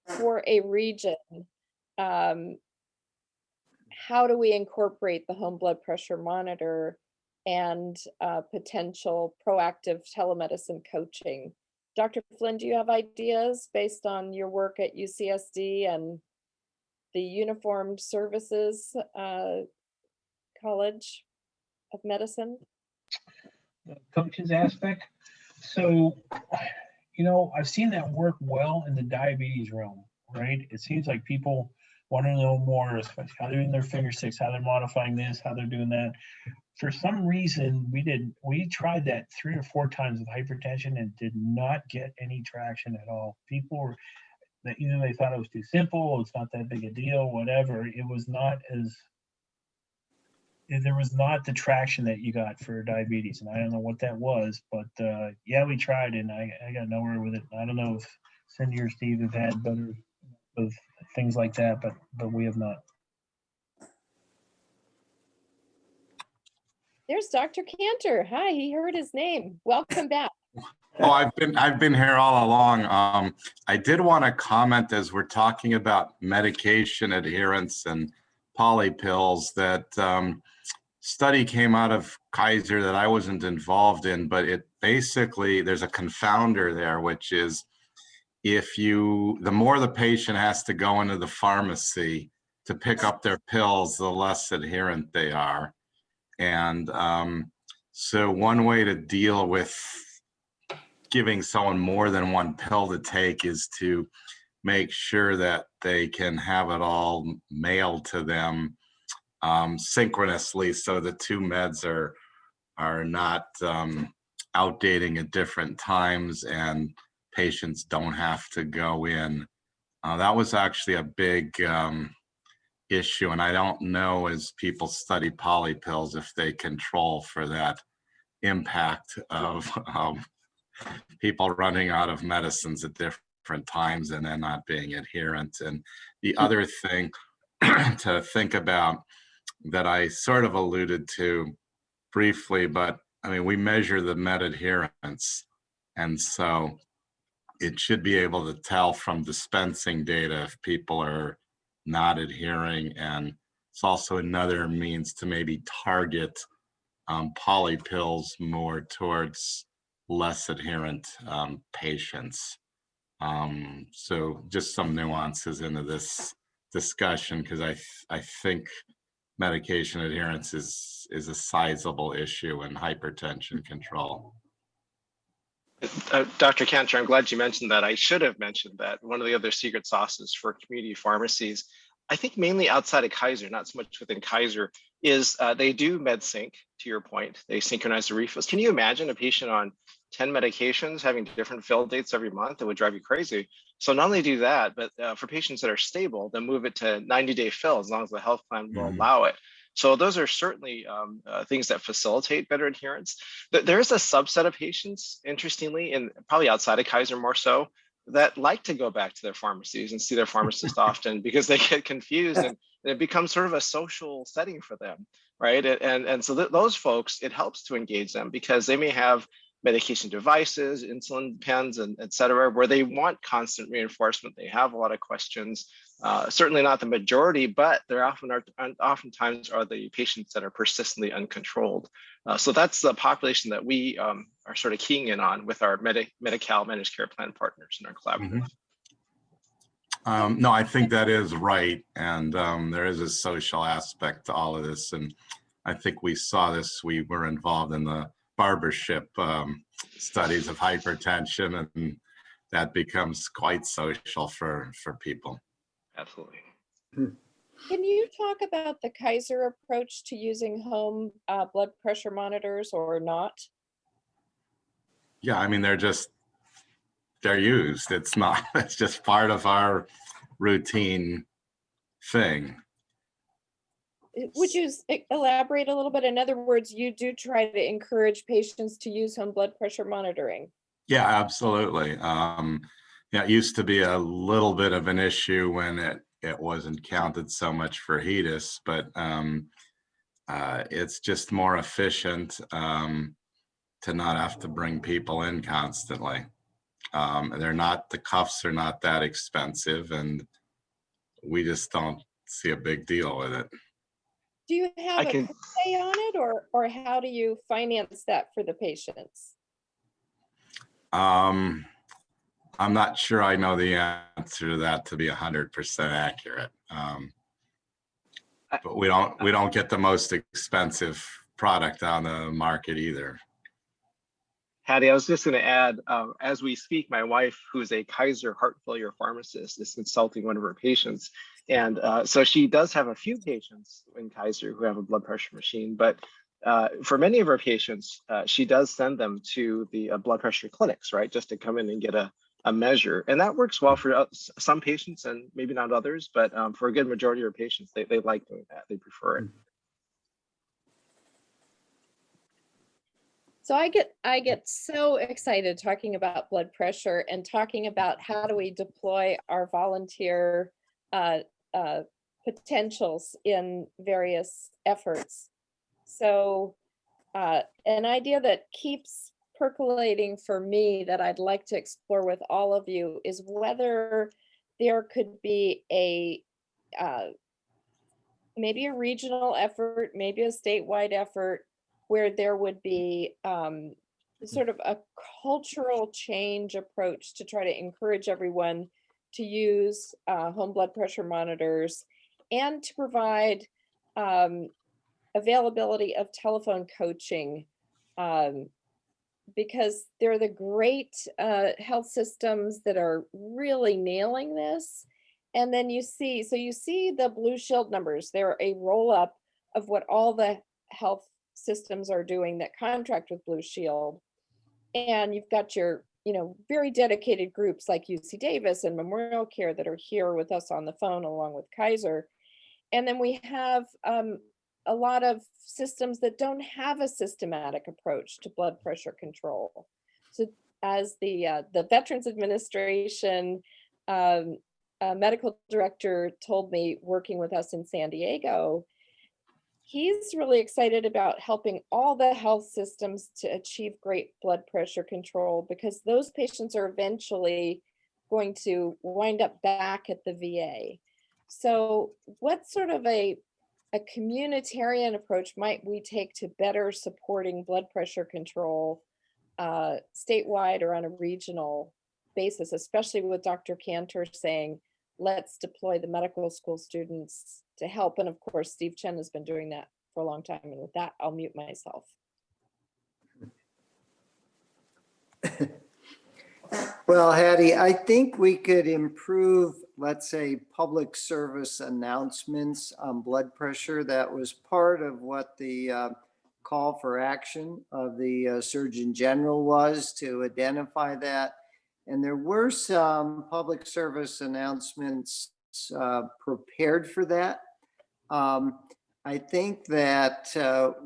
for a region, how do we incorporate the home blood pressure monitor and potential proactive telemedicine coaching? Dr. Flynn, do you have ideas based on your work at UCSD and the Uniformed Services College of Medicine? The coaches aspect. So, I've seen that work well in the diabetes realm, right? It seems like people want to know more, especially how they're doing their finger sticks, how they're modifying this, how they're doing that. For some reason, we tried that 3 or 4 times with hypertension and did not get any traction at all. People were, either they thought it was too simple, it's not that big a deal, whatever. It was not there was not the traction that you got for diabetes, and I don't know what that was, but yeah, we tried and I got nowhere with it. I don't know if Cindy or Steve have had better with things like that, but we have not. There's Dr. Cantor. Hi, he heard his name. Welcome back. Oh, I've been here all along. I did want to comment as we're talking about medication adherence and poly pills that study came out of Kaiser that I wasn't involved in, but it basically, there's a confounder there, which is the more the patient has to go into the pharmacy to pick up their pills, the less adherent they are. And so one way to deal with giving someone more than one pill to take is to make sure that they can have it all mailed to them synchronously, so the two meds are not outdating at different times and patients don't have to go in. That was actually a big issue, and I don't know, as people study poly pills, if they control for that impact of people running out of medicines at different times and then not being adherent. And the other thing to think about that I sort of alluded to briefly, but I mean, we measure the med adherence, and so it should be able to tell from dispensing data if people are not adhering. And it's also another means to maybe target poly pills more towards less adherent patients. So just some nuances into this discussion, because I think medication adherence is a sizable issue in hypertension control. Dr. Cantor, I'm glad you mentioned that. I should have mentioned that. One of the other secret sauces for community pharmacies, I think mainly outside of Kaiser, not so much within Kaiser, is they do med sync, to your point. They synchronize the refills. Can you imagine a patient on 10 medications having different fill dates every month? It would drive you crazy. So not only do that, but for patients that are stable, they'll move it to 90-day fill as long as the health plan will allow it. So those are certainly things that facilitate better adherence. There is a subset of patients, interestingly, and probably outside of Kaiser more so, that like to go back to their pharmacies and see their pharmacist often because they get confused and it becomes sort of a social setting for them, right? And so those folks, it helps to engage them because they may have medication devices, insulin pens, and et cetera, where they want constant reinforcement. They have a lot of questions. Certainly not the majority, but there oftentimes are the patients that are persistently uncontrolled. So that's the population that we are sort of keying in on with our Medi-Cal managed care plan partners in our collaborative. No, I think that is right. And there is a social aspect to all of this. And I think we saw this, we were involved in the barbership studies of hypertension, and that becomes quite social for people. Absolutely. Can you talk about the Kaiser approach to using home blood pressure monitors or not? Yeah, I mean, they're used. It's just part of our routine thing. Would you elaborate a little bit? In other words, you do try to encourage patients to use home blood pressure monitoring. Yeah, absolutely. Yeah, it used to be a little bit of an issue when it wasn't counted so much for HEDIS, but it's just more efficient to not have to bring people in constantly. The cuffs are not that expensive, and we just don't see a big deal with it. Do you have a copay on it, or how do you finance that for the patients? I'm not sure I know the answer to that to be 100% accurate. But we don't get the most expensive product on the market either. Hattie, I was just going to add, as we speak, my wife, who's a Kaiser heart failure pharmacist, is consulting one of her patients. And so she does have a few patients in Kaiser who have a blood pressure machine, but for many of her patients, she does send them to the blood pressure clinics, right? Just to come in and get a measure. And that works well for some patients and maybe not others, but for a good majority of her patients, they like doing that. They prefer it. So I get so excited talking about blood pressure and talking about how do we deploy our volunteer potentials in various efforts. So an idea that keeps percolating for me that I'd like to explore with all of you is whether there could be a maybe a regional effort, maybe a statewide effort, where there would be sort of a cultural change approach to try to encourage everyone to use home blood pressure monitors and to provide availability of telephone coaching, because they're the great health systems that are really nailing this. And then you see the Blue Shield numbers. They're a roll up of what all the health systems are doing that contract with Blue Shield. And you've got your, very dedicated groups like UC Davis and MemorialCare that are here with us on the phone along with Kaiser. And then we have a lot of systems that don't have a systematic approach to blood pressure control. So as the Veterans Administration medical director told me working with us in San Diego, he's really excited about helping all the health systems to achieve great blood pressure control, because those patients are eventually going to wind up back at the VA. So what sort of a communitarian approach might we take to better supporting blood pressure control statewide or on a regional basis, especially with Dr. Cantor saying, let's deploy the medical school students to help. And of course, Steve Chen has been doing that for a long time. And with that, I'll mute myself. Well, Hattie, I think we could improve, let's say, public service announcements on blood pressure. That was part of what the call for action of the Surgeon General was, to identify that. And there were some public service announcements prepared for that. I think that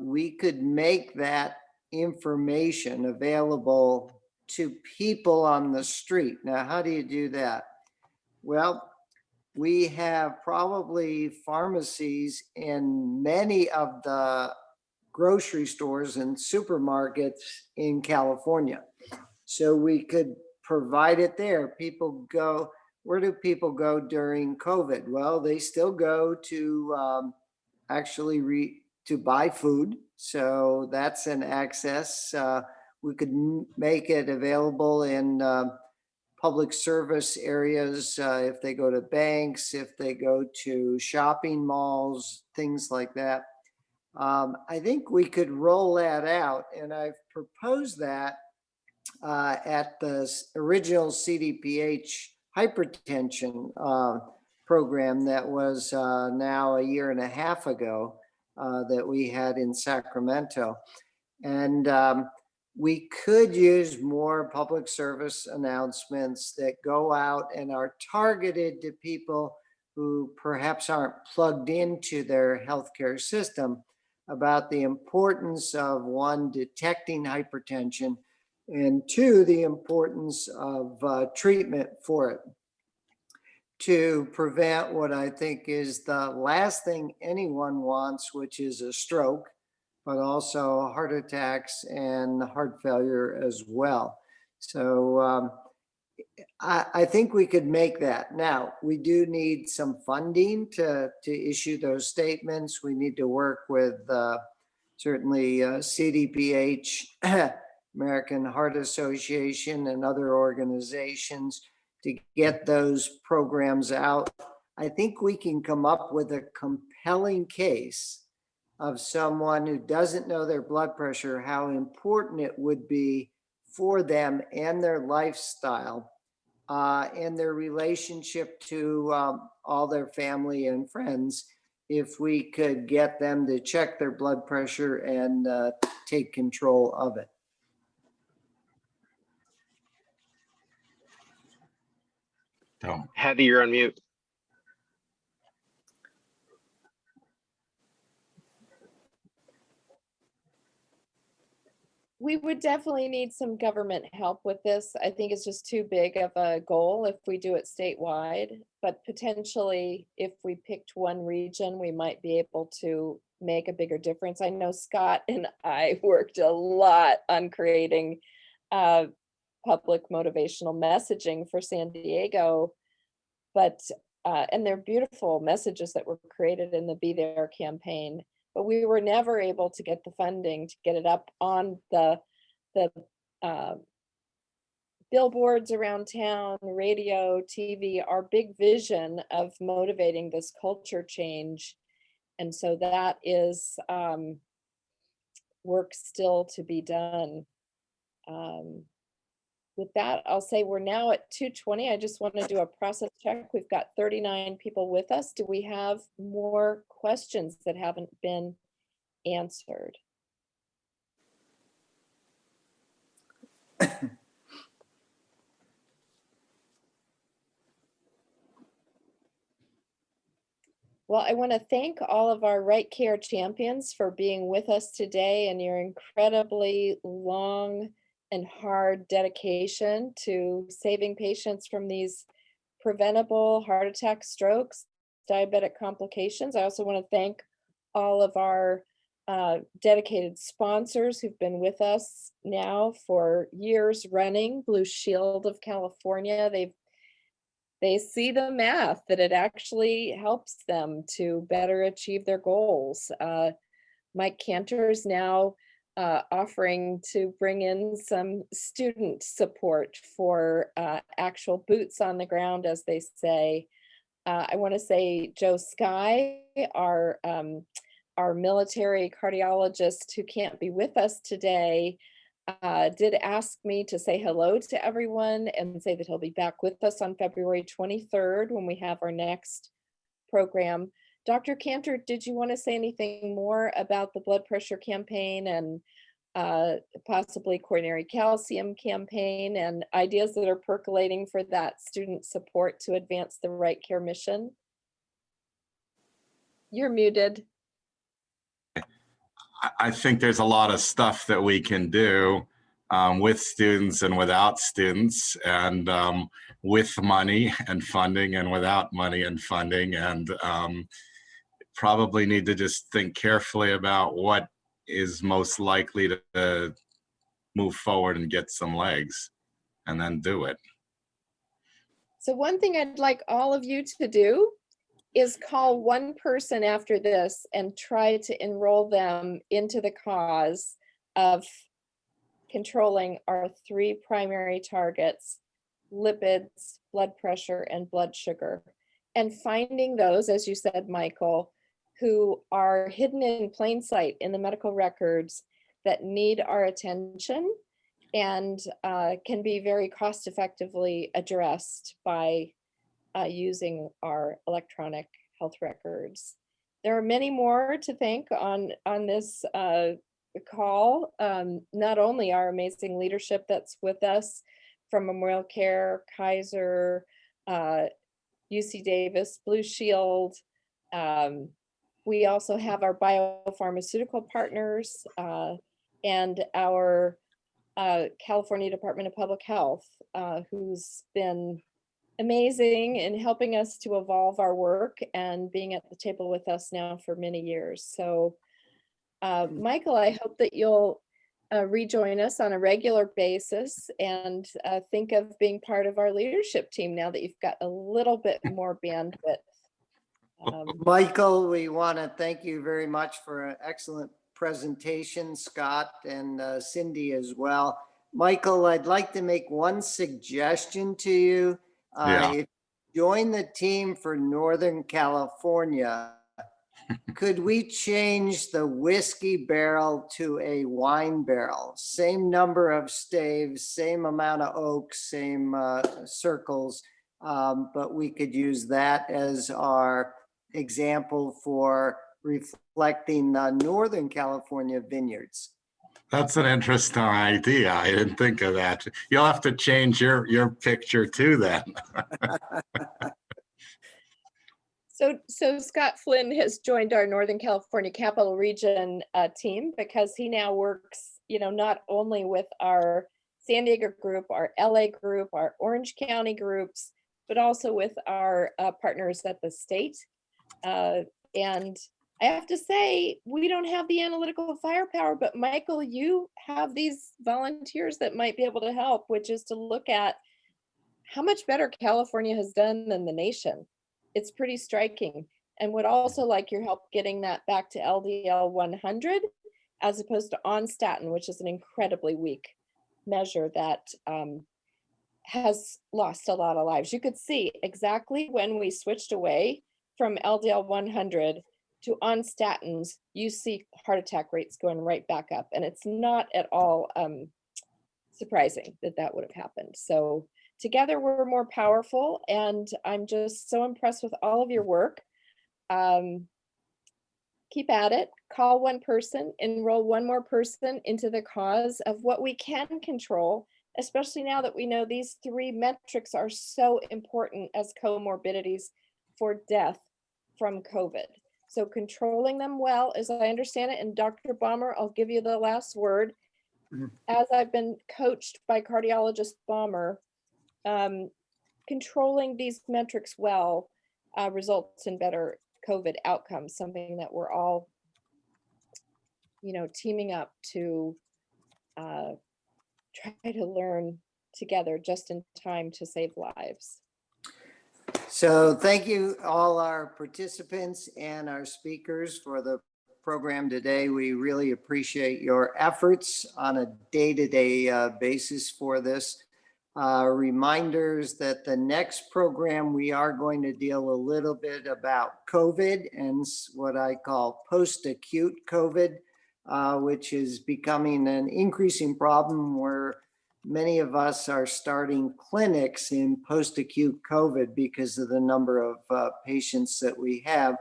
we could make that information available to people on the street. Now, how do you do that? Well, we have probably pharmacies in many of the grocery stores and supermarkets in California. So we could provide it there. People go, where do people go during COVID? Well, they still go to to buy food. So that's an access. We could make it available in public service areas if they go to banks, if they go to shopping malls, things like that. I think we could roll that out, and I've proposed that at the original CDPH hypertension program that was now a year and a half ago that we had in Sacramento. And we could use more public service announcements that go out and are targeted to people who perhaps aren't plugged into their healthcare system about the importance of, one, detecting hypertension, and two, the importance of treatment for it to prevent what I think is the last thing anyone wants, which is a stroke, but also heart attacks and heart failure as well. So I think we could make that. Now, we do need some funding to issue those statements. We need to work with certainly CDPH, American Heart Association, and other organizations to get those programs out. I think we can come up with a compelling case of someone who doesn't know their blood pressure, how important it would be for them and their lifestyle and their relationship to all their family and friends, if we could get them to check their blood pressure and take control of it. Hattie, you're on mute. We would definitely need some government help with this. I think it's just too big of a goal if we do it statewide, but potentially if we picked one region, we might be able to make a bigger difference. I know Scott and I worked a lot on creating public motivational messaging for San Diego, but and they're beautiful messages that were created in the Be There campaign, but we were never able to get the funding to get it up on the billboards around town, radio, TV, our big vision of motivating this culture change. And so that is work still to be done. With that, I'll say we're now at 2:20. I just want to do a process check. We've got 39 people with us. Do we have more questions that haven't been answered? Well, I want to thank all of our Right Care champions for being with us today and your incredibly long and hard dedication to saving patients from these preventable heart attack, strokes, diabetic complications. I also want to thank all of our dedicated sponsors who've been with us now for years running. Blue Shield of California, they see the math that it actually helps them to better achieve their goals. Mike Cantor is now offering to bring in some student support for actual boots on the ground, as they say. I want to say Joe Sky, our military cardiologist who can't be with us today, did ask me to say hello to everyone and say that he'll be back with us on February 23rd when we have our next program. Dr. Cantor, did you want to say anything more about the blood pressure campaign and possibly coronary calcium campaign and ideas that are percolating for that student support to advance the Right Care mission? You're muted. I think there's a lot of stuff that we can do with students and without students, and with money and funding and without money and funding, and probably need to just think carefully about what is most likely to move forward and get some legs, and then do it. So one thing I'd like all of you to do is call one person after this and try to enroll them into the cause of controlling our three primary targets: lipids, blood pressure, and blood sugar. And finding those, as you said, Michael, who are hidden in plain sight in the medical records that need our attention and can be very cost effectively addressed by using our electronic health records. There are many more to thank on this call. Not only our amazing leadership that's with us from MemorialCare, Kaiser, UC Davis, Blue Shield. We also have our biopharmaceutical partners and our California Department of Public Health, who's been amazing in helping us to evolve our work and being at the table with us now for many years. So Michael, I hope that you'll rejoin us on a regular basis and think of being part of our leadership team now that you've got a little bit more bandwidth. Michael, we want to thank you very much for an excellent presentation, Scott and Cindy as well. Michael, I'd like to make one suggestion to you. If you join the team for Northern California, could we change the whiskey barrel to a wine barrel? Same number of staves, same amount of oaks, same circles, but we could use that as our example for reflecting Northern California vineyards. That's an interesting idea. I didn't think of that. You'll have to change your picture too then. So Scott Flynn has joined our Northern California Capital Region team because he now works, not only with our San Diego group, our LA group, our Orange County groups, but also with our partners at the state. And I have to say, we don't have the analytical firepower, but Michael, you have these volunteers that might be able to help, which is to look at how much better California has done than the nation. It's pretty striking, and would also like your help getting that back to LDL 100 as opposed to on statin, which is an incredibly weak measure that has lost a lot of lives. You could see exactly when we switched away from LDL 100 to on statins, you see heart attack rates going right back up. And it's not at all surprising that that would have happened. So together we're more powerful, and I'm just so impressed with all of your work. Keep at it, call one person, enroll one more person into the cause of what we can control, especially now that we know these 3 metrics are so important as comorbidities for death from COVID. So controlling them well, as I understand it, and Dr. Balmer, I'll give you the last word. As I've been coached by cardiologist Balmer, controlling these metrics well results in better COVID outcomes, something that we're all, teaming up to try to learn together just in time to save lives. So thank you all our participants and our speakers for the program today. We really appreciate your efforts on a day-to-day basis for this. Reminders that the next program we are going to deal a little bit about COVID and what I call post-acute COVID, which is becoming an increasing problem where many of us are starting clinics in post-acute COVID because of the number of patients that we have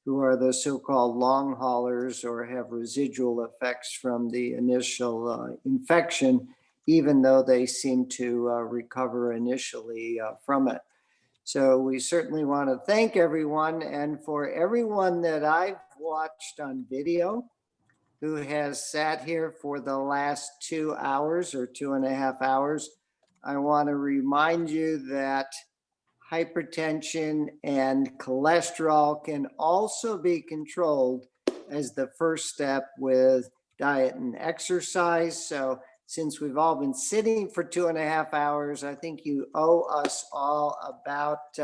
who are the so-called long haulers or have residual effects from the initial infection, even though they seem to recover initially from it. So we certainly want to thank everyone, and for everyone that I've watched on video who has sat here for the last 2 hours or 2.5 hours, I want to remind you that hypertension and cholesterol can also be controlled as the first step with diet and exercise. So since we've all been sitting for 2.5 hours, I think you owe us all about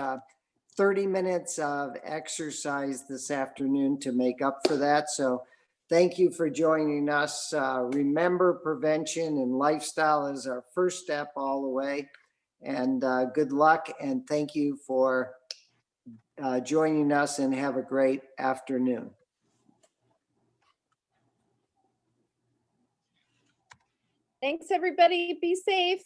30 minutes of exercise this afternoon to make up for that. So thank you for joining us. Remember, prevention and lifestyle is our first step all the way. And good luck, and thank you for joining us, and have a great afternoon. Thanks, everybody. Be safe.